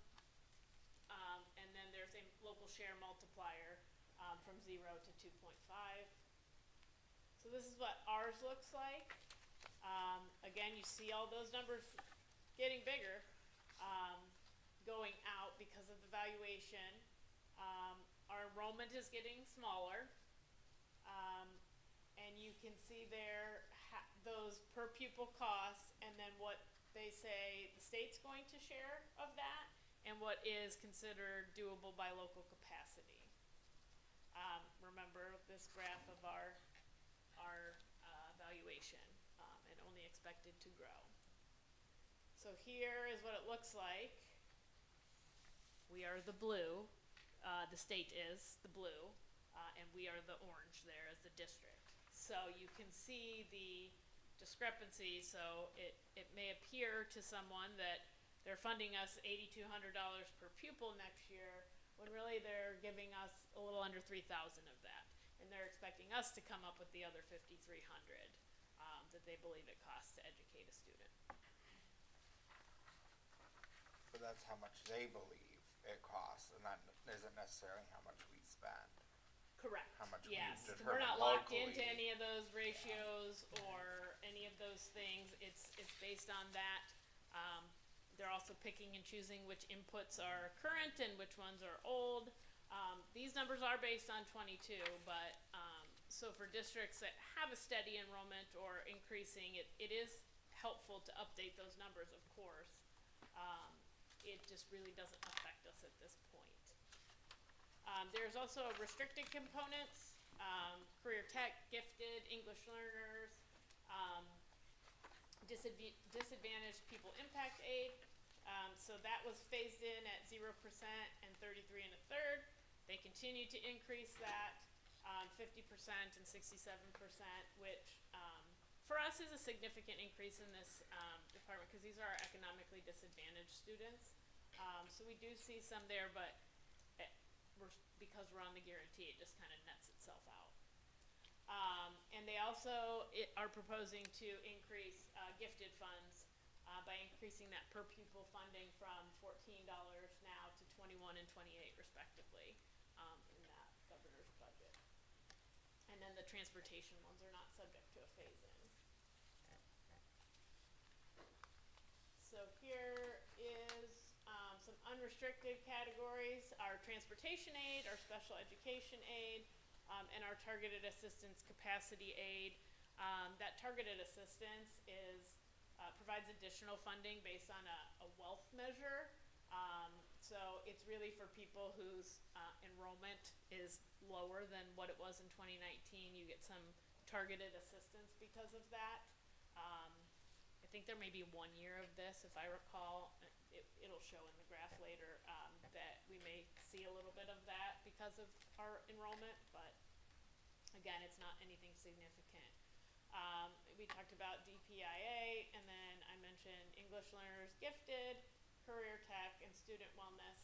And then there's a local share multiplier from 0 to 2.5. So this is what ours looks like. Again, you see all those numbers getting bigger, going out because of the valuation. Our enrollment is getting smaller. And you can see there those per pupil costs, and then what they say the state's going to share of that, and what is considered doable by local capacity. Remember this graph of our valuation, and only expected to grow. So here is what it looks like. We are the blue, the state is the blue, and we are the orange there as the district. So you can see the discrepancy. So it may appear to someone that they're funding us $8,200 per pupil next year, when really they're giving us a little under $3,000 of that, and they're expecting us to come up with the other $5,300 that they believe it costs to educate a student. So that's how much they believe it costs, and that isn't necessarily how much we spend. Correct. How much Yes, we we're determine not locked locally. into any of those ratios or any of those things. It's based on that. They're also picking and choosing which inputs are current and which ones are old. These numbers are based on 22, but so for districts that have a steady enrollment or increasing, it is helpful to update those numbers, of course. It just really doesn't affect us at this point. There's also restricted components, career tech, gifted, English learners, disadvantaged people impact aid. So that was phased in at 0% and 33 1/3. They continue to increase that 50% and 67%, which for us is a significant increase in this department, because these are our economically disadvantaged students. So we do see some there, but because we're on the guarantee, it just kind of nets itself out. And they also are proposing to increase gifted funds by increasing that per pupil funding from $14 now to $21 and $28 respectively in that governor's budget. And then the transportation ones are not subject to a phase-in. So here is some unrestricted categories: our transportation aid, our special education aid, and our targeted assistance capacity aid. That targeted assistance provides additional funding based on a wealth measure. So it's really for people whose enrollment is lower than what it was in 2019. You get some targeted assistance because of that. I think there may be 1 year of this, if I recall. It'll show in the graph later that we may see a little bit of that because of our enrollment, but again, it's not anything significant. We talked about DPIA, and then I mentioned English learners gifted, career tech, and student wellness,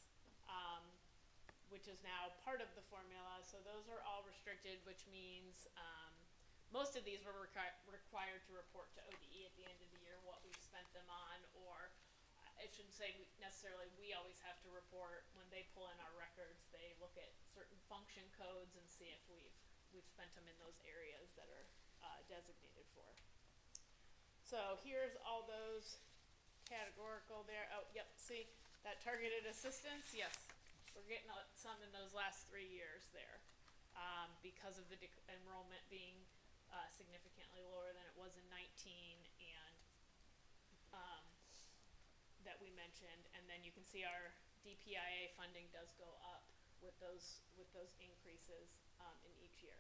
which is now part of the formula. So those are all restricted, which means most of these were required to report to ODE at the end of the year what we've spent them on, or I shouldn't say necessarily we always have to report. When they pull in our records, they look at certain function codes and see if we've spent them in those areas that are designated for. So here's all those categorical there. Oh, yep, see that targeted assistance? Yes, we're getting some in those last 3 years there because of the enrollment being significantly lower than it was in 19 and that we mentioned. And then you can see our DPIA funding does go up with those increases in each year.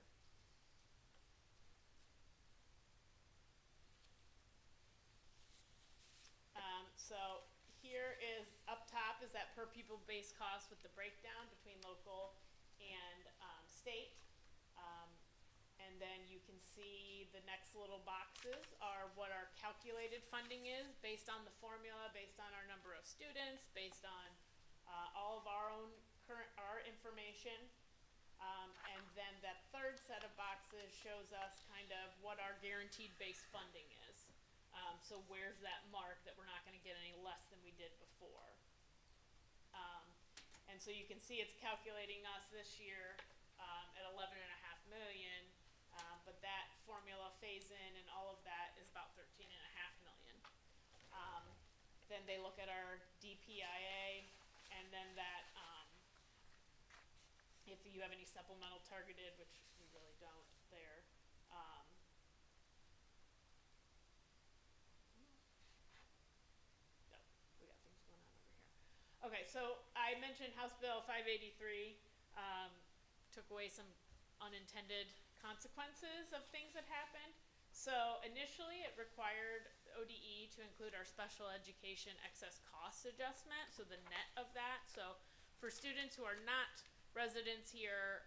So here is up top is that per pupil base cost with the breakdown between local and state. And then you can see the next little boxes are what our calculated funding is based on the formula, based on our number of students, based on all of our own our information. And then that third set of boxes shows us kind of what our guaranteed base funding is. So where's that mark that we're not going to get any less than we did before? And so you can see it's calculating us this year at 11.5 million, but that formula phase in and all of that is about 13.5 million. Then they look at our DPIA, and then that if you have any supplemental targeted, which we really don't there. We got things going on over here. Okay, so I mentioned House Bill 583 took away some unintended consequences of things that happened. So initially it required ODE to include our special education excess cost adjustment, so the net of that. So for students who are not residents here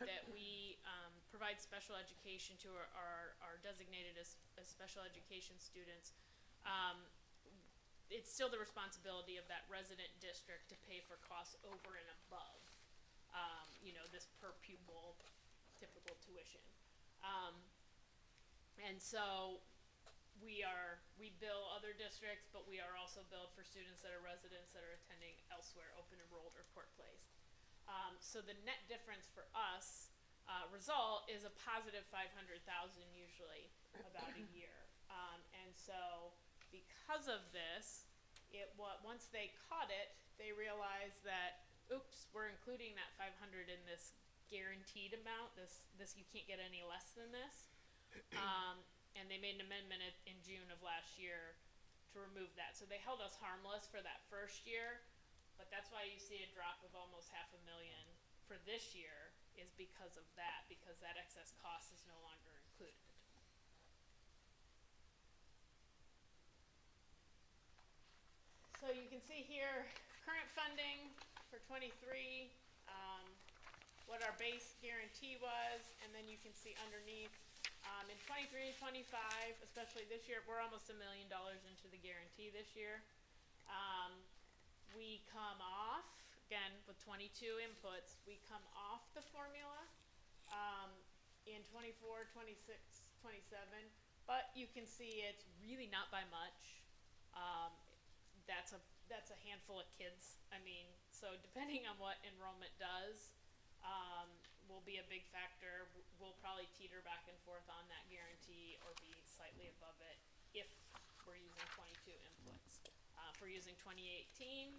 that we provide special education to are designated as special education students, it's still the responsibility of that resident district to pay for costs over and above this per pupil typical tuition. And so we bill other districts, but we are also billed for students that are residents that are attending elsewhere, open enrolled or court placed. So the net difference for us result is a positive 500,000 usually about a year. And so because of this, once they caught it, they realized that, oops, we're including that 500 in this guaranteed amount. This you can't get any less than this. And they made an amendment in June of last year to remove that. So they held us harmless for that first year, but that's why you see a drop of almost $500,000 for this year is because of that, because that excess cost is no longer included. So you can see here, current funding for 23, what our base guarantee was, and then you can see underneath, in 23, 25, especially this year, we're almost $1 million into the guarantee this year. We come off, again, with 22 inputs, we come off the formula in 24, 26, 27, but you can see it's really not by much. That's a handful of kids. I mean, so depending on what enrollment does, will be a big factor. We'll probably teeter back and forth on that guarantee or be slightly above it if we're using 22 inputs. If we're using 2018,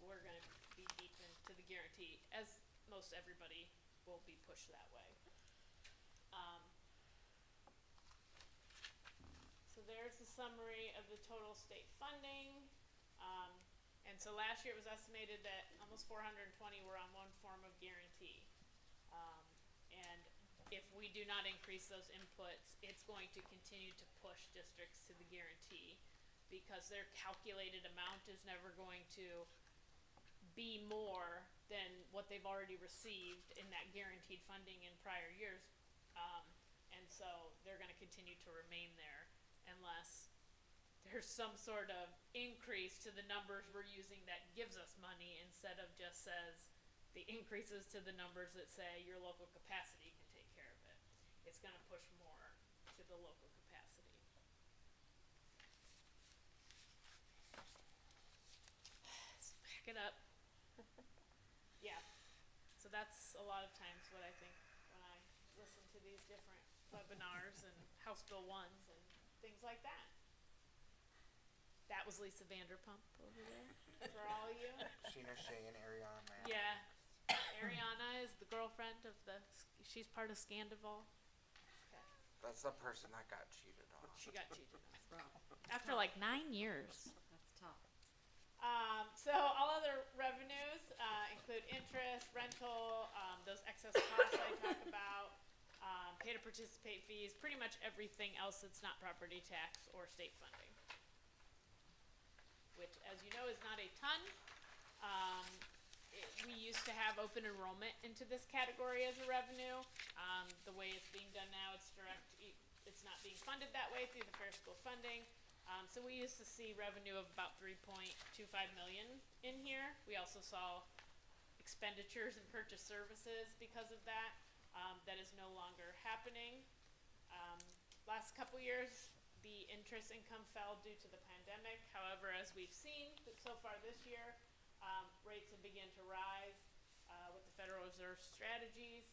we're going to be deep into the guarantee, as most everybody will be pushed that way. So there's the summary of the total state funding. And so last year it was estimated that almost 420 were on one form of guarantee. And if we do not increase those inputs, it's going to continue to push districts to the guarantee because their calculated amount is never going to be more than what they've already received in that guaranteed funding in prior years. And so they're going to continue to remain there unless there's some sort of increase to the numbers we're using that gives us money instead of just says the increases to the numbers that say your local capacity can take care of it. It's going to push more the local capacity. Let's back it up. Yeah. So that's a lot of times what I think when I listen to these different webinars and House Bill 1s and things like that. That was Lisa Vanderpump over there for all of you. Sheena Shea and Ariana. Yeah. Ariana is the girlfriend of she's part of Scandival. Okay. That's the person that got cheated on. She got cheated on. After like 9 years. That's tough. So all other revenues include interest, rental, those excess costs I talk about, pay to participate fees, pretty much everything else that's not property tax or state funding. Which, as you know, is not a ton. We used to have open enrollment into this category as a revenue. The way it's being done now, it's direct. It's not being funded that way through the Fair School funding. So we used to see revenue of about $3.25 million in here. We also saw expenditures and purchase services because of that. That is no longer happening. Last couple years, the interest income fell due to the pandemic. However, as we've seen so far this year, rates have begun to rise with the Federal Reserve strategies.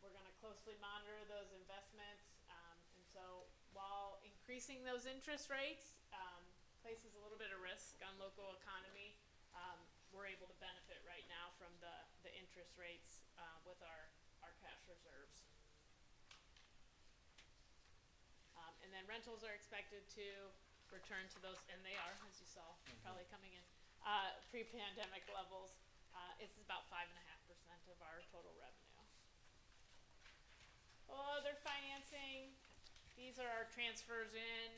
We're going to closely monitor those investments. And so while increasing those interest rates places a little bit of risk on local economy, we're able to benefit right now from the interest rates with our cash reserves. And then rentals are expected to return to those, and they are, as you saw, probably coming in, pre-pandemic levels. It's about 5.5% of our total revenue. Other financing, these are our transfers in.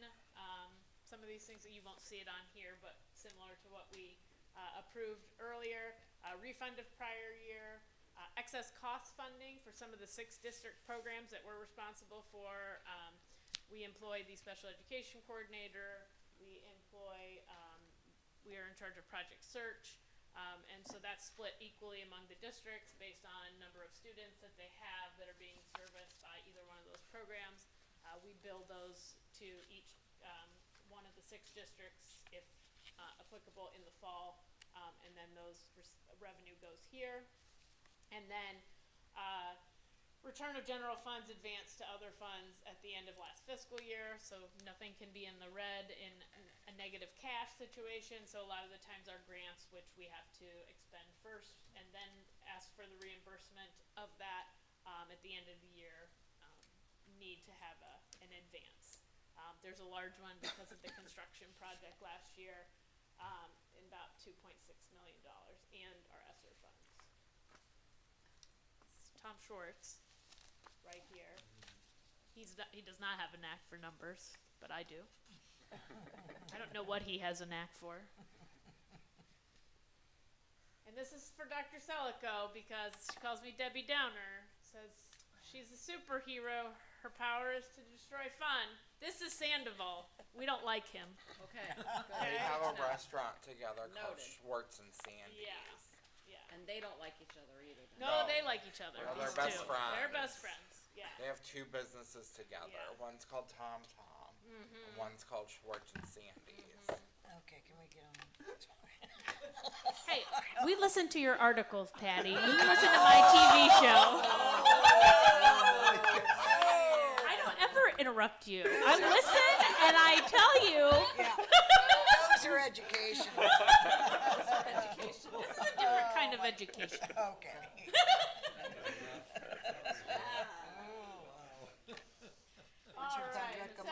Some of these things that you won't see it on here, but similar to what we approved earlier. Refund of prior year. Excess cost funding for some of the 6 district programs that we're responsible for. We employ the special education coordinator. We are in charge of project search. And so that's split equally among the districts based on number of students that they have that are being serviced by either one of those programs. We bill those to each one of the 6 districts if applicable in the fall. And then those revenue goes here. And then return of general funds advanced to other funds at the end of last fiscal year, so nothing can be in the red in a negative cash situation. So a lot of the times our grants, which we have to expend first and then ask for the reimbursement of that at the end of the year, need to have an advance. There's a large one because of the construction project last year, in about $2.6 million, and our ESSER funds. Tom Schwartz, right here. He does not have a knack for numbers, but I do. I don't know what he has a knack for. And this is for Dr. Selico because she calls me Debbie Downer. Says she's a superhero. Her power is to destroy fun. This is Sandoval. We don't like him. Okay. They have a restaurant together called Noted. Schwartz and Sandy's. Yeah. And they don't like each other either. then. No, No. they like each other. Well, these they're best two. friends. They're best friends. Yeah. They have 2 businesses together. Yeah. One's called Tom Tom. And one's called Schwartz and Sandy's. Okay, can we get on? Hey, we listen to your articles, Patty. You listen to my TV show. I don't ever interrupt you. I listen and I tell you. Yeah. Those are education. This is a different kind of education. Okay. All right, so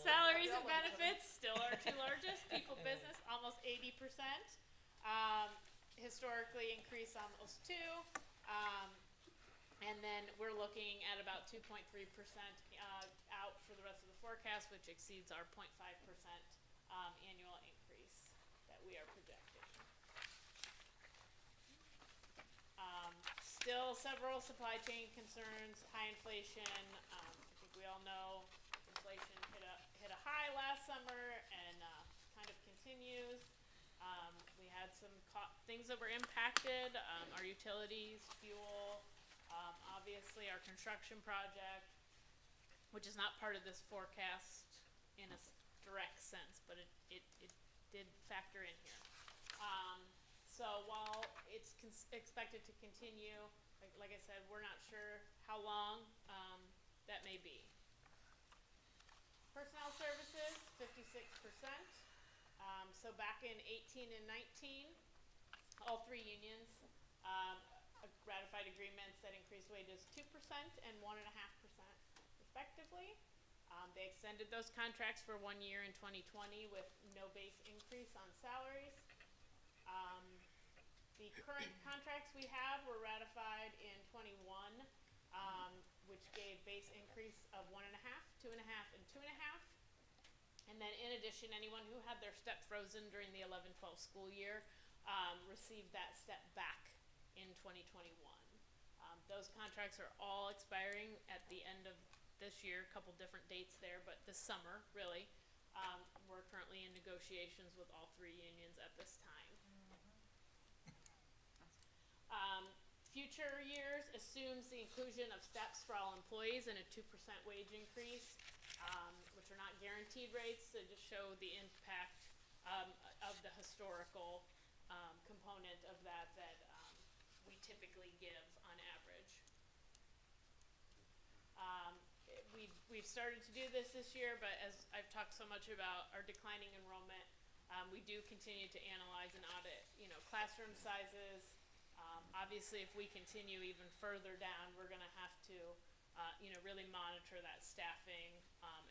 salaries and benefits still our 2 largest. People business almost 80%. Historically increased almost 2. And then we're looking at about 2.3% out for the rest of the forecast, which exceeds our 0.5% annual increase that we are projecting. Still several supply chain concerns, high inflation. I think we all know inflation hit a high last summer and kind of continues. We had some things that were impacted, our utilities, fuel, Obviously, our construction project, which is not part of this forecast in a direct sense, but it did factor in here. So while it's expected to continue, like I said, we're not sure how long that may be. Personnel services, 56%. So back in 18 and 19, all three unions ratified agreements that increased wages 2% and 1.5% respectively. They extended those contracts for 1 year in 2020 with no base increase on salaries. The current contracts we have were ratified in 21, which gave base increase of 1.5, 2.5, and 2.5. And then in addition, anyone who had their step frozen during the 11-12 school year received that step back in 2021. Those contracts are all expiring at the end of this year, a couple different dates there, but this summer, really. We're currently in negotiations with all three unions at this time. Future years assumes the inclusion of steps for all employees and a 2% wage increase, which are not guaranteed rates. They just show the impact of the historical component of that we typically give on average. We've started to do this year, but as I've talked so much about our declining enrollment, we do continue to analyze and audit, classroom sizes. Obviously, if we continue even further down, we're going to have to, really monitor that staffing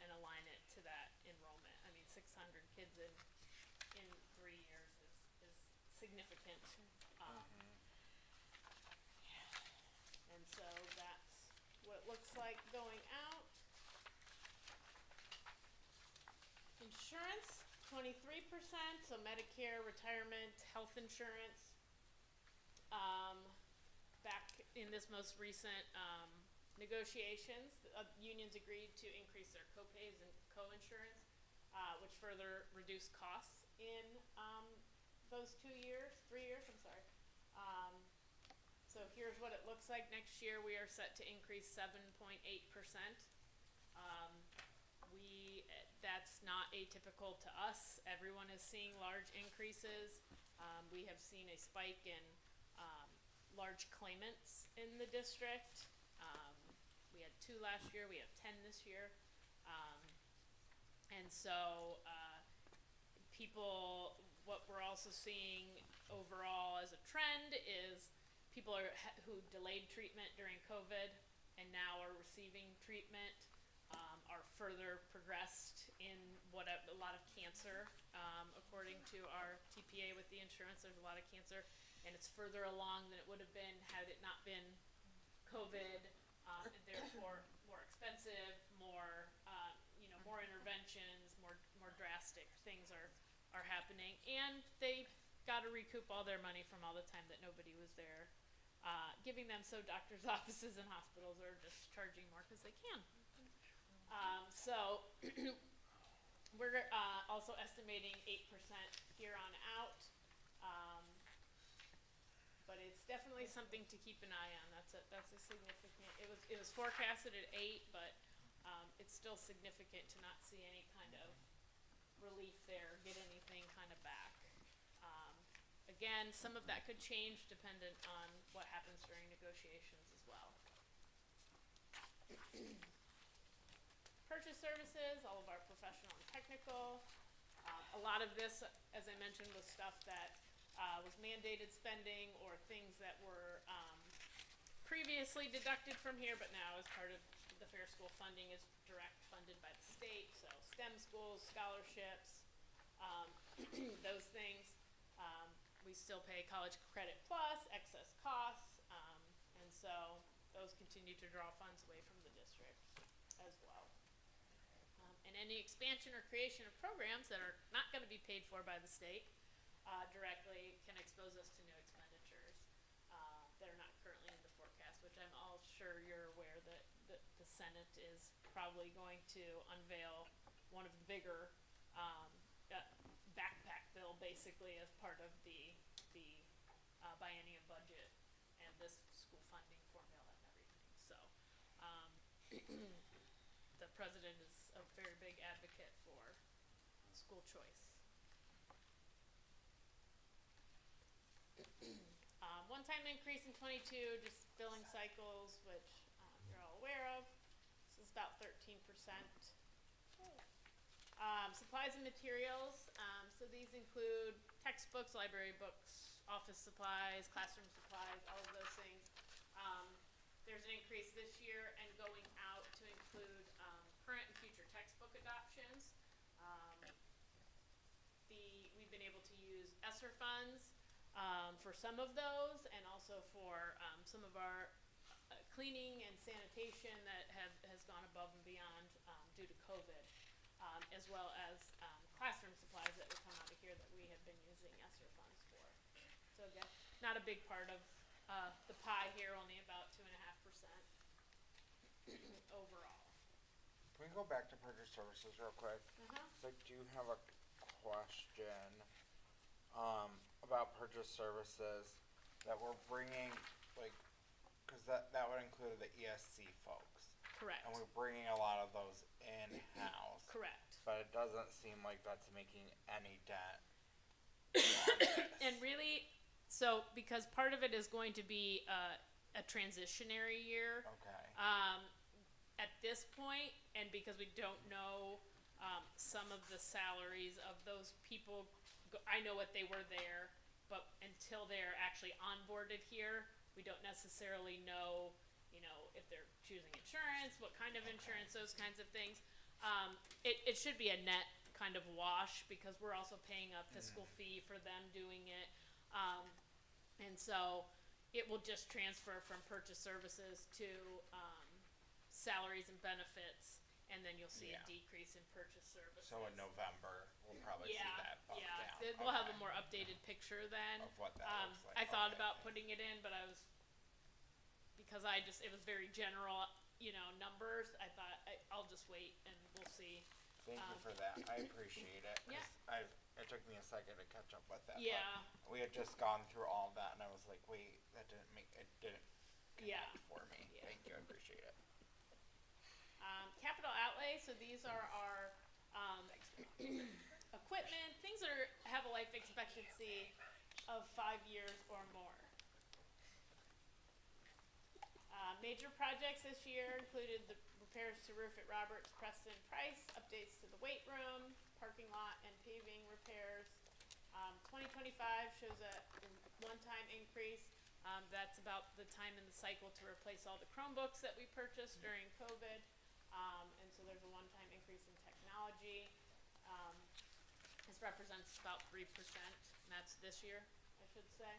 and align it to that enrollment. I mean, 600 kids in 3 years is significant. And so that's what it looks like going out. Insurance, 23%, so Medicare, retirement, health insurance. Back in this most recent negotiations, unions agreed to increase their copays and co-insurance, which further reduced costs in those 3 years, I'm sorry. So here's what it looks like next year. We are set to increase 7.8%. That's not atypical to us. Everyone is seeing large increases. We have seen a spike in large claimants in the district. We had 2 last year. We have 10 this year. And so what we're also seeing overall as a trend is people who delayed treatment during COVID and now are receiving treatment are further progressed in a lot of cancer. According to our TPA with the insurance, there's a lot of cancer, and it's further along than it would have been had it not been COVID, and therefore more expensive, more more interventions, more drastic things are happening, and they got to recoup all their money from all the time that nobody was there giving them, so doctors' offices and hospitals are just charging more because they can. So we're also estimating 8% here on out, but it's definitely something to keep an eye on. That's a significant. It was forecasted at 8, but it's still significant to not see any kind of relief there, get anything kind of back. Again, some of that could change dependent on what happens during negotiations as well. Purchase services, all of our professional and technical. A lot of this, as I mentioned, was stuff that was mandated spending or things that were previously deducted from here, but now as part of the Fair School funding is direct funded by the state. So STEM schools, scholarships, those things. We still pay College Credit Plus, excess costs, and so those continue to draw funds away from the district as well. And any expansion or creation of programs that are not going to be paid for by the state directly can expose us to new expenditures that are not currently in the forecast, which I'm all sure you're aware that the Senate is probably going to unveil one of the bigger backpack bill, basically, as part of the biennium budget and this school funding formula and So, the president is a very big advocate for school choice. One-time increase in 22, just billing cycles, which you're all aware of. This is about 13%. Supplies and materials, so these include textbooks, library books, office supplies, classroom supplies, all of those things. There's an increase this year and going out to include current and future textbook adoptions. We've been able to use ESSER funds for some of those, and also for some of our cleaning and sanitation that has gone above and beyond due to COVID, as well as classroom supplies that would come out of here that we have been using ESSER funds for. So again, not a big part of the pie here, only about 2.5% overall. Can we go back to purchase services real quick? So I do have a question about purchase services that we're bringing, like, because that would include the ESC folks. Correct. And we're bringing a lot of those in-house. Correct. But it doesn't seem like that's making any dent. And really, so because part of it is going to be a transitionary year. Okay. At this point, and because we don't know some of the salaries of those people, I know what they were there, but until they're actually onboarded here, we don't necessarily know, if they're choosing insurance, what kind of insurance, those kinds of things. It should be a net kind of wash, because we're also paying a fiscal fee for them doing it. And so it will just transfer from purchase services to salaries and benefits, and then you'll see a decrease in purchase services. So in November, we'll probably see that bump down. We'll have a more updated picture then. Of what that looks like. I thought about putting it in, but because it was very general, numbers, I thought I'll just wait and we'll see. Thank you for that. I appreciate it. 'Cause Yeah. It took me a second to catch up with that. Yeah. But we had just gone through all of that, and I was like, wait, it didn't connect for me. Yeah. Thank you. I appreciate it. Capital outlay, so these are our equipment, things that have a life expectancy of 5 years or more. Major projects this year included the repairs to roof at Roberts, Preston, Price, updates to the weight room, parking lot and paving repairs. 2025 shows a one-time increase. That's about the time in the cycle to replace all the Chromebooks that we purchased during COVID. And so there's a one-time increase in technology. This represents about 3%, and that's this year, I should say.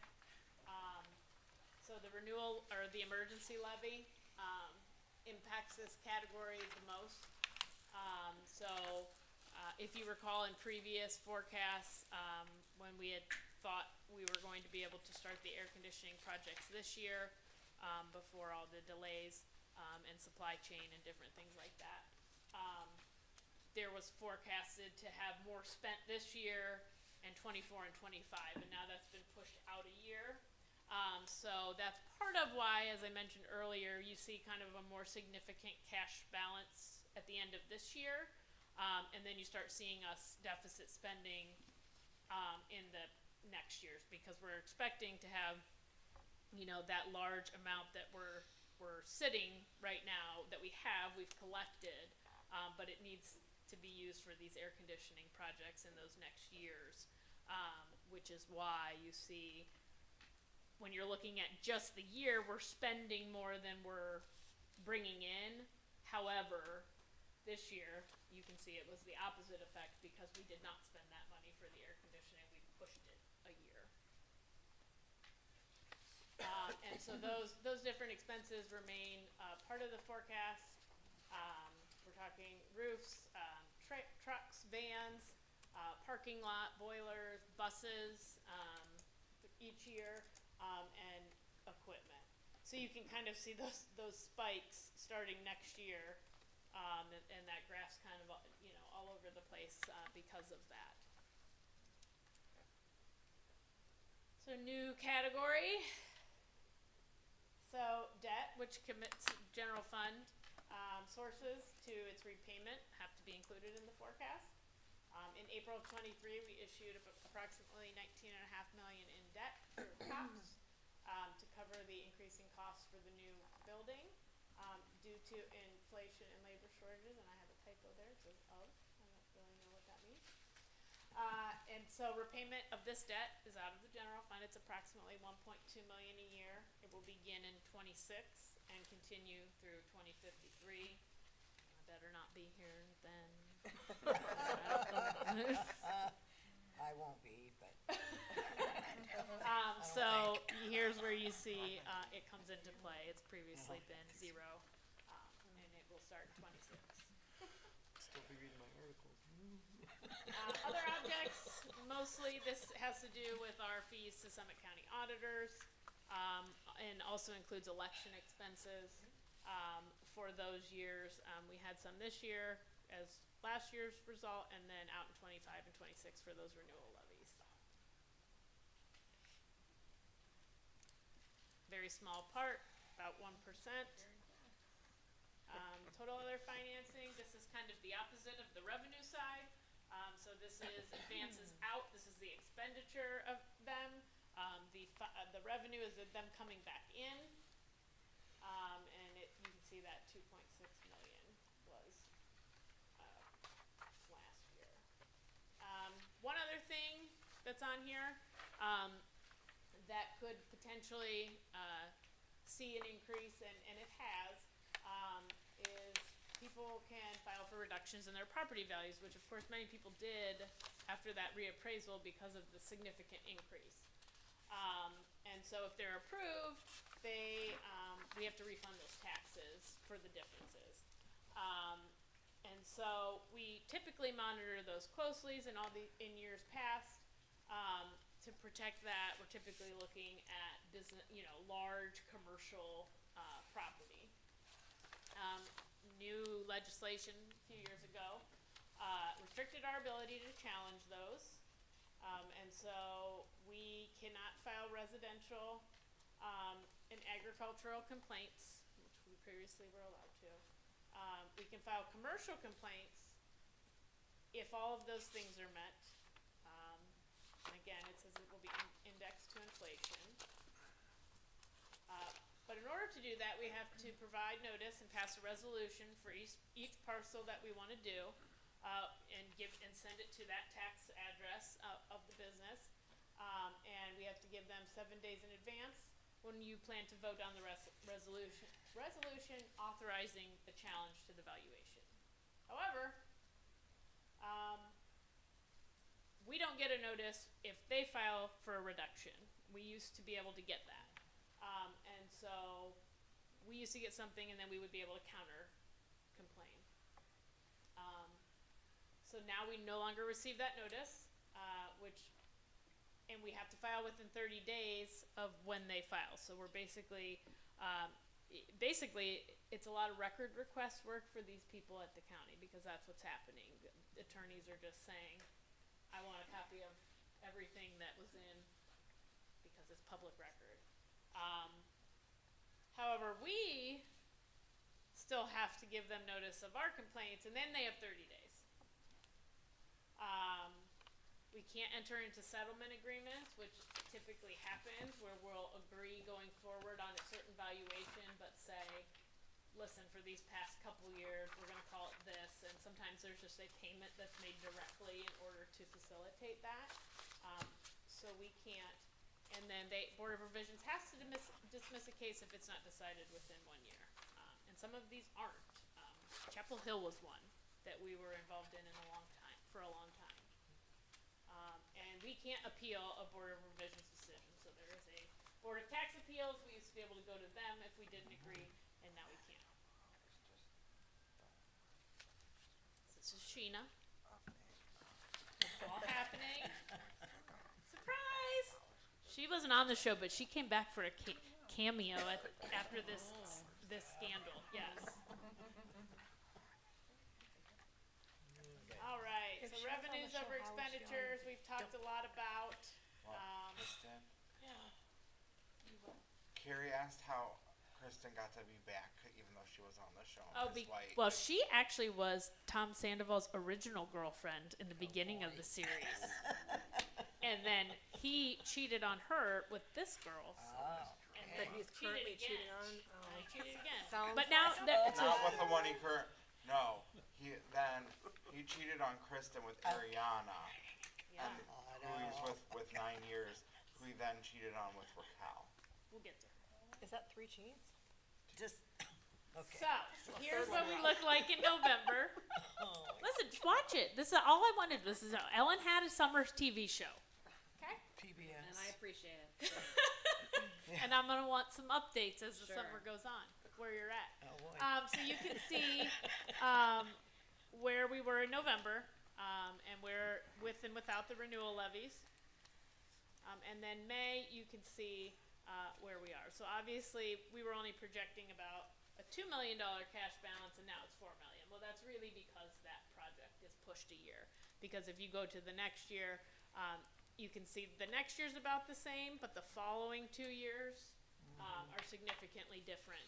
So the renewal, or the emergency levy, impacts this category the most. If you recall in previous forecasts, when we had thought we were going to be able to start the air conditioning projects this year, before all the delays, and supply chain and different things like that, there was forecasted to have more spent this year and 24 and 25, and now that's been pushed out a year. So that's part of why, as I mentioned earlier, you see kind of a more significant cash balance at the end of this year, and then you start seeing us deficit spending in the next years, because we're expecting to have, that large amount that we're sitting right now that we've collected, but it needs to be used for these air conditioning projects in those next years, which is why you see, when you're looking at just the year, we're spending more than we're bringing in. However, this year, you can see it was the opposite effect, because we did not spend that money for the air conditioning, we pushed it a year. And so those different expenses remain part of the forecast. We're talking roofs, trucks, vans, parking lot, boilers, buses, each year, and equipment. So you can kind of see those spikes starting next year, and that graph's kind of all over the place because of that. So new category. So debt, which commits general fund sources to its repayment have to be included in the forecast. In April of '23, we issued approximately $19.5 million in debt through COPS to cover the increasing costs for the new building due to inflation and labor shortages, and I have a typo there, it says of, I don't really know what that means. And so repayment of this debt is out of the general fund. It's approximately $1.2 million a year. It will begin in '26 and continue through 2053. I better not be here then. I won't be, but. So here's where you see it comes into play. It's previously been zero, and it will start in '26. Still be reading my articles. Other objects, mostly this has to do with our fees to Summit County auditors, and also includes election expenses for those years. We had some this year as last year's result, and then out in '25 and '26 for those renewal levies. Very small part, about 1%. Total other financing, this is kind of the opposite of the revenue side. So this is advances out, this is the expenditure of them. The revenue is of them coming back in. And you can see that 2.6 million was last year. One other thing that's on here that could potentially see an increase, and it has, is people can file for reductions in their property values, which of course many people did after that reappraisal because of the significant increase. And so if they're approved, we have to refund those taxes for the differences. And so we typically monitor those closely, and in years past, to protect that, we're typically looking at business, large commercial property. New legislation a few years ago restricted our ability to challenge those, and so we cannot file residential and agricultural complaints, which we previously were allowed to. We can file commercial complaints if all of those things are met. And again, it says it will be indexed to inflation. But in order to do that, we have to provide notice and pass a resolution for each parcel that we want to do, and send it to that tax address of the business. And we have to give them 7 days in advance when you plan to vote on the resolution authorizing the challenge to the valuation. However, we don't get a notice if they file for a reduction. We used to be able to get that. And so we used to get something, and then we would be able to counter complain. So now we no longer receive that notice, and we have to file within 30 days of when they file. So we're basically it's a lot of record request work for these people at the county, because that's what's happening. The attorneys are just saying, I want a copy of everything that was in, because it's public record. However, we still have to give them notice of our complaints, and then they have 30 days. We can't enter into settlement agreements, which typically happens, where we'll agree going forward on a certain valuation, but say, listen, for these past couple years, we're gonna call it this, and sometimes there's just a payment that's made directly in order to facilitate that. So we can't, and then Board of Revisions has to dismiss a case if it's not decided within 1 year. And some of these aren't. Chapel Hill was one that we were involved in for a long time. And we can't appeal a Board of Revisions decision. So there is a Board of Tax Appeals. We used to be able to go to them if we didn't agree, and now we can't. This is Sheena. It's all happening. Surprise! She wasn't on the show, but she came back for a cameo after this scandal. Yes. All right. So revenues over expenditures, we've talked a lot about. Kristen? Carrie asked how Kristen got to be back, even though she was on the show. Oh, Ms. White. well, she actually was Tom Sandoval's original girlfriend in the beginning of the series. And then he cheated on her with this girl. And That then he's currently cheated cheating on. And he cheated again. Sounds But now that Not with the one he no. He cheated on Kristen with Ariana. Yeah. And who he was with 9 years, who he then cheated on with Raquel. We'll get there. Is that 3 cheats? Just, okay. So, here's what we look like in November. Listen, just watch it. This is all I wanted. This is Ellen had a summer TV show. Okay? PBS. And I appreciate it. And I'm gonna want some updates as the Sure. summer goes on, where you're at. Oh, boy. So you can see where we were in November, and where with and without the renewal levies. And then May, you can see where we are. So obviously, we were only projecting about a $2 million cash balance, and now it's $4 million. Well, that's really because that project is pushed a year. Because if you go to the next year, you can see the next year's about the same, but the following 2 years are significantly different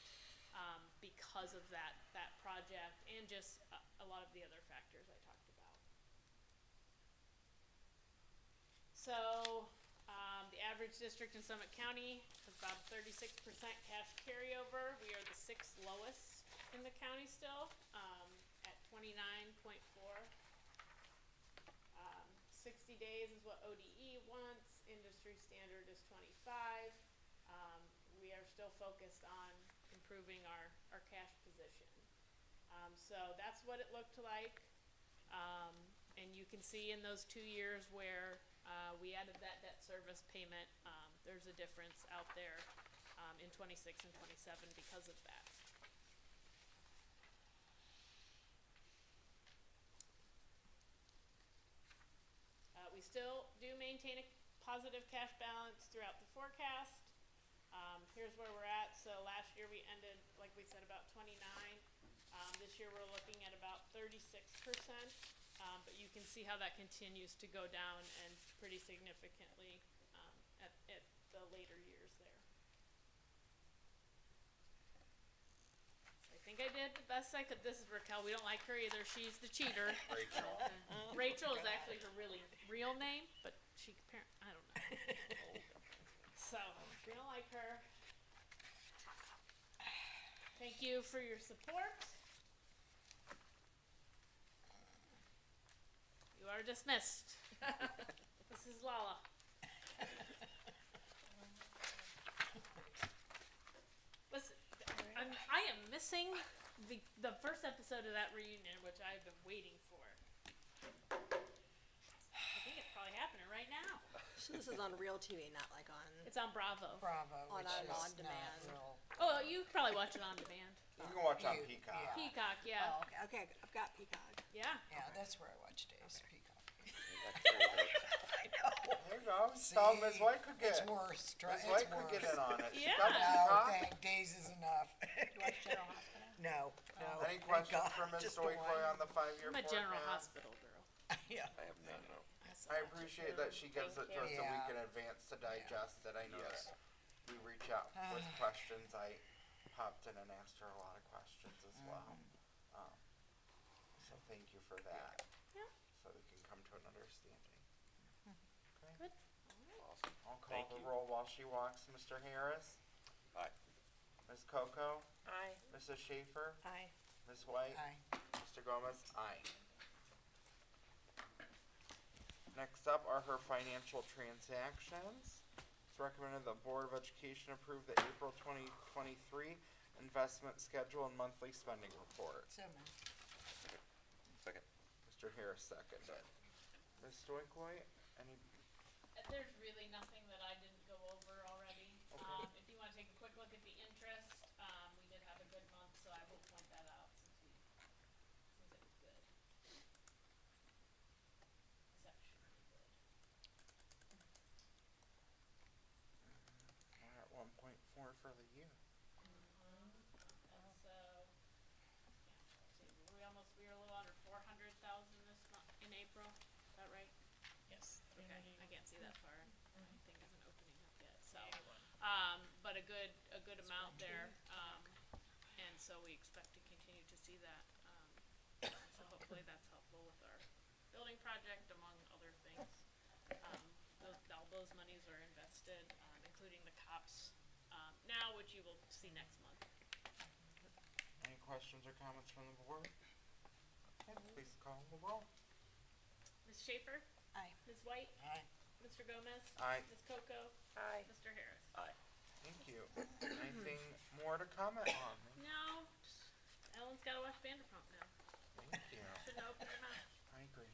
because of that project and just a lot of the other factors I talked about. So the average district in Summit County has about 36% cash carryover. We are the 6th lowest in the county still at 29.4. 60 days is what ODE wants. Industry standard is 25. We are still focused on improving our cash position. So that's what it looked like. And you can see in those 2 years where we added that debt service payment, there's a difference out there in 26 and 27 because of that. We still do maintain a positive cash balance throughout the forecast. Here's where we're at. So last year we ended, like we said, about 29. This year we're looking at about 36%. But you can see how that continues to go down and pretty significantly at the later years there. I think I did the best I could. This is Raquel. We don't like her either. She's the cheater. Rachel. Rachel is actually her real name, but she apparently, I don't know. So, we don't like her. Thank you for your support. You are dismissed. This is Lala. Listen, I am missing the first episode of that reunion, which I've been waiting for. I think it's probably happening right now. So this is on real TV, not like on. It's on Bravo. Bravo, On which our is on-demand. not real. Oh, you can probably watch it on demand. You can watch on You- Peacock. yeah. Peacock, yeah. Oh, okay, I've got Peacock. Yeah. Yeah, that's where I watch Dave's Peacock. There you go. See, So Ms. White could get It's worse. Ms. White could get in on it. She Yeah. got No, Peacock. thank Days is enough. You watch General Hospital? No, no. Any thank questions God, for Ms. just the Stoicoy one. on the 5-year I'm a forecast? General Hospital girl. Yeah. I have none, no. I appreciate that she gives it to us a Yeah. week in advance to digest it. I know Yes. that we reach out with questions. I popped in and asked her a lot of questions as well. So thank you for that. Yeah. So we can come to an understanding. Okay. Good. Awesome. I'll call Thank the you. roll while she walks. Mr. Harris? Aye. Ms. Coco? Aye. Mrs. Schaefer? Aye. Ms. White? Aye. Mr. Gomez? Aye. Next up are her financial transactions. It's recommended the Board of Education approve the April 2023 investment schedule and monthly spending report. So moved. Second. Mr. Harris seconded. Ms. Stoicoy, any, There's really nothing that I didn't go over already. Okay. If you want to take a quick look at the interest, we did have a good month, so I will point that out since it was good. Exceptionally good. we're at 1.4 for the year. And so, yeah, let's see, we were a little under 400,000 this month, in April, is that right? Yes. Okay, I can't see that far, my thing isn't opening up yet, so, Yeah, you won. but a good amount there, see that. So hopefully that's helpful with our building project, among other things. All those monies are invested, including the COPS now, which you will see next month. Any questions or comments from the board? Okay, please call the roll. Ms. Schaefer? Aye. Ms. White? Aye. Mr. Gomez? Aye. Ms. Coco? Aye. Mr. Harris? Aye. Thank you. Anything more to comment on? No, Ellen's gotta watch Vanderpump now. Thank you. Shouldn't open her mouth. I agree.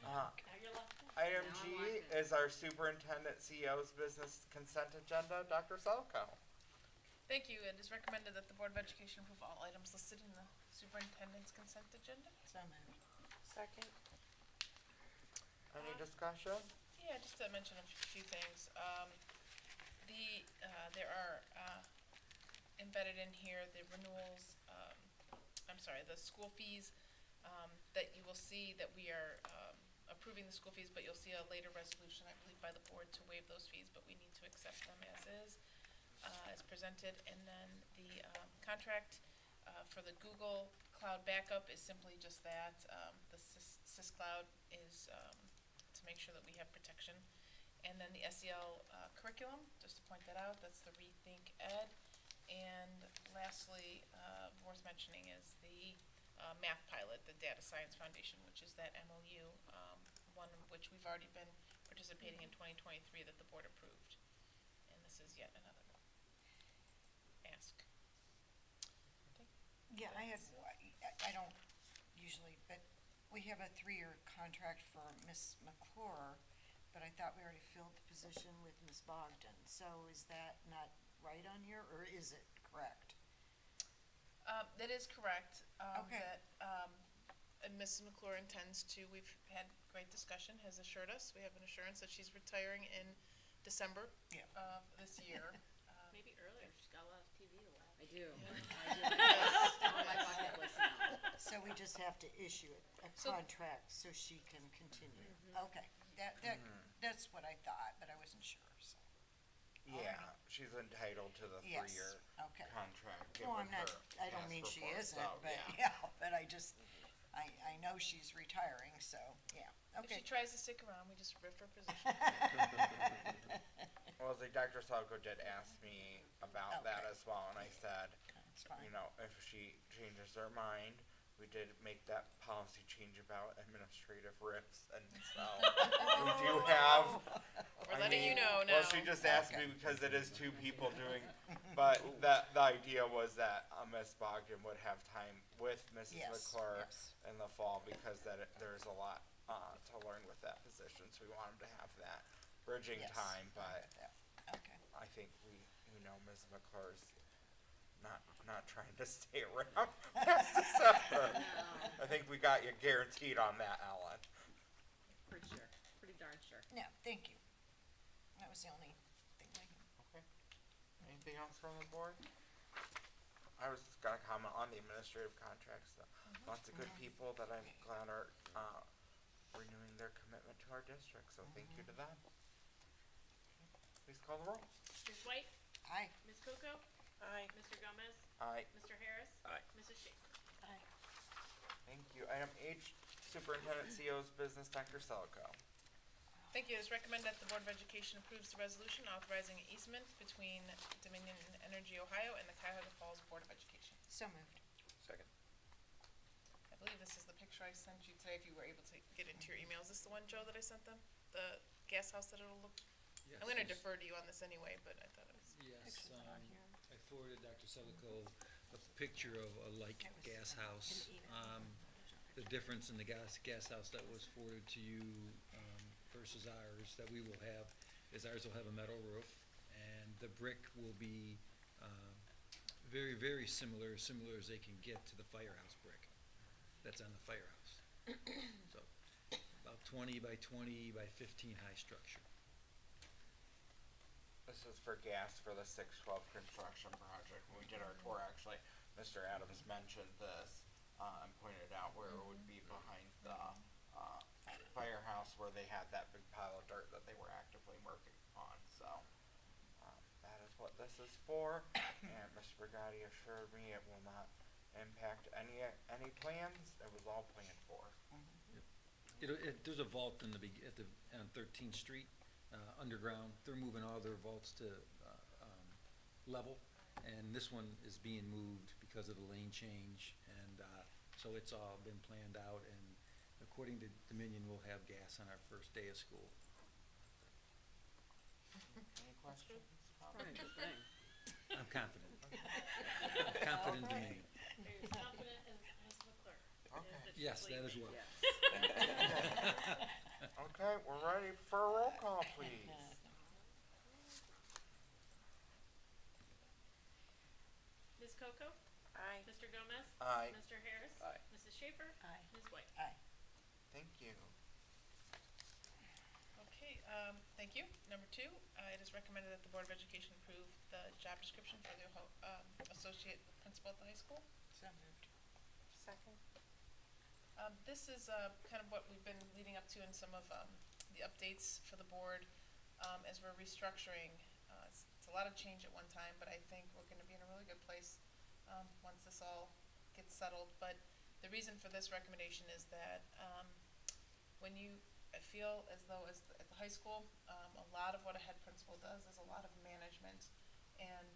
Now you're left. Item G is our superintendent CEO's business consent agenda. Dr. Selko. Thank you. It is recommended that the Board of Education approve all items listed in the superintendent's consent agenda. So moved. Second. Any discussion? Yeah, just to mention a few things. There are embedded in here the renewals, the school fees that you will see that we are approving the school fees, but you'll see a later resolution, I believe, by the board to waive those fees, but we need to accept them as presented. And then the contract for the Google Cloud backup is simply just that. The SysCloud is to make sure that we have protection. And then the SEL curriculum, just to point that out, that's the Rethink Ed. And lastly, worth mentioning is the math pilot, the Data Science Foundation, which is that MOU, one which we've already been participating in 2023 that the board approved. And this is yet another ask. Okay. Yeah, I don't usually, but we have a 3-year contract for Miss McClure, but I thought we already filled the position with Miss Bogdan. So is that not right on here, or is it correct? That is correct. Okay. And Mrs. McClure intends to, we've had great discussion, has assured us, we have an assurance that she's retiring in December of this year. Maybe earlier, she's got a lot of TV to watch. I do. On my bucket list now. So we just have to issue a contract so she can continue. Okay, that's what I thought, but I wasn't sure, so. Yeah, she's entitled to the Yes, 3-year okay. contract. Well, given I'm not, her I don't past mean she performance, isn't, so, but, yeah. but I just, I know she's retiring, so, yeah, If she okay. tries to stick around, we just riff her position. Well, Dr. Salko did ask me about that as well, and I said, That's fine. you know, if she changes her mind, we did make that policy change about administrative riffs, and so we do have. We're I letting you mean, know Well, now. she just asked me because it is 2 people doing, but the idea was that Miss Bogdan would have time with Mrs. Yes, McClure yes. in the fall because there's a lot to learn with that position, so we wanted to have that bridging Yes. time, but Okay. I think we know Ms. McClure's not trying to stay around past December. I think we got you guaranteed on that, Ellen. Pretty sure, pretty darn sure. Yeah, thank you. That was the only thing I. Okay. Anything else from the board? I was just gonna comment on the administrative contracts. Lots of good people that I'm glad are renewing their commitment to our district, so thank you to them. Please call the roll. Ms. White? Aye. Ms. Coco? Aye. Mr. Gomez? Aye. Mr. Harris? Aye. Mrs. Schaefer? Aye. Thank you. Item H, Superintendent CEO's business, Dr. Selko. Thank you. It is recommended that the Board of Education approves the resolution authorizing an easement between Dominion Energy Ohio and the Cuyahoga Falls Board of Education. So moved. Second. I believe this is the picture I sent you today, if you were able to get into your email. Is this the one, Joe, that I sent them? The gas house that it'll look? Yes, I'm gonna yes. defer to you on this anyway, but I thought it was. Yes, I forwarded Dr. Selico a picture of a like gas house. The difference in the gas house that was forwarded to you versus ours that we will have is ours will have a metal roof, and the brick will be very, very similar as they can get to the firehouse brick that's on the firehouse. So about 20 by 20 by 15 high structure. This is for gas for the 612 construction project. When we did our tour, actually, Mr. Adams mentioned this and pointed out where it would be behind the firehouse where they had that big pile of dirt that they were actively working on. So that is what this is for. And Mr. Brigatti assured me it will not impact any plans. It was all planned for. There's a vault in on 13th Street, underground. They're moving all their vaults to, level. And this one is being moved because of the lane change. And, so it's all been planned out, and according to Dominion, we'll have gas on our first day of school. Any questions? Probably a good thing. I'm confident. I'm confident in Dominion. Are you as confident as the clerk? Okay. Yes, that as well. Okay, we're ready for a roll call, please. Ms. Coco? Aye. Mr. Gomez? Aye. Mr. Harris? Aye. Mrs. Schaefer? Aye. Ms. White? Aye. Thank you. Okay, thank you. Number 2, it is recommended that the Board of Education approve the job description for the associate principal at the high school. So moved. Second. This is kind of what we've been leading up to in some of the updates for the board as we're restructuring. It's a lot of change at one time, but I think we're going to be in a really good place once this all gets settled. But the reason for this recommendation is that when I feel as though at the high school, a lot of what a head principal does is a lot of management and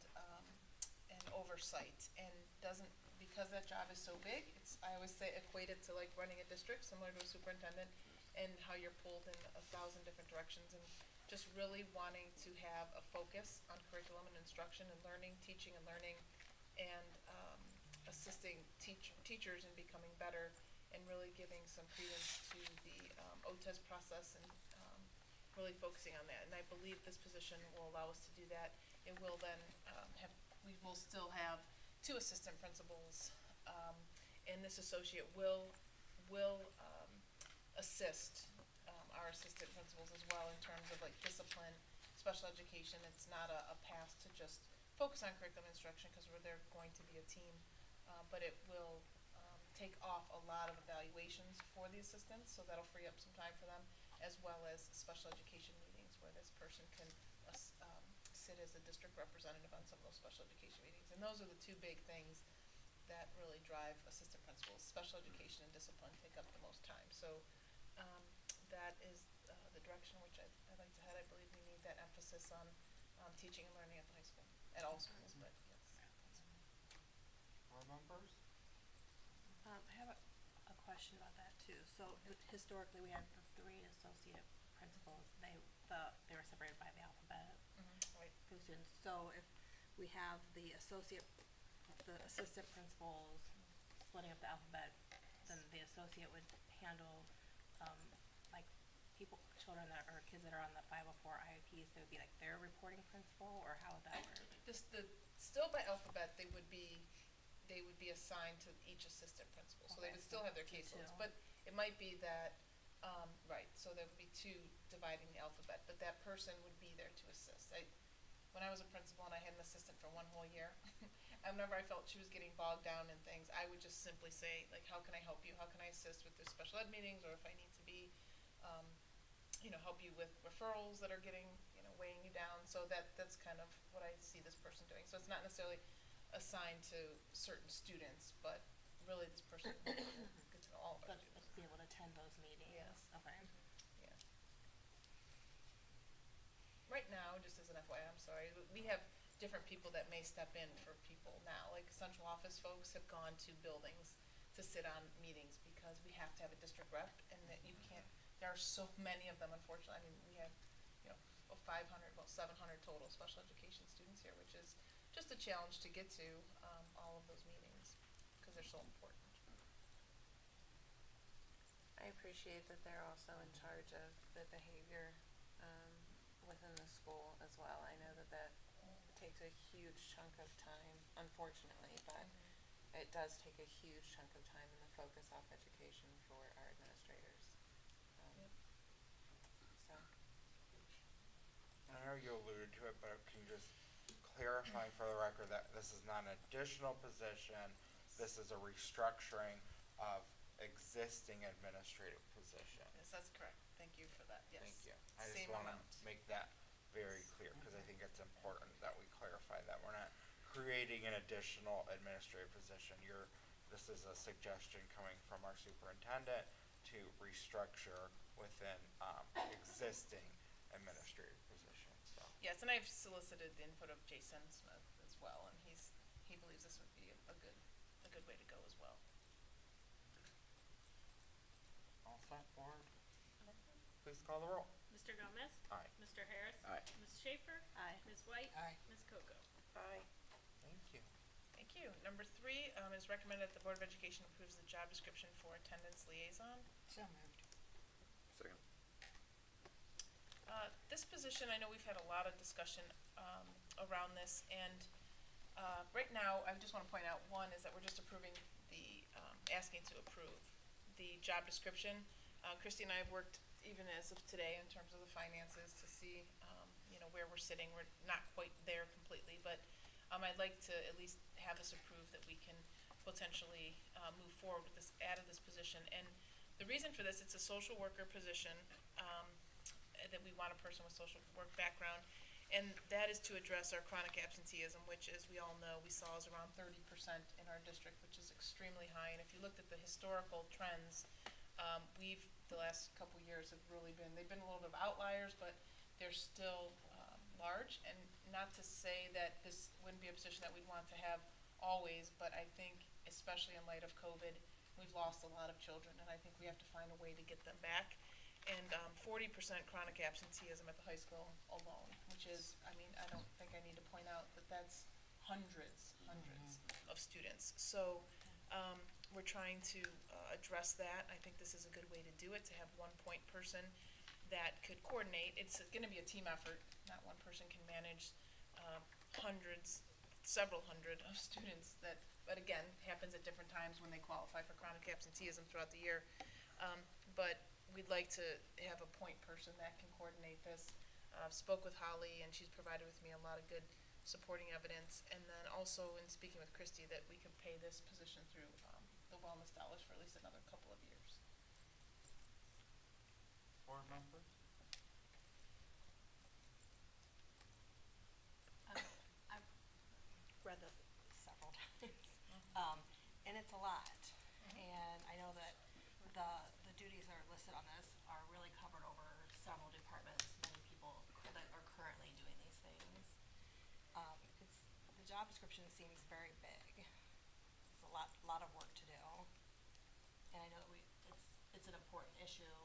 oversight, and doesn't, because that job is so big, I always say equate it to like running a district, similar to a superintendent, and how you're pulled in 1,000 different directions, and just really wanting to have a focus on curriculum and instruction and learning, teaching and learning, and assisting teachers in becoming better, and really giving some credence to the OTES process, and really focusing on that. And I believe this position will allow us to do that. It will then we will still have 2 assistant principals, and this associate will assist our assistant principals as well in terms of like discipline, special education. It's not a path to just focus on curriculum instruction, because they're going to be a team, but it will take off a lot of evaluations for the assistants, so that'll free up some time for them, as well as special education meetings where this person can sit as a district representative on some of those special education meetings. And those are the 2 big things that really drive assistant principals. Special education and discipline take up the most time. So that is the direction which I'd like to head. I believe we need that emphasis on teaching and learning at the high school, at all schools, but yes. Board members? I have a question about that too. So historically, we had the 3 associate principals. They were separated by the alphabet Right. for the students. So if we have the assistant principals splitting up the alphabet, then the associate would handle like children or kids that are on the 504 IEPs. They would be like their reporting principal, or how would that work? Still by alphabet, they would be assigned to each assistant principal, so they would still have their caseloads, but it might be that, right, so there would be 2 dividing the alphabet, but that person would be there to assist. When I was a principal and I had an assistant for 1 whole year, whenever I felt she was getting bogged down in things, I would just simply say, like, how can I help you? How can I assist with the special ed meetings, or if I need to be, help you with referrals that are getting, weighing you down. So that's kind of what I see this person doing. So it's not necessarily assigned to certain students, but really this person would get to know all of our students. Be able to attend those meetings. Yes. Okay. Yeah. Right now, just as an FYI, I'm sorry, we have different people that may step in for people now. Like central office folks have gone to buildings to sit on meetings because we have to have a district rep, and that you can't, there are so many of them, unfortunately. I mean, we have, 500, 700 total special education students here, which is just a challenge to get to all of those meetings because they're so important. I appreciate that they're also in charge of the behavior within the school as well. I know that takes a huge chunk of time, unfortunately, but it does take a huge chunk of time in the focus off education for our administrators. So. I know you alluded to it, but can you just clarify for the record that this is not an additional position, this is a restructuring of existing administrative position? Yes, that's correct. Thank you for that. Yes. Thank you. I just Same want to amount. make that very clear, because I think it's important that we clarify that we're not creating an additional administrative position. You're this is a suggestion coming from our superintendent to restructure within existing administrative positions. So. Yes, and I've solicited the input of Jason Smith as well, and he believes this would be a good way to go as well. All set, board? Please call the roll. Mr. Gomez? Aye. Mr. Harris? Aye. Ms. Schaefer? Aye. Ms. White? Aye. Ms. Coco? Aye. Thank you. Thank you. Number 3 is recommended that the Board of Education approves the job description for attendance liaison. So moved. Second. This position, I know we've had a lot of discussion around this, and right now, I just want to point out, one, is that we're just approving asking to approve the job description. Christy and I have worked, even as of today, in terms of the finances to see, where we're sitting. We're not quite there completely, but I'd like to at least have this approved that we can potentially move forward with this, add of this position. And the reason for this, it's a social worker position, that we want a person with social work background, and that is to address our chronic absenteeism, which, as we all know, we saw is around 30% in our district, which is extremely high. And if you looked at the historical trends, the last couple years have really been, they've been a little bit of outliers, but they're still large. And not to say that this wouldn't be a position that we'd want to have always, but I think, especially in light of COVID, we've lost a lot of children, and I think we have to find a way to get them back. And 40% chronic absenteeism at the high school alone, which is, I don't think I need to point out that that's hundreds of students. So we're trying to address that. I think this is a good way to do it, to have one point person that could coordinate. It's going to be a team effort. Not one person can manage several hundred of students that, but again, happens at different times when they qualify for chronic absenteeism throughout the year. But we'd like to have a point person that can coordinate this. Spoke with Holly, and she's provided with me a lot of good supporting evidence. And then also in speaking with Christy, that we could pay this position through the wellness dollars for at least another couple of years. Board members? I've read this several times, and it's a lot. And I know that the duties that are listed on this are really covered over several departments, many people that are currently doing these things. The job description seems very big. It's a lot of work to do. And I know that it's an important issue.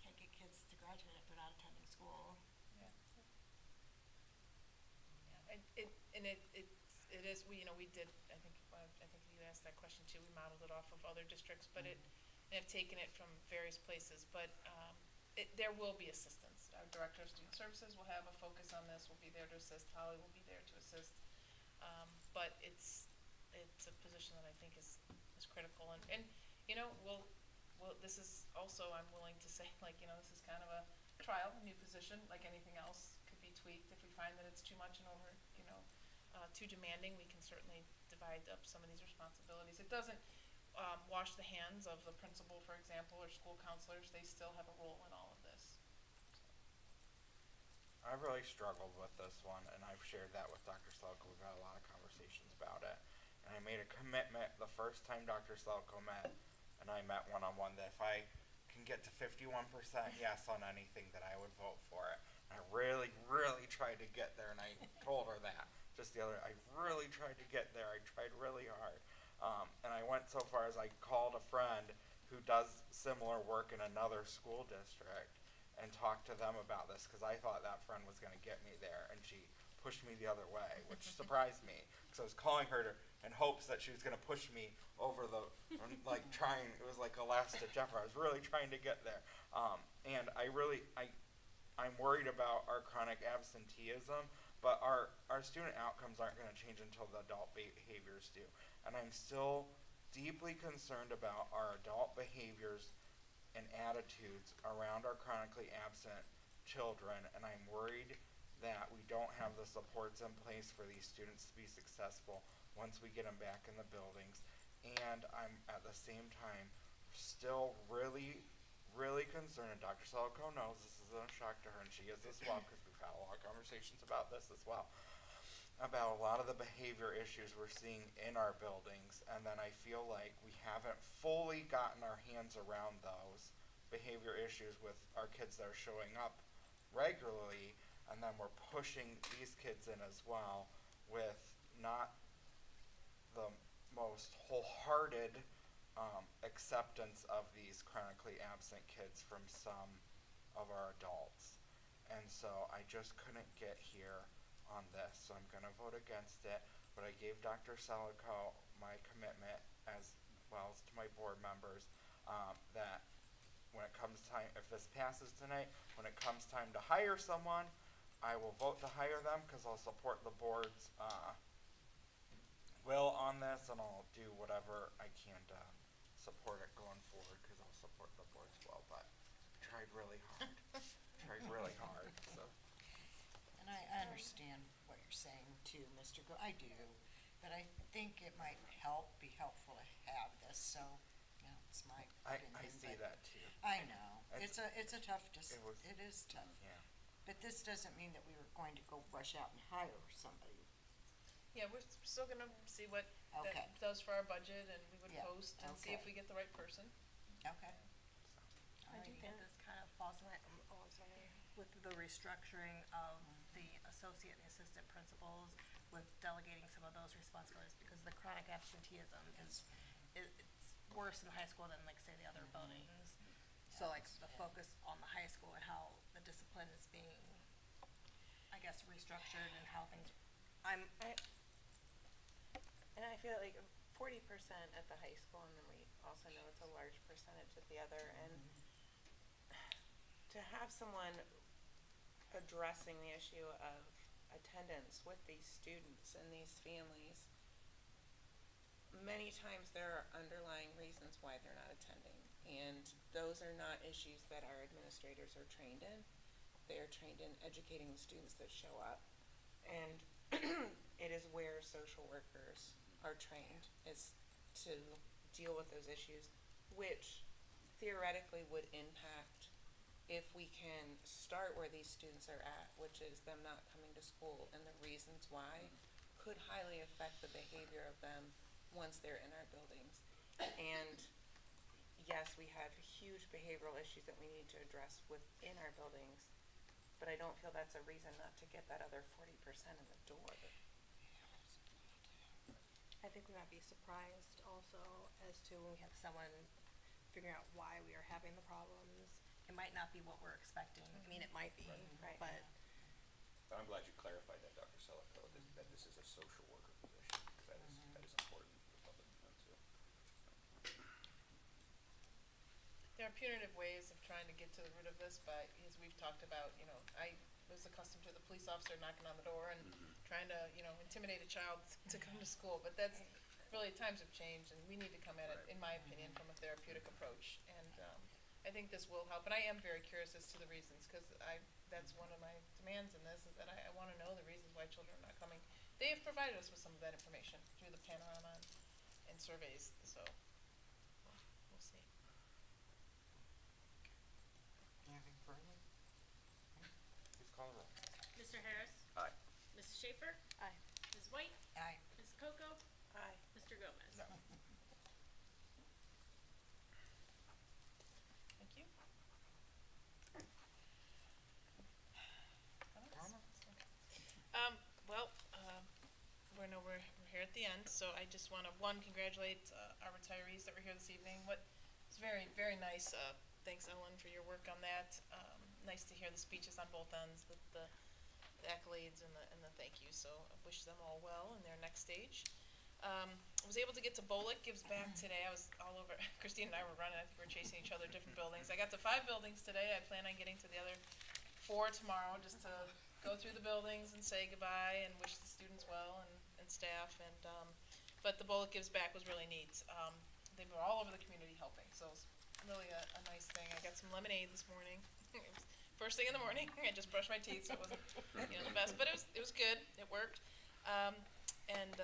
Can't get kids to graduate if they're not attending school. Yeah. It is, we did, I think you asked that question too, we modeled it off of other districts, but and have taken it from various places, but there will be assistance. Our Director of Student Services will have a focus on this, will be there to assist, Holly will be there to assist, but it's a position that I think is critical, and this is also, I'm willing to say, this is kind of a trial, a new position, like anything else, could be tweaked if we find that it's too much and over, too demanding. We can certainly divide up some of these responsibilities. It doesn't wash the hands of the principal, for example, or school counselors. They still have a role in all of this. I've really struggled with this one, and I've shared that with Dr. Slelko. We've had a lot of conversations about it. And I made a commitment the first time Dr. Slelko met, and I met one-on-one, that if I can get to 51% yes on anything, that I would vote for it. And I really, really tried to get there, and I told her that just the other, I really tried to get there. I tried really hard. And I went so far as I called a friend who does similar work in another school district and talked to them about this, because I thought that friend was going to get me there, and she pushed me the other way, which surprised me, because I was calling her in hopes that she was going to push me over it was like a last ditch effort. I was really trying to get there. And I'm worried about our chronic absenteeism, but our student outcomes aren't going to change until the adult behaviors do. And I'm still deeply concerned about our adult behaviors and attitudes around our chronically absent children, and I'm worried that we don't have the supports in place for these students to be successful once we get them back in the buildings. And I'm at the same time still really, really concerned, and Dr. Salko knows this isn't a shock to her, and she is as well, because we've had a lot of conversations about this as well. about a lot of the behavior issues we're seeing in our buildings, and then I feel like we haven't fully gotten our hands around those behavior issues with our kids that are showing up regularly, and then we're pushing these kids in as well with not the most wholehearted acceptance of these chronically absent kids from some of our adults. And so I just couldn't get here on this, so I'm going to vote against it. But I gave Dr. Selico my commitment, as well as to my board members, that when it comes time, if this passes tonight, when it comes time to hire someone, I will vote to hire them because I'll support the board's will on this, and I'll do whatever I can to support it going forward because I'll support the board's will. But I tried really hard. So. And I understand what you're saying too, Mr. I do, but I think it might be helpful to have this, so, you know, it's my opinion. I see but that too. I know, it's a tough, it is tough. Yeah. But this doesn't mean that we were going to go rush out and hire somebody. Yeah, we're still gonna see what Okay. that does for our budget, and we would Yeah, post and see if okay. we get the right person. Okay. I do think this kind of falls in line, I'm sorry, with the restructuring of the associate and the assistant principals, with delegating some of those responsibilities, because the chronic absenteeism it's worse in high school than, like, say, the other buildings. So, like, the focus on the high school and how the discipline is being, I guess, restructured, and how things, And I feel like 40% at the high school, and then we also know it's a large percentage at the other, and to have someone addressing the issue of attendance with these students and these families, many times there are underlying reasons why they're not attending, and those are not issues that our administrators are trained in. They are trained in educating the students that show up, and it is where social workers are trained, is to deal with those issues, which theoretically would impact, if we can start where these students are at, which is them not coming to school, and the reasons why could highly affect the behavior of them once they're in our buildings. And yes, we have huge behavioral issues that we need to address within our buildings, but I don't feel that's a reason not to get that other 40% in the door. I think we might be surprised also as to when we have someone figuring out why we are having the problems. It might not be what we're expecting. I mean, it might be, Right. but But I'm glad you clarified that, Dr. Selico, that this is a social worker position, because that is important for the public to know too. There are punitive ways of trying to get to the root of this, but as we've talked about, you know, I was accustomed to the police officer knocking on the door and trying to, you know, intimidate a child to come to school, but that's, really, times have changed, and we need to come at it, in my opinion, from a therapeutic approach, and, I think this will help, and I am very curious as to the reasons, cause that's one of my demands in this, is that I wanna know the reasons why children are not coming. They have provided us with some of that information through the panorama and surveys, so, we'll see. Anything further? Please call the roll. Mr. Harris? Aye. Mrs. Schaefer? Aye. Ms. White? Aye. Ms. Coco? Aye. Mr. Gomez? No. Thank you. Well, we're here at the end, so I just wanna, congratulate, our retayees that were here this evening. It's very, very nice, thanks Ellen for your work on that. Nice to hear the speeches on both ends, the accolades and the thank you, so I wish them all well in their next stage. I was able to get to Bolick Gives Back today. I was all over, Christine and I were running, I think we were chasing each other, different buildings. I got to 5 buildings today. I plan on getting to the other 4 tomorrow, just to go through the buildings and say goodbye and wish the students well and staff, and, but the Bolick Gives Back was really neat. They were all over the community helping, so it was really a nice thing. I got some lemonade this morning. It was first thing in the morning. I just brushed my teeth, so it wasn't, you know, the best, but it was good. It worked. And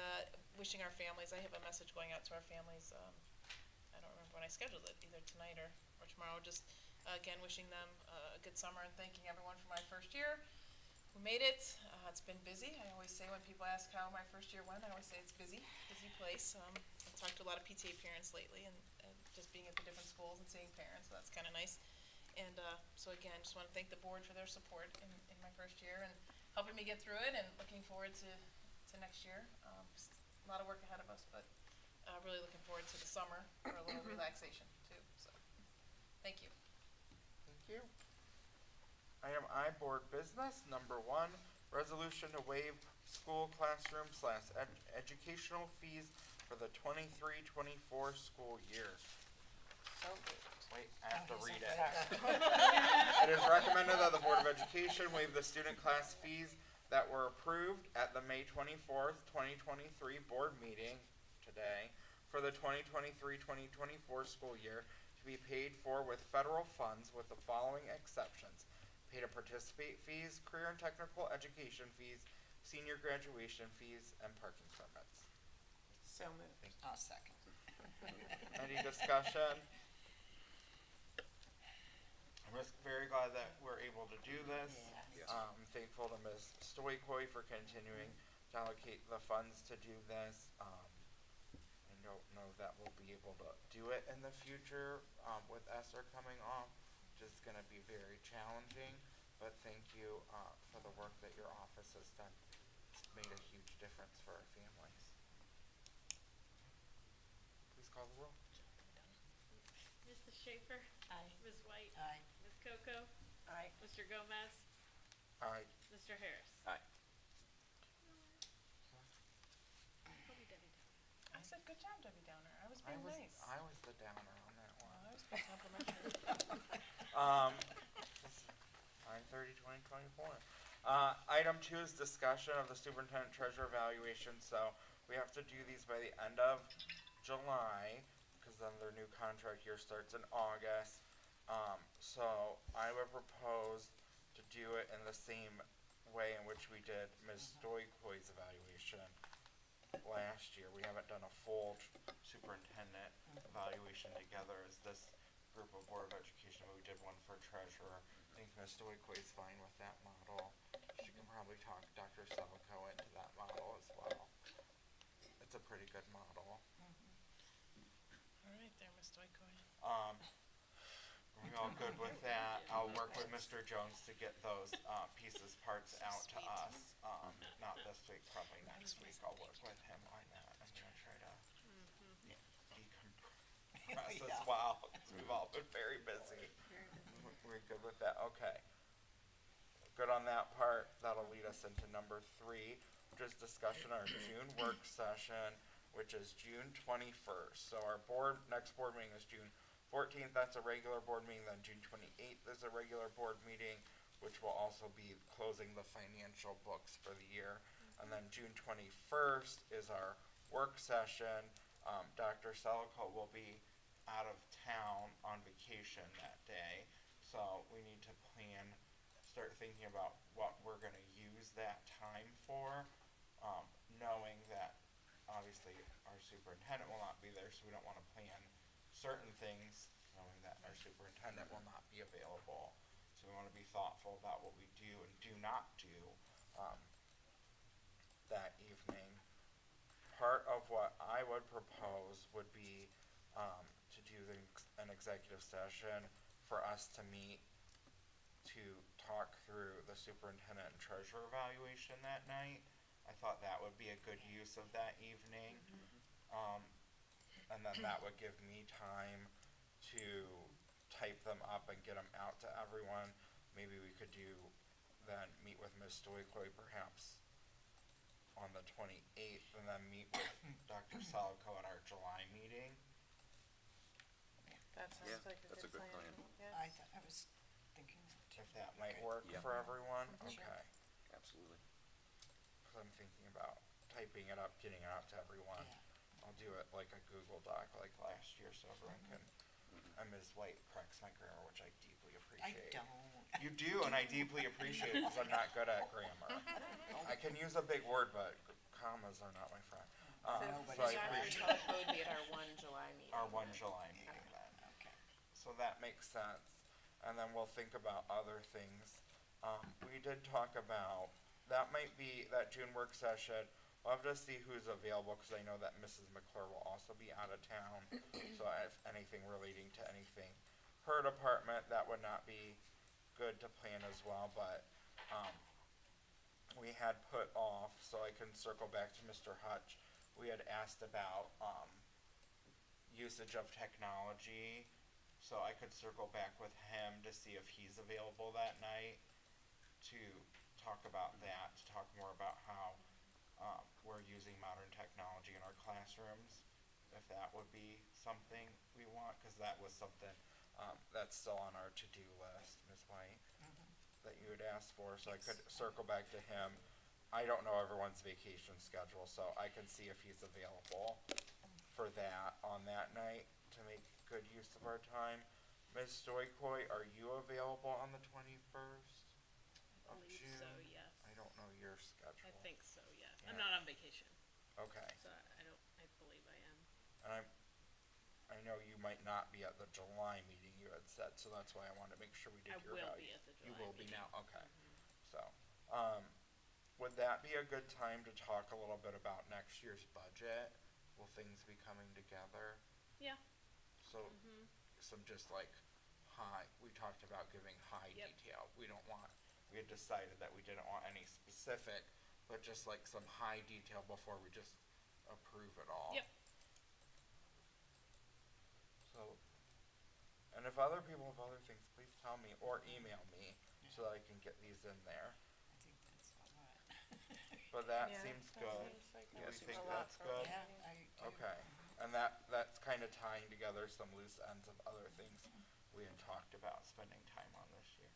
wishing our families, I have a message going out to our families, I don't remember when I scheduled it, either tonight or tomorrow, just, again, wishing them a good summer and thanking everyone for my first year. we made it. It's been busy. I always say when people ask how my first year went, I always say it's busy place. I've talked to a lot of PTA parents lately and just being at the different schools and seeing parents, so that's kind of nice. And so again, just want to thank the board for their support in my first year and helping me get through it, and looking forward to next year. Just a lot of work ahead of us, but really looking forward to the summer for a little relaxation too. So thank you. Thank you. Item I, board business. Number 1, resolution to waive school classroom / educational fees for the 23-24 school year. So moved. Wait, I have to read it. It is recommended that the Board of Education waive the student class fees that were approved at the May 24th, 2023 board meeting today for the 2023-2024 school year to be paid for with federal funds with the following exceptions: pay to participate fees, career and technical education fees, senior graduation fees, and parking permits. So moved. I'll second. Any discussion? I'm just very glad that we're able to do this. Thankful to Ms. Stoikoi for continuing to allocate the funds to do this. I don't know that we'll be able to do it in the future with ESSER coming off, which is going to be very challenging. But thank you for the work that your office has done. It's made a huge difference for our families. Please call the roll. Mrs. Schaefer? Aye. Ms. White? Aye. Ms. Coco? Aye. Mr. Gomez? Aye. Mr. Harris? Aye. I said good job, Debbie Downer. I was being nice. I was the downer on that one. I was being complimentary. 9/30/2024. Item 2 is discussion of the superintendent treasurer evaluation. So we have to do these by the end of July, because then their new contract year starts in August. So I would propose to do it in the same way in which we did Ms. Stoikoi's evaluation last year. We haven't done a full superintendent evaluation together as this group of Board of Education, but we did one for treasurer. I think Ms. Stoikoi is fine with that model. She can probably talk Dr. Selko into that model as well. It's a pretty good model. All right there, Ms. Stoikoi. We're all good with that. I'll work with Mr. Jones to get those pieces, parts out to us. Not this week, probably next week. I'll work with him on that. I'm gonna try to decompress as well, because we've all been very busy. We're good with that. Okay. Good on that part. That'll lead us into number 3, which is discussion our June work session, which is June 21st. So our next board meeting is June 14th. That's a regular board meeting. Then June 28th is a regular board meeting, which will also be closing the financial books for the year. And then June 21st is our work session. Dr. Selko will be out of town on vacation that day. So we need to start thinking about what we're going to use that time for, knowing that obviously our superintendent will not be there, so we don't want to plan certain things, knowing that our superintendent will not be available. So we want to be thoughtful about what we do and do not do that evening. Part of what I would propose would be to do an executive session for us to meet to talk through the superintendent and treasurer evaluation that night. I thought that would be a good use of that evening. And then that would give me time to type them up and get them out to everyone. Maybe we could then meet with Ms. Stoikoi perhaps on the 28th, and then meet with Dr. Selko at our July meeting. That sounds like that's a good plan. Yes. I was thinking that too. If that might work Yeah. for everyone? Sure. Okay. Absolutely. Because I'm thinking about typing it up, getting it out to everyone. I'll do it like a Google Doc like last year so everyone can, and Ms. White corrects my grammar, which I deeply I appreciate. don't. You do, and I deeply appreciate it because I'm not good at grammar. I can use a big word, but commas are not my friend. So I Dr. appreciate Selko would be at our 1 July meeting. our 1 July meeting then. So that makes sense. And then we'll think about other things We did talk about, that might be, that June work session, we'll have to see who's available, cause I know that Mrs. McClure will also be out of town. So if anything relating to anything, her department, that would not be good to plan as well, but, we had put off, so I can circle back to Mr. Hutch, we had asked about, usage of technology, so I could circle back with him to see if he's available that night to talk about that, to talk more about how, we're using modern technology in our classrooms, if that would be something we want, cause that was something, that's still on our to-do list, Ms. White, that you had asked for, so I could circle back to him. I don't know everyone's vacation schedule, so I can see if he's available for that on that night to make good use of our time. Ms. Stoikoi, are you available on the 21st of Believe June? so, yes. I don't know your schedule. I think so, yes. Yeah. I'm not on vacation, Okay, so I believe I am. and I know you might not be at the July meeting you had said, so that's why I wanted to make sure we did I your will value. be at the You July will be meeting. now, okay. So, would that be a good time to talk a little bit about next year's budget? Will things be coming together? Yeah. So, some just like we talked about giving high Yep. detail. We had decided that we didn't want any specific, but just like some high detail before we just approve it all. Yep. So, and if other people have other things, please tell me or email me so that I can get these in there. I think that's a lot. But that Yeah, seems that good. seems like Do that we seems think a lot that's for good? Yeah, I do. Okay, and that's kinda tying together some loose ends of other things we had talked about spending time on this year.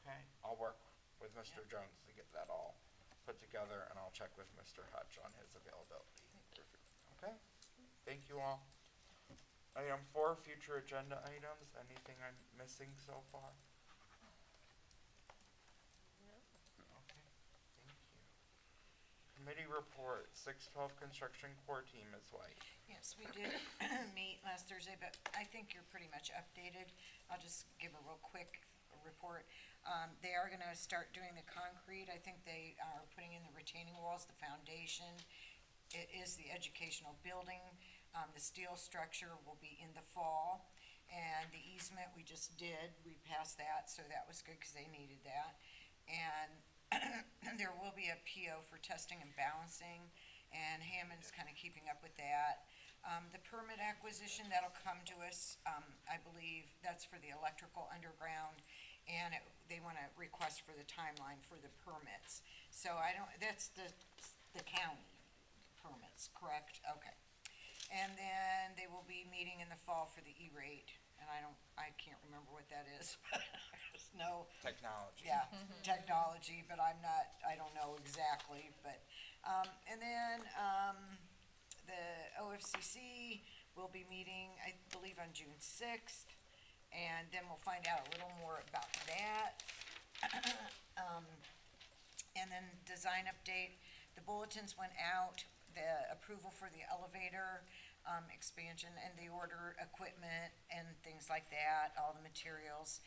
Okay, I'll work with Mr. Jones to get that all put together, and I'll check with Mr. Hutch on his availability. Okay, thank you all. Item 4, future agenda items, anything I'm missing so far? Okay, thank you. Committee report, 612 construction core team, Ms. White. Yes, we did meet last Thursday, but I think you're pretty much updated. I'll just give a real quick report. They are gonna start doing the concrete. I think they are putting in the retaining walls, the foundation. It is the educational building. The steel structure will be in the fall. And the easement we just did, we passed that, so that was good, cause they needed that. And there will be a PO for testing and balancing, and Hammond's kinda keeping up with that. The permit acquisition, that'll come to us, I believe that's for the electrical underground, and they wanna request for the timeline for the permits. So that's the county permits, correct? Okay. And then they will be meeting in the fall for the E-rate, and I can't remember what that is, but I just know. Technology. Yeah, technology, but I don't know exactly, but, and then, the OFCC will be meeting, I believe, on June 6th, and then we'll find out a little more about that. And then design update, the bulletins went out, the approval for the elevator, expansion, and the order equipment and things like that, all the materials.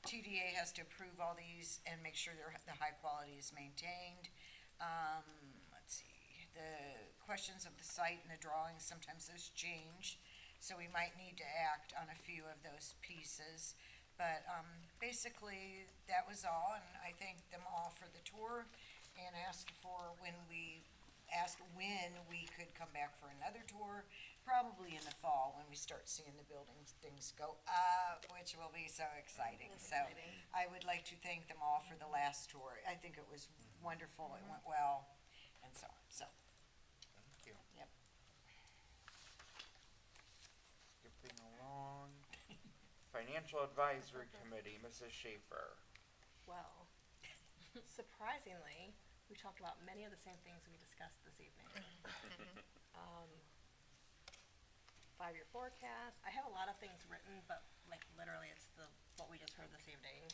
TDA has to approve all these and make sure the high quality is maintained. Let's see, the questions of the site and the drawings, sometimes those change, so we might need to act on a few of those pieces. But, basically, that was all, and I thanked them all for the tour and asked when we could come back for another tour, probably in the fall when we start seeing the buildings, things go up, which will be so exciting. So I would like to thank them all for the last tour. I think it was wonderful, it went well, and so on, so. Thank you. Yep. Skipping along. Financial Advisory Committee, Mrs. Schaefer. Well, surprisingly, we talked about many of the same things we discussed this evening. 5-year forecast, I have a lot of things written, but like literally it's what we just heard this evening.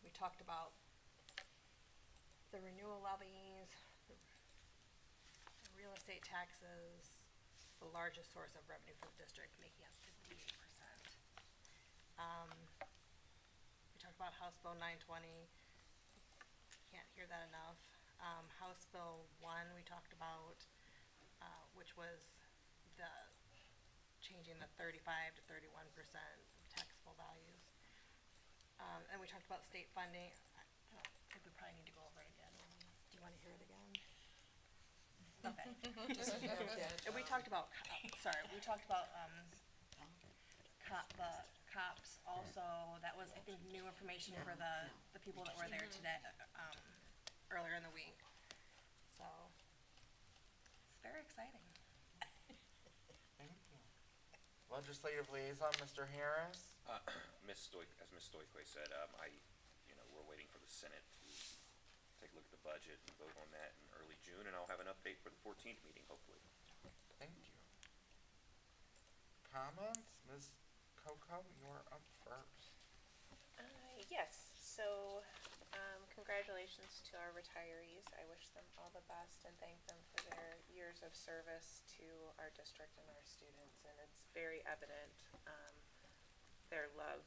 We talked about the renewal levies, the real estate taxes, the largest source of revenue for the district, making up 58%. We talked talked about House Bill 920. Can't hear that enough. House Bill 1, we talked about, which was the changing the 35 to 31% taxable values. And we talked about state funding. I don't think we probably need to go over it again. Do you want to hear it again? Okay. And we talked about, we talked about, the cops also. That was, I think, new information for the people that were there today, earlier in the week. So, it's very exciting. Thank you. Legislative Liaison, Mr. Harris. As Ms. Stoikwe said, we're waiting for the Senate to take a look at the budget and vote on that in early June, and I'll have an update for the 14th meeting, hopefully. Thank you. Comments? Ms. Coco, you're up first. Yes, so congratulations to our retirees. I wish them all the best and thank them for their years of service to our district and our students. And it's very evident their love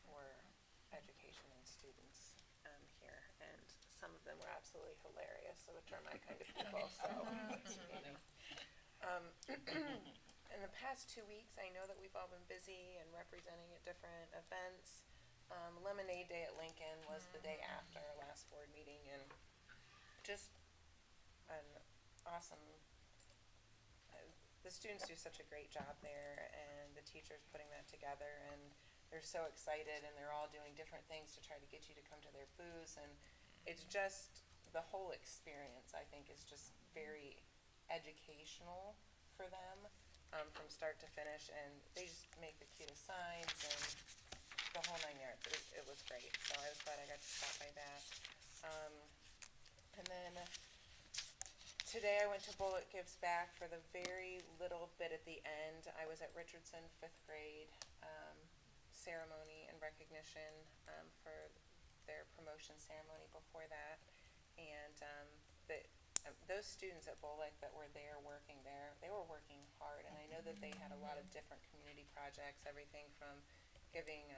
for education and students here. And some of them were absolutely hilarious, which are my kind of people. So, in the past 2 weeks, I know that we've all been busy and representing at different events. Lemonade Day at Lincoln was the day after our last board meeting, and just an awesome, the students do such a great job there, and the teachers putting that together, and they're so excited, and they're all doing different things to try to get you to come to their booths, and it's just, the whole experience, I think, is just very educational for them, from start to finish, and they just make the cutest signs, and the whole 9 yards. It was great, so I was glad I got to stop by that. And then today I went to Bullitt Gives Back for the very little bit at the end. I was at Richardson 5th grade ceremony and recognition for their promotion ceremony before that. And those students at Bullock that were there working there, they were working hard. And I know that they had a lot of different community projects, everything from giving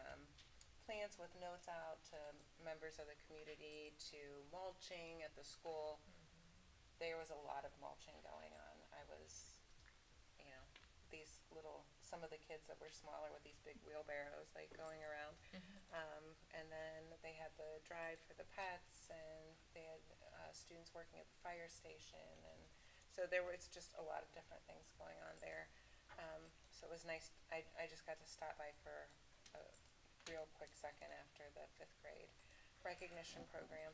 plants with notes out to members of the community to mulching at the school. There was a lot of mulching going on. I was, these some of the kids that were smaller with these big wheelbarrows, like going around. And then they had the drive for the pets, and they had students working at the fire station. And so it's just a lot of different things going on there. So it was nice. I just got to stop by for a real quick second after the 5th grade recognition program.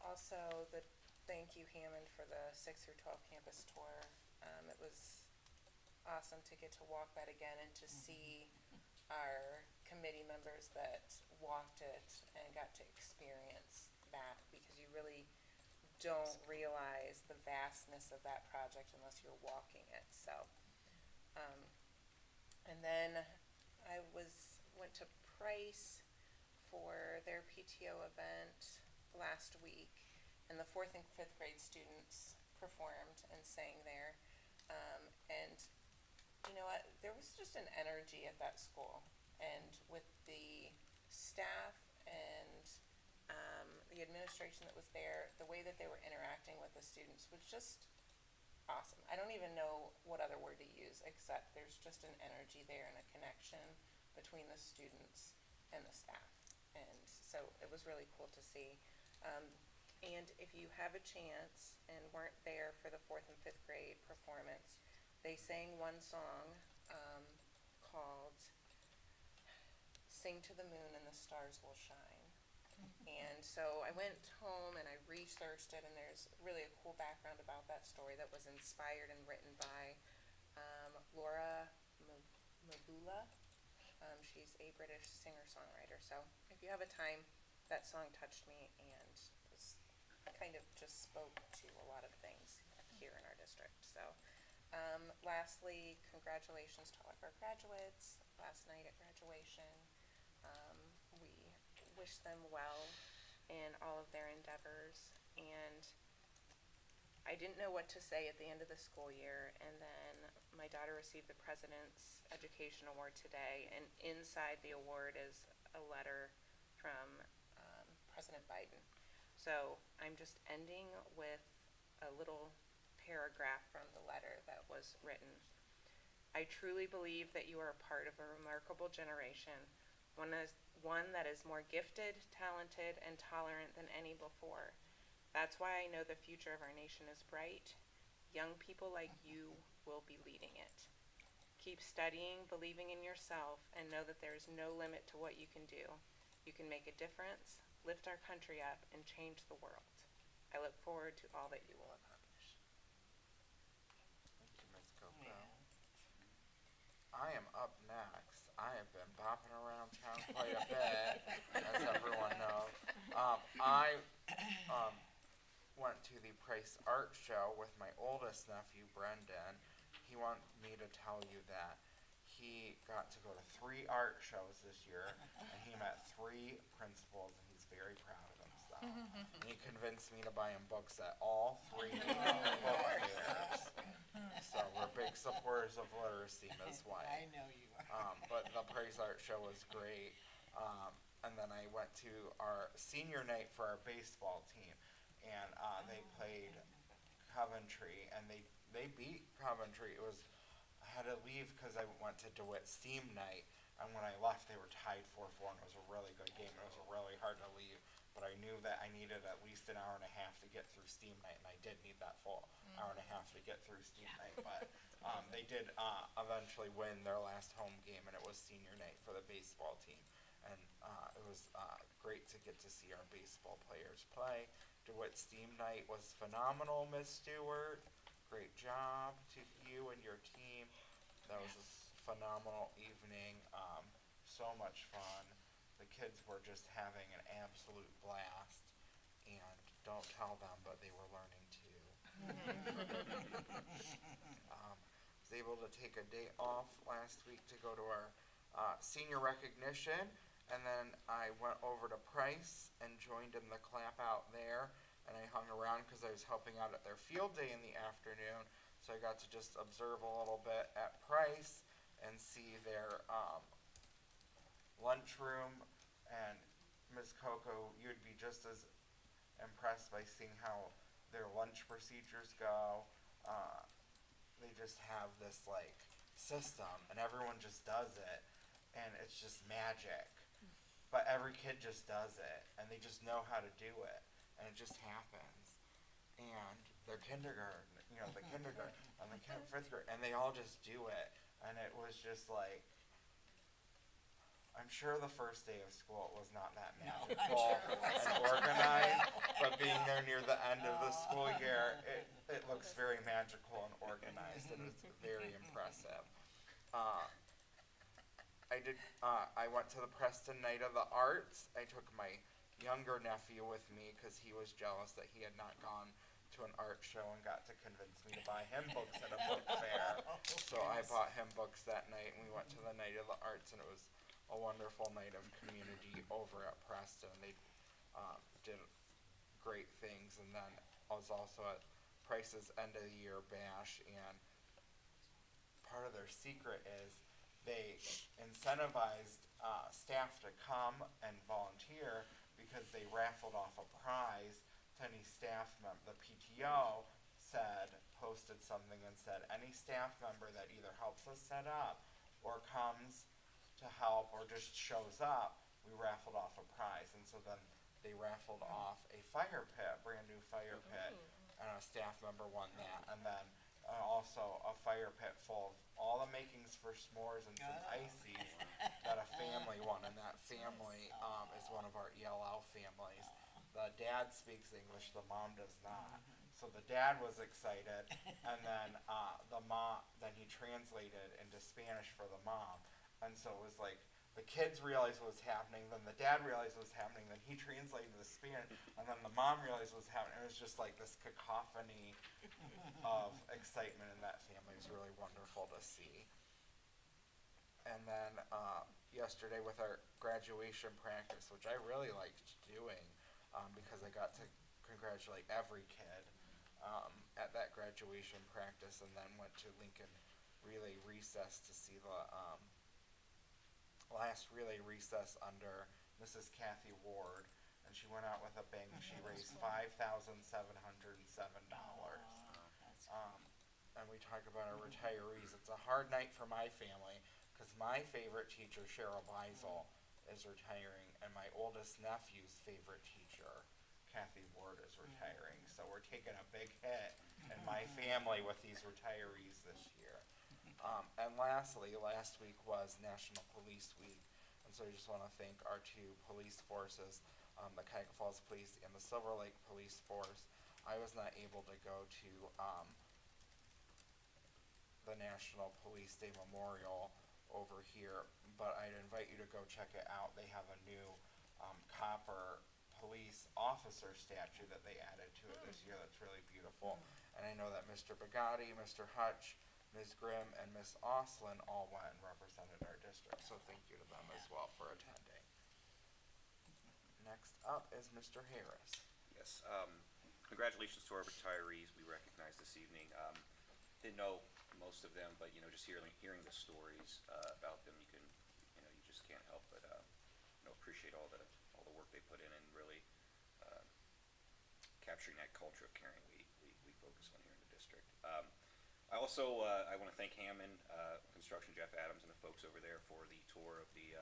Also, thank you, Hammond, for the 6 through 12 campus tour. It was awesome to get to walk that again and to see our committee members that walked it and got to experience that, because you really don't realize the vastness of that project unless you're walking it. So, and then I went to Price for their PTO event last week, and the 4th and 5th grade students performed and sang there. And you know what? There was just an energy at that school, and with the staff and the administration that was there, the way that they were interacting with the students was just awesome. I don't even know what other word to use, except there's just an energy there and a connection between the students and the staff. And so it was really cool to see. And if you have a chance and weren't there for the 4th and 5th grade performance, they sang one song called Sing to the Moon and the Stars Will Shine. And so I went home and I researched it, and there's really a cool background about that story that was inspired and written by Laura Mabula. She's a British singer-songwriter. So if you have a time, that song touched me and was kind of just spoke to a lot of things here in our district. So lastly, congratulations to all of our graduates last night at graduation. We wish them well in all of their endeavors, and I didn't know what to say at the end of the school year, and then my daughter received the President's Education Award today, and inside the award is a letter from President Biden. So I'm just ending with a little paragraph from the letter that was written. I truly believe that you are a part of a remarkable generation, one that is more gifted, talented, and tolerant than any before. That's why I know the future of our nation is bright. Young people like you will be leading it. Keep studying, believing in yourself, and know that there is no limit to what you can do. You can make a difference, lift our country up, and change the world. I look forward to all that you will accomplish. Thank you, Ms. Coco. I am up next. I have been bopping around town quite a bit, as everyone knows. I went to the Price Art Show with my oldest nephew, Brendan. He wanted me to tell you that he got to go to 3 art shows this year, and he met 3 principals, and he's very proud of himself. And he convinced me to buy him books at all 3 book fairs. So we're big supporters of literacy, Ms. White. I know you are. But the Price Art Show was great. And then I went to our senior night for our baseball team, and they played Coventry, and they beat Coventry. It was, I had to leave because I went to DeWitt Steam night, and when I left, they were tied 4-4, and it was a really good game. It was really hard to leave, but I knew that I needed at least an hour and a half to get through Steam night, and I did need that full hour and a half to get through Steam night. But they did eventually win their last home game, and it was senior night for the baseball team. And it was great to get to see our baseball players play. DeWitt Steam night was phenomenal, Ms. Stewart. Great job to you and your team. That was a phenomenal evening. So much fun. The kids were just having an absolute blast. And don't tell them, but they were learning too. Was able to take a day off last week to go to our senior recognition. And then I went over to Price and joined in the clap out there. And I hung around because I was helping out at their field day in the afternoon. So I got to just observe a little bit at Price and see their lunchroom. And Ms. Coco, you'd be just as impressed by seeing how their lunch procedures go. They just have this like system, and everyone just does it, and it's just magic. But every kid just does it, and they just know how to do it, and it just happens. And they're kindergarten, the kindergarten, and the 5th grade, and they all just do it. And it was just like, I'm sure the first day of school was not that magical and organized, but being there near the end of the school year, it looks very magical and organized, and it's very impressive. I went to the Preston Night of the Arts. I took my younger nephew with me because he was jealous that he had not gone to an art show and got to convince me to buy him books at a book fair. So I bought him books that night, and we went to the Night of the Arts, and it was a wonderful night of community over at Preston. They did great things, and then I was also at Price's end of the year bash, and part of their secret is they incentivized staff to come and volunteer because they raffled off a prize to any staff member. The PTO posted something and said, any staff member that either helps us set up or comes to help or just shows up, we raffled off a prize. And so then they raffled off a fire pit, brand new fire pit, and a staff member won that. And then also a fire pit full of all the makings for s'mores and some ices that a family won, and that family is one of our ELL families. The dad speaks English, the mom does not. So the dad was excited, and then then he translated into Spanish for the mom. And so it was like, the kids realized what was happening, then the dad realized what was happening, then he translated the Spanish, and then the mom realized what was happening. It was just like this cacophony of excitement in that family. It was really wonderful to see. And then yesterday with our graduation practice, which I really liked doing because I got to congratulate every kid at that graduation practice, and then went to Lincoln relay recess to see the last relay recess under Mrs. Kathy Ward, and she went out with a bang. She raised $5,707. And we talk about our retirees. It's a hard night for my family because my favorite teacher, Cheryl Beisel, is retiring, and my oldest nephew's favorite teacher, Kathy Ward, is retiring. So we're taking a big hit in my family with these retirees this year. And lastly, last week was National Police Week, and so I just want to thank our two police forces, the Cuyahoga Falls Police and the Silver Lake Police Force. I was not able to go to the National Police Day Memorial over here, but I'd invite you to go check it out. They have a new copper police officer statue that they added to it this year that's really beautiful. And I know that Mr. Bugatti, Mr. Hutch, Ms. Grimm, and Ms. Oslin all went and represented our district, so thank you to them as well for attending. Next up is Mr. Harris. Yes, congratulations to our retirees we recognize this evening. Didn't know most of them, but just hearing the stories about them, you just can't help but appreciate all the work they put in and really capturing that culture of caring we focus on here in the district. I also I want to thank Hammond Construction, Jeff Adams, and the folks over there for the tour of the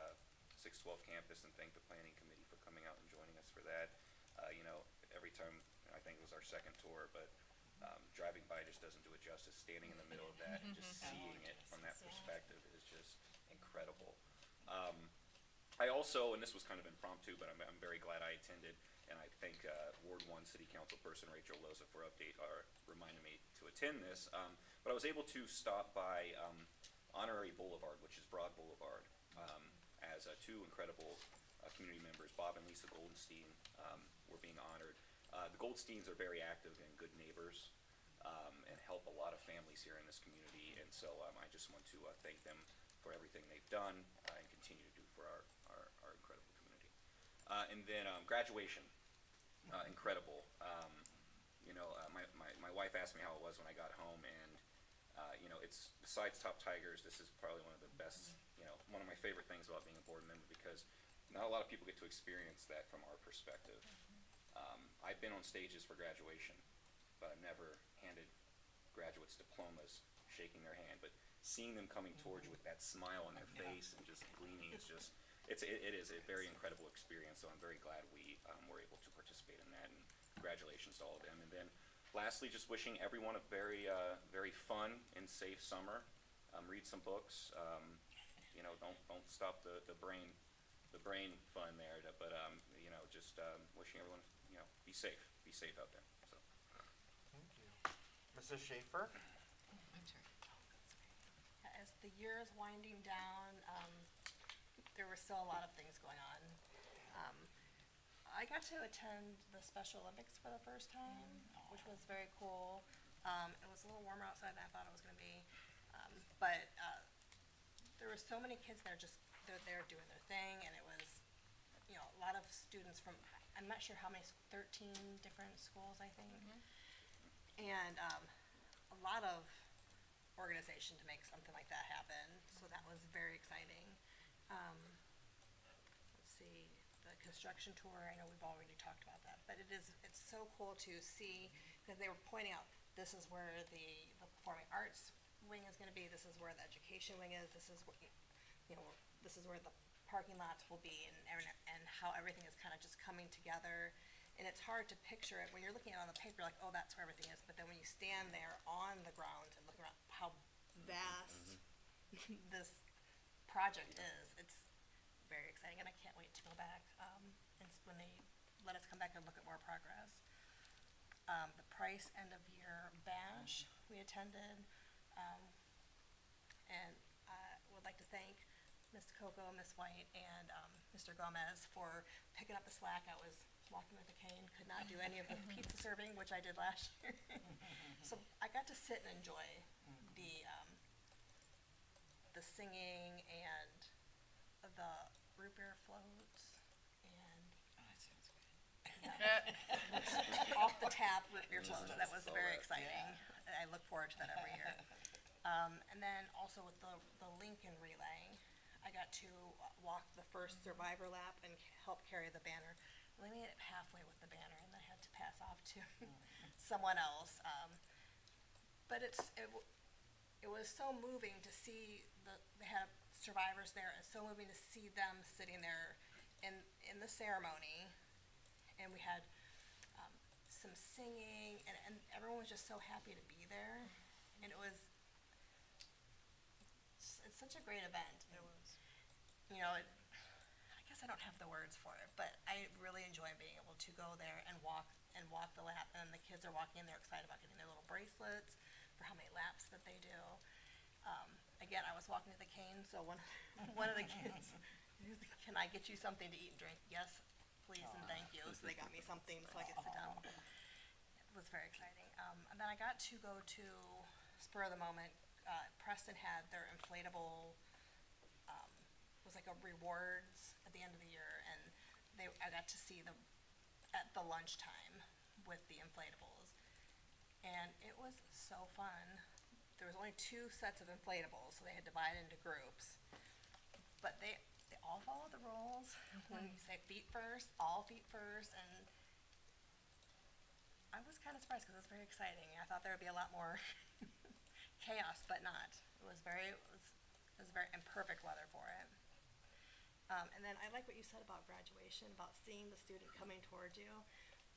612 campus, and thank the planning committee for coming out and joining us for that. Every time, I think it was our second tour, but driving by just doesn't do it justice. Standing in the middle of that and just seeing it from that perspective is just incredible. I also, and this was kind of impromptu, but I'm very glad I attended, and I thank Ward 1 City Council person Rachel Loza for reminding me to attend this. But I was able to stop by Honorary Boulevard, which is Broad Boulevard, as two incredible community members, Bob and Lisa Goldenstein, were being honored. The Goldsteins are very active and good neighbors, and help a lot of families here in this community, and so I just want to thank them for everything they've done and continue to do for our incredible community. And then graduation, incredible. My wife asked me how it was when I got home, and it's, besides Top Tigers, this is probably one of the best, one of my favorite things about being a board member, because not a lot of people get to experience that from our perspective. I've been on stages for graduation, but I've never handed graduates diplomas, shaking their hand, but seeing them coming towards you with that smile on their face and just gleaming is just, it is a very incredible experience, so I'm very glad we were able to participate in that, and congratulations to all of them. And then lastly, just wishing everyone a very fun and safe summer. Read some books, don't stop the brain fun there, but just wishing everyone, be safe out there. So. Thank you. Mrs. Schaefer? As the year is winding down, there were still a lot of things going on. I got to attend the Special Olympics for the first time, which was very cool. It was a little warmer outside than I thought it was going to be, but there were so many kids there, they're there doing their thing, and it was, a lot of students from, I'm not sure how many, 13 different schools, I think. And a lot of organization to make something like that happen, so that was very exciting. Let's see, the construction tour, I know we've already talked about that, but it's so cool to see, because they were pointing out, this is where the performing arts wing is gonna be, this is where the education wing is, this is what, this is where the parking lots will be, and how everything is kind of just coming together. And it's hard to picture it when you're looking at it on the paper, like, oh, that's where everything is, but then when you stand there on the ground and look around how vast this project is, it's very exciting, and I can't wait to go back, and when they let us come back and look at more progress. The Price end of year bash we attended, and I would like to thank Ms. Coco, Ms. White, and Mr. Gomez for picking up the slack. I was walking with a cane, could not do any of the pizza serving, which I did last year. So I got to sit and enjoy the singing and the root beer floats and off the tap root beer floats. That was very exciting. I look forward to that every year. And then also with the Lincoln relay, I got to walk the first survivor lap and help carry the banner. And I made it halfway with the banner and I had to pass off to someone else. But it was so moving to see they had survivors there, and so moving to see them sitting there in the ceremony. And we had some singing, and everyone was just so happy to be there. And it's such a great event. It was. You know, I guess I don't have the words for it, but I really enjoy being able to go there and walk the lap, and the kids are walking, they're excited about getting their little bracelets for how many laps that they do. Again, I was walking to the cane, so one of the kids, can I get you something to eat and drink? Yes, please, and thank you. So they got me something so I could sit down. It was very exciting. And then I got to go to, spur of the moment, Preston had their inflatable, was like a rewards at the end of the year, and I got to see them at the lunchtime with the inflatables. And it was so fun. There was only 2 sets of inflatables, so they had divided into groups. But they all followed the rules. When you say feet first, all feet first, and I was kind of surprised because it was very exciting. I thought there would be a lot more chaos, but not. It was very and perfect weather for it. And then I like what you said about graduation, about seeing the student coming towards you.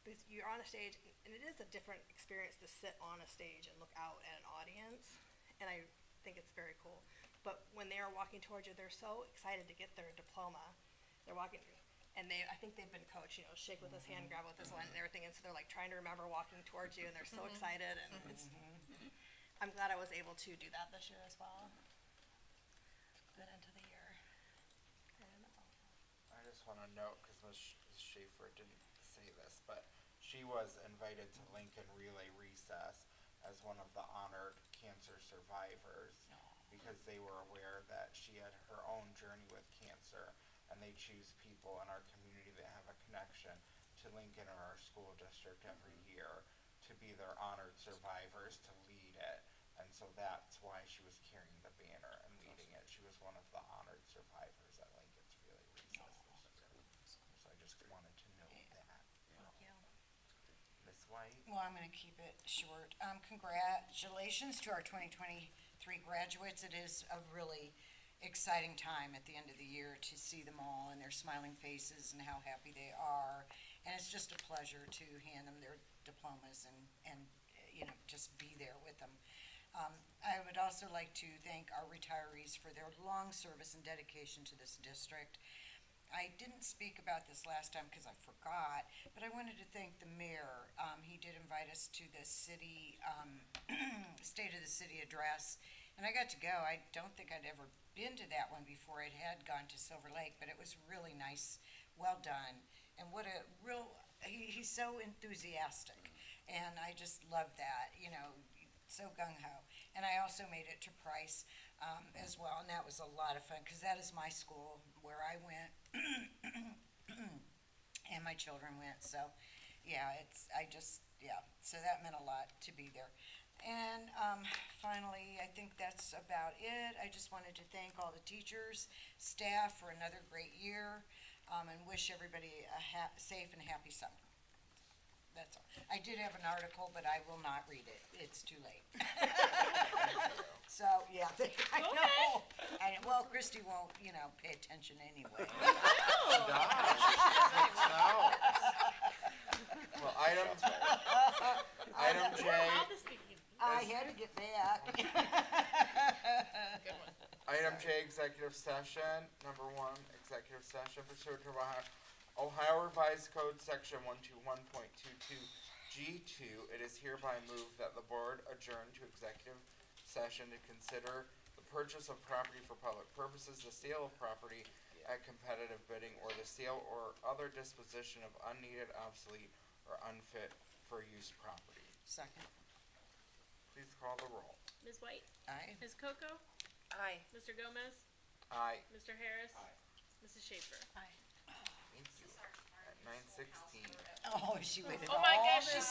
Because you're on a stage, and it is a different experience to sit on a stage and look out at an audience, and I think it's very cool. But when they are walking towards you, they're so excited to get their diploma. They're walking, and I think they've been coached, you know, shake with this hand, grab with this one, and everything, and so they're like trying to remember walking towards you, and they're so excited, and I'm glad I was able to do that this year as well. Good end of the year. And that's all. I just want to note, because Ms. Schaefer didn't say this, but she was invited to Lincoln Relay Recess as one of the honored cancer survivors, because they were aware that she had her own journey with cancer, and they choose people in our community that have a connection to Lincoln or our school district every year to be their honored survivors, to lead it. And so that's why she was carrying the banner and leading it. She was one of the honored survivors at Lincoln's Relay Recess this year. So I just wanted to note that. Thank you. Ms. White? Well, I'm gonna keep it short. Congratulations to our 2023 graduates. It is a really exciting time at the end of the year to see them all and their smiling faces and how happy they are. And it's just a pleasure to hand them their diplomas and you know, just be there with them. I would also like to thank our retirees for their long service and dedication to this district. I didn't speak about this last time because I forgot, but I wanted to thank the mayor. He did invite us to the city, State of the City address, and I got to go. I don't think I'd ever been to that one before. It had gone to Silver Lake, but it was really nice, well done, and what a real, he's so enthusiastic, and I just love that, you know, so gung-ho. And I also made it to Price as well, and that was a lot of fun, because that is my school where I went, and my children went, so, yeah, so that meant a lot to be there. And finally, I think that's about it. I just wanted to thank all the teachers, staff for another great year, and wish everybody a safe and happy summer. That's all. I did have an article, but I will not read it. It's too late. So, yeah, I know. Well, Christy won't, you know, pay attention anyway. Well, item J. I had to get back. Good one. Item J, executive session. Number 1, executive session pursuant to Ohio Revised Code Section 121.22 G2. It is hereby moved that the board adjourn to executive session to consider the purchase of property for public purposes, the sale of property at competitive bidding, or the sale or other disposition of unneeded, obsolete, or unfit for use property. Second. Please call the roll. Ms. White? Aye. Ms. Coco? Aye. Mr. Gomez? Aye. Mr. Harris? Aye. Mrs. Schaefer? Aye. Thank you. At 9:16. Oh, she waited Oh my all gosh, this she's